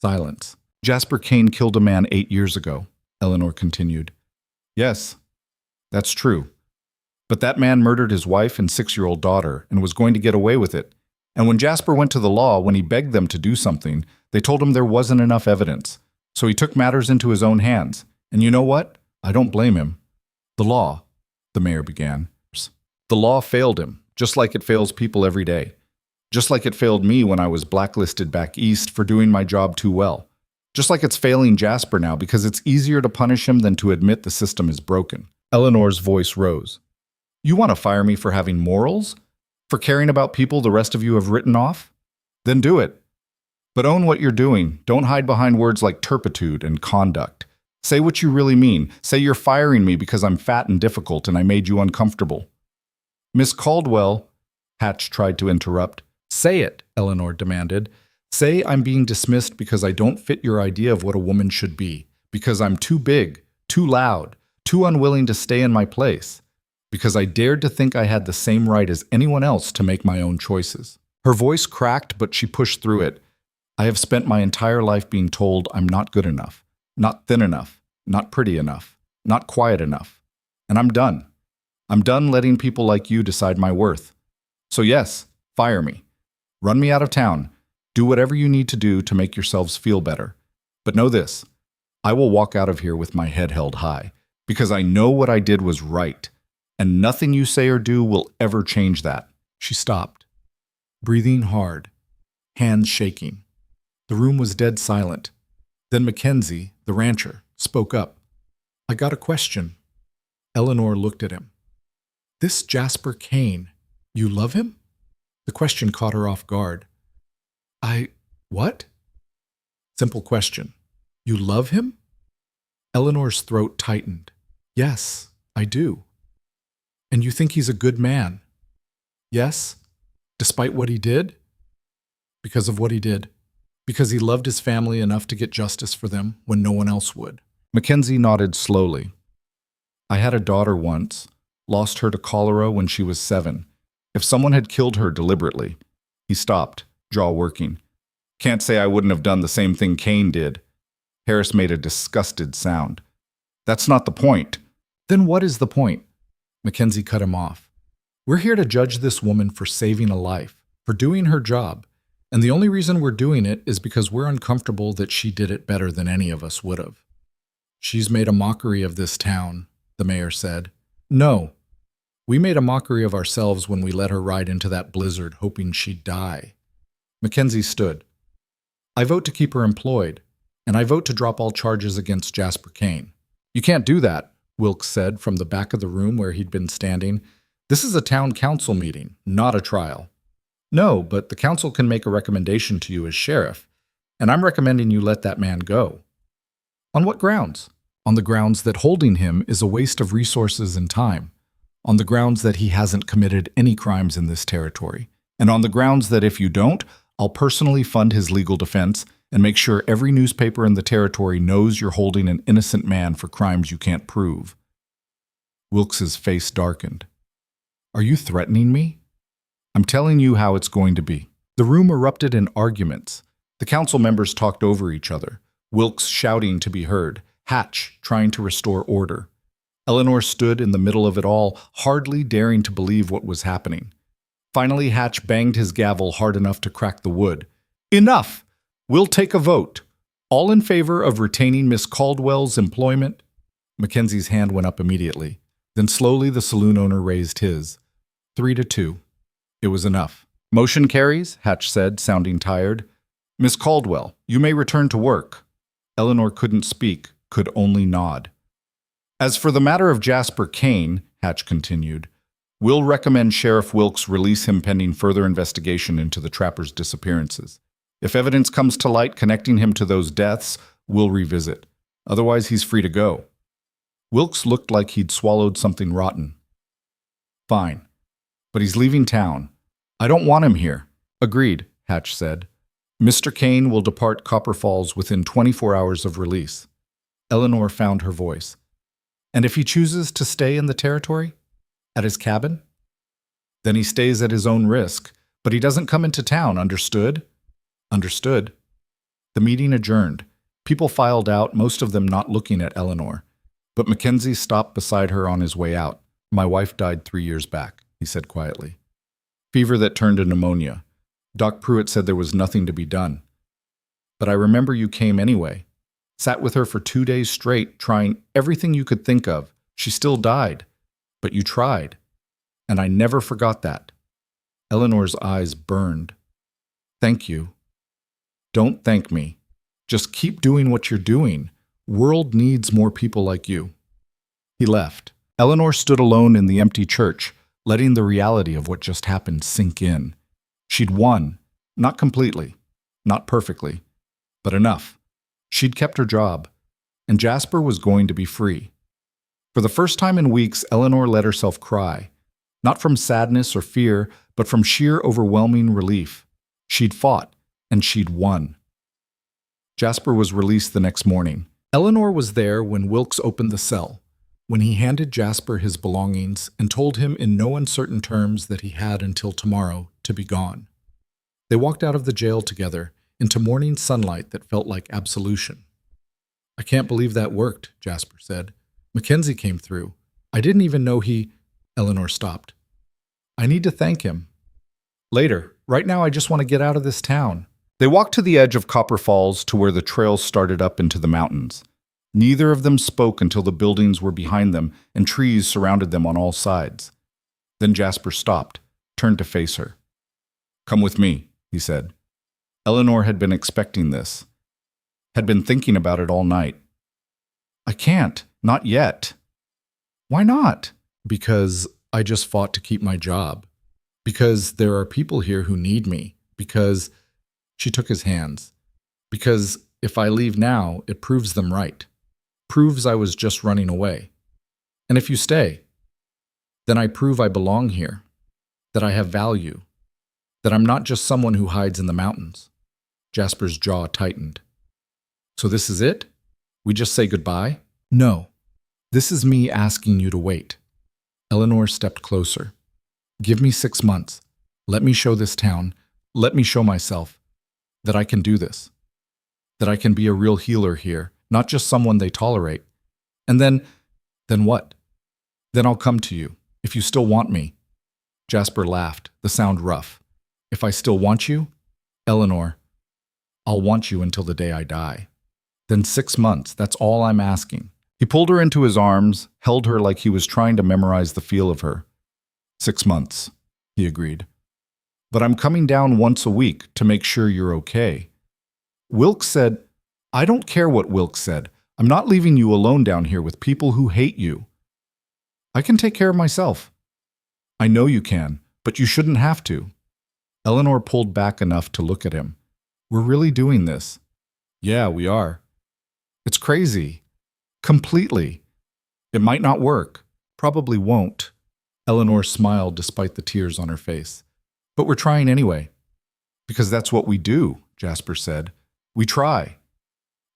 Silence. Jasper Kane killed a man 8 years ago, Eleanor continued. Yes, that's true. But that man murdered his wife and 6-year-old daughter and was going to get away with it. And when Jasper went to the law, when he begged them to do something, they told him there wasn't enough evidence. So he took matters into his own hands. And you know what? I don't blame him. The law, the mayor began. The law failed him, just like it fails people every day. Just like it failed me when I was blacklisted back east for doing my job too well. Just like it's failing Jasper now because it's easier to punish him than to admit the system is broken. Eleanor's voice rose. You want to fire me for having morals? For caring about people the rest of you have written off? Then do it. But own what you're doing. Don't hide behind words like turpitude and conduct. Say what you really mean. Say you're firing me because I'm fat and difficult and I made you uncomfortable. Miss Caldwell, Hatch tried to interrupt. Say it, Eleanor demanded. Say I'm being dismissed because I don't fit your idea of what a woman should be, because I'm too big, too loud, too unwilling to stay in my place, because I dared to think I had the same right as anyone else to make my own choices. Her voice cracked, but she pushed through it. I have spent my entire life being told I'm not good enough, not thin enough, not pretty enough, not quiet enough. And I'm done. I'm done letting people like you decide my worth. So yes, fire me. Run me out of town. Do whatever you need to do to make yourselves feel better. But know this, I will walk out of here with my head held high, because I know what I did was right, and nothing you say or do will ever change that. She stopped, breathing hard, hands shaking. The room was dead silent. Then Mackenzie, the rancher, spoke up. I got a question. Eleanor looked at him. This Jasper Kane, you love him? The question caught her off guard. What? Simple question. You love him? Eleanor's throat tightened. Yes, I do. And you think he's a good man? Yes? Despite what he did? Because of what he did. Because he loved his family enough to get justice for them when no one else would. Mackenzie nodded slowly. I had a daughter once, lost her to cholera when she was 7. If someone had killed her deliberately. He stopped, jaw working. Can't say I wouldn't have done the same thing Kane did. Harris made a disgusted sound. That's not the point. Then what is the point? Mackenzie cut him off. We're here to judge this woman for saving a life, for doing her job. And the only reason we're doing it is because we're uncomfortable that she did it better than any of us would have. She's made a mockery of this town, the mayor said. No. We made a mockery of ourselves when we let her ride into that blizzard hoping she'd die. Mackenzie stood. I vote to keep her employed, and I vote to drop all charges against Jasper Kane. You can't do that, Wilkes said from the back of the room where he'd been standing. This is a town council meeting, not a trial. No, but the council can make a recommendation to you as sheriff, and I'm recommending you let that man go. On what grounds? On the grounds that holding him is a waste of resources and time. On the grounds that he hasn't committed any crimes in this territory. And on the grounds that if you don't, I'll personally fund his legal defense and make sure every newspaper in the territory knows you're holding an innocent man for crimes you can't prove. Wilkes's face darkened. Are you threatening me? I'm telling you how it's going to be. The room erupted in arguments. The council members talked over each other, Wilkes shouting to be heard, Hatch trying to restore order. Eleanor stood in the middle of it all, hardly daring to believe what was happening. Finally, Hatch banged his gavel hard enough to crack the wood. Enough! We'll take a vote. All in favor of retaining Miss Caldwell's employment? Mackenzie's hand went up immediately. Then slowly the saloon owner raised his. 3-2. It was enough. Motion carries, Hatch said, sounding tired. Miss Caldwell, you may return to work. Eleanor couldn't speak, could only nod. As for the matter of Jasper Kane, Hatch continued, we'll recommend Sheriff Wilkes release him pending further investigation into the trapper's disappearances. If evidence comes to light connecting him to those deaths, we'll revisit. Otherwise, he's free to go. Wilkes looked like he'd swallowed something rotten. Fine. But he's leaving town. I don't want him here. Agreed, Hatch said. Mr. Kane will depart Copper Falls within 24 hours of release. Eleanor found her voice. And if he chooses to stay in the territory? At his cabin? Then he stays at his own risk, but he doesn't come into town, understood? Understood. The meeting adjourned. People filed out, most of them not looking at Eleanor. But Mackenzie stopped beside her on his way out. My wife died 3 years back, he said quietly. Fever that turned to pneumonia. Doc Pruitt said there was nothing to be done. But I remember you came anyway. Sat with her for 2 days straight, trying everything you could think of. She still died. But you tried. And I never forgot that. Eleanor's eyes burned. Thank you. Don't thank me. Just keep doing what you're doing. World needs more people like you. He left. Eleanor stood alone in the empty church, letting the reality of what just happened sink in. She'd won. Not completely. Not perfectly. But enough. She'd kept her job. And Jasper was going to be free. For the first time in weeks, Eleanor let herself cry. Not from sadness or fear, but from sheer overwhelming relief. She'd fought. And she'd won. Jasper was released the next morning. Eleanor was there when Wilkes opened the cell, when he handed Jasper his belongings and told him in no uncertain terms that he had until tomorrow to be gone. They walked out of the jail together into morning sunlight that felt like absolution. I can't believe that worked, Jasper said. Mackenzie came through. I didn't even know he... Eleanor stopped. I need to thank him. Later. Right now I just want to get out of this town. They walked to the edge of Copper Falls to where the trail started up into the mountains. Neither of them spoke until the buildings were behind them and trees surrounded them on all sides. Then Jasper stopped, turned to face her. Come with me, he said. Eleanor had been expecting this. Had been thinking about it all night. I can't, not yet. Why not? Because I just fought to keep my job. Because there are people here who need me. Because she took his hands. Because if I leave now, it proves them right. Proves I was just running away. And if you stay, then I prove I belong here. That I have value. That I'm not just someone who hides in the mountains. Jasper's jaw tightened. So this is it? We just say goodbye? No. This is me asking you to wait. Eleanor stepped closer. Give me 6 months. Let me show this town. Let me show myself that I can do this. That I can be a real healer here, not just someone they tolerate. And then what? Then I'll come to you, if you still want me. Jasper laughed, the sound rough. If I still want you? Eleanor, I'll want you until the day I die. Then 6 months, that's all I'm asking. He pulled her into his arms, held her like he was trying to memorize the feel of her. 6 months, he agreed. But I'm coming down once a week to make sure you're okay. Wilkes said, I don't care what Wilkes said. I'm not leaving you alone down here with people who hate you. I can take care of myself. I know you can, but you shouldn't have to. Eleanor pulled back enough to look at him. We're really doing this. Yeah, we are. It's crazy. Completely. It might not work. Probably won't. Eleanor smiled despite the tears on her face. But we're trying anyway. Because that's what we do, Jasper said. We try.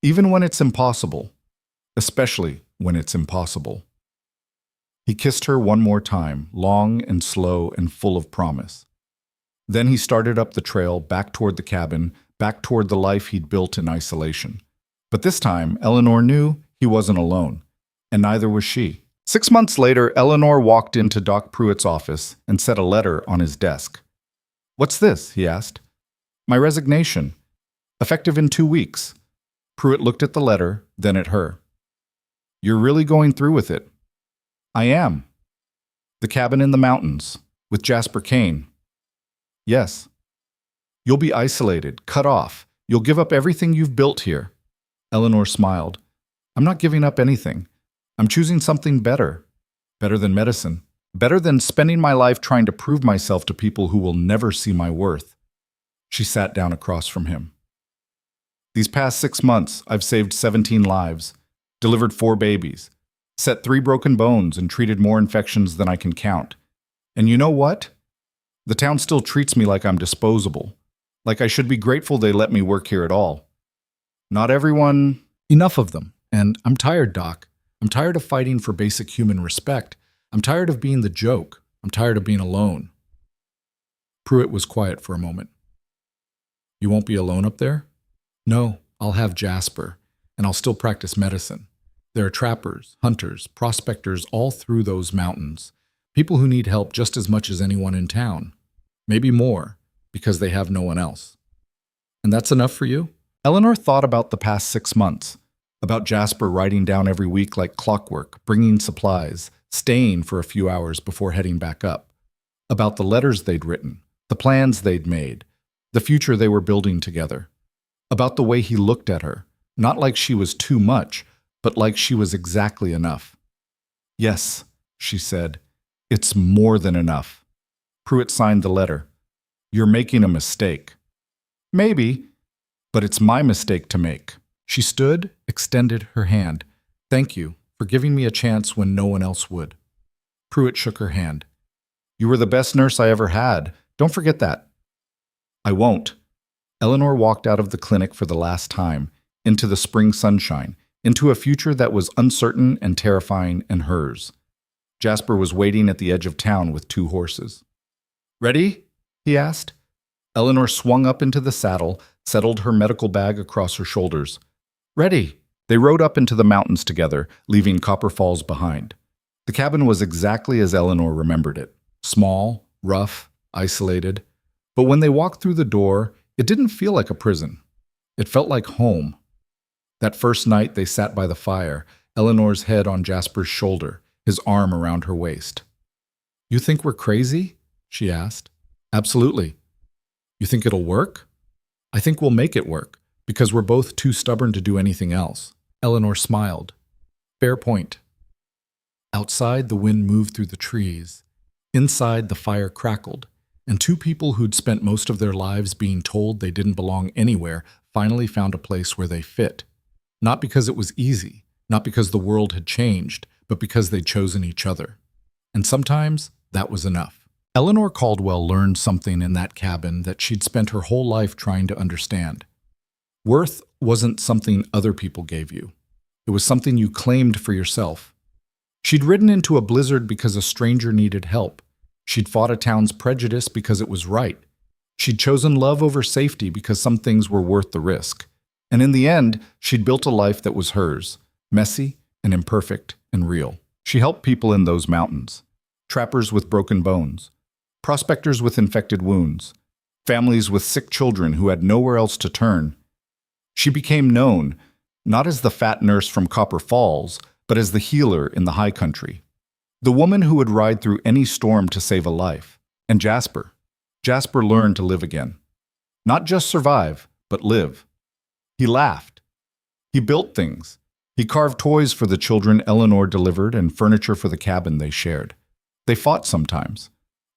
Even when it's impossible. Especially when it's impossible. He kissed her one more time, long and slow and full of promise. Then he started up the trail back toward the cabin, back toward the life he'd built in isolation. But this time, Eleanor knew he wasn't alone, and neither was she. 6 months later, Eleanor walked into Doc Pruitt's office and set a letter on his desk. What's this? He asked. My resignation. Effective in 2 weeks. Pruitt looked at the letter, then at her. You're really going through with it. I am. The cabin in the mountains, with Jasper Kane. Yes. You'll be isolated, cut off. You'll give up everything you've built here. Eleanor smiled. I'm not giving up anything. I'm choosing something better. Better than medicine. Better than spending my life trying to prove myself to people who will never see my worth. She sat down across from him. These past 6 months, I've saved 17 lives, delivered 4 babies, set 3 broken bones, and treated more infections than I can count. And you know what? The town still treats me like I'm disposable, like I should be grateful they let me work here at all. Not everyone, enough of them. And I'm tired, Doc. I'm tired of fighting for basic human respect. I'm tired of being the joke. I'm tired of being alone. Pruitt was quiet for a moment. You won't be alone up there? No, I'll have Jasper, and I'll still practice medicine. There are trappers, hunters, prospectors all through those mountains. People who need help just as much as anyone in town. Maybe more, because they have no one else. And that's enough for you? Eleanor thought about the past 6 months, about Jasper writing down every week like clockwork, bringing supplies, staying for a few hours before heading back up, about the letters they'd written, the plans they'd made, the future they were building together, about the way he looked at her, not like she was too much, but like she was exactly enough. Yes, she said, it's more than enough. Pruitt signed the letter. You're making a mistake. Maybe, but it's my mistake to make. She stood, extended her hand. Thank you for giving me a chance when no one else would. Pruitt shook her hand. You were the best nurse I ever had. Don't forget that. I won't. Eleanor walked out of the clinic for the last time, into the spring sunshine, into a future that was uncertain and terrifying and hers. Jasper was waiting at the edge of town with 2 horses. Ready? He asked. Eleanor swung up into the saddle, settled her medical bag across her shoulders. Ready. They rode up into the mountains together, leaving Copper Falls behind. The cabin was exactly as Eleanor remembered it. Small, rough, isolated. But when they walked through the door, it didn't feel like a prison. It felt like home. That first night they sat by the fire, Eleanor's head on Jasper's shoulder, his arm around her waist. You think we're crazy? She asked. Absolutely. You think it'll work? I think we'll make it work, because we're both too stubborn to do anything else. Eleanor smiled. Fair point. Outside, the wind moved through the trees. Inside, the fire crackled, and two people who'd spent most of their lives being told they didn't belong anywhere finally found a place where they fit. Not because it was easy, not because the world had changed, but because they'd chosen each other. And sometimes, that was enough. Eleanor Caldwell learned something in that cabin that she'd spent her whole life trying to understand. Worth wasn't something other people gave you. It was something you claimed for yourself. She'd ridden into a blizzard because a stranger needed help. She'd fought a town's prejudice because it was right. She'd chosen love over safety because some things were worth the risk. And in the end, she'd built a life that was hers, messy and imperfect and real. She helped people in those mountains. Trappers with broken bones, prospectors with infected wounds, families with sick children who had nowhere else to turn. She became known, not as the fat nurse from Copper Falls, but as the healer in the high country. The woman who would ride through any storm to save a life. And Jasper learned to live again. Not just survive, but live. He laughed. He built things. He carved toys for the children Eleanor delivered and furniture for the cabin they shared. They fought sometimes.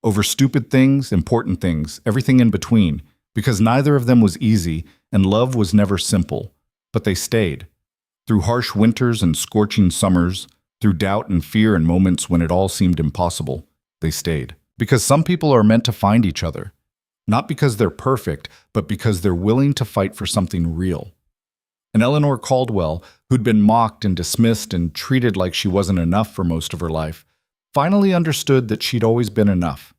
Over stupid things, important things, everything in between, because neither of them was easy and love was never simple. But they stayed. Through harsh winters and scorching summers, through doubt and fear and moments when it all seemed impossible, they stayed. Because some people are meant to find each other. Not because they're perfect, but because they're willing to fight for something real. And Eleanor Caldwell, who'd been mocked and dismissed and treated like she wasn't enough for most of her life, finally understood that she'd always been enough.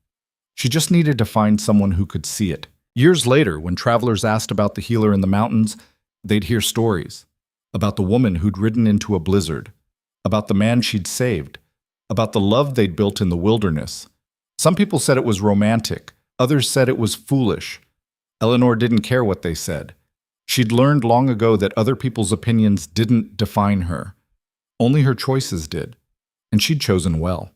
She just needed to find someone who could see it. Years later, when travelers asked about the healer in the mountains, they'd hear stories. About the woman who'd ridden into a blizzard. About the man she'd saved. About the love they'd built in the wilderness. Some people said it was romantic. Others said it was foolish. Eleanor didn't care what they said. She'd learned long ago that other people's opinions didn't define her. Only her choices did. And she'd chosen well.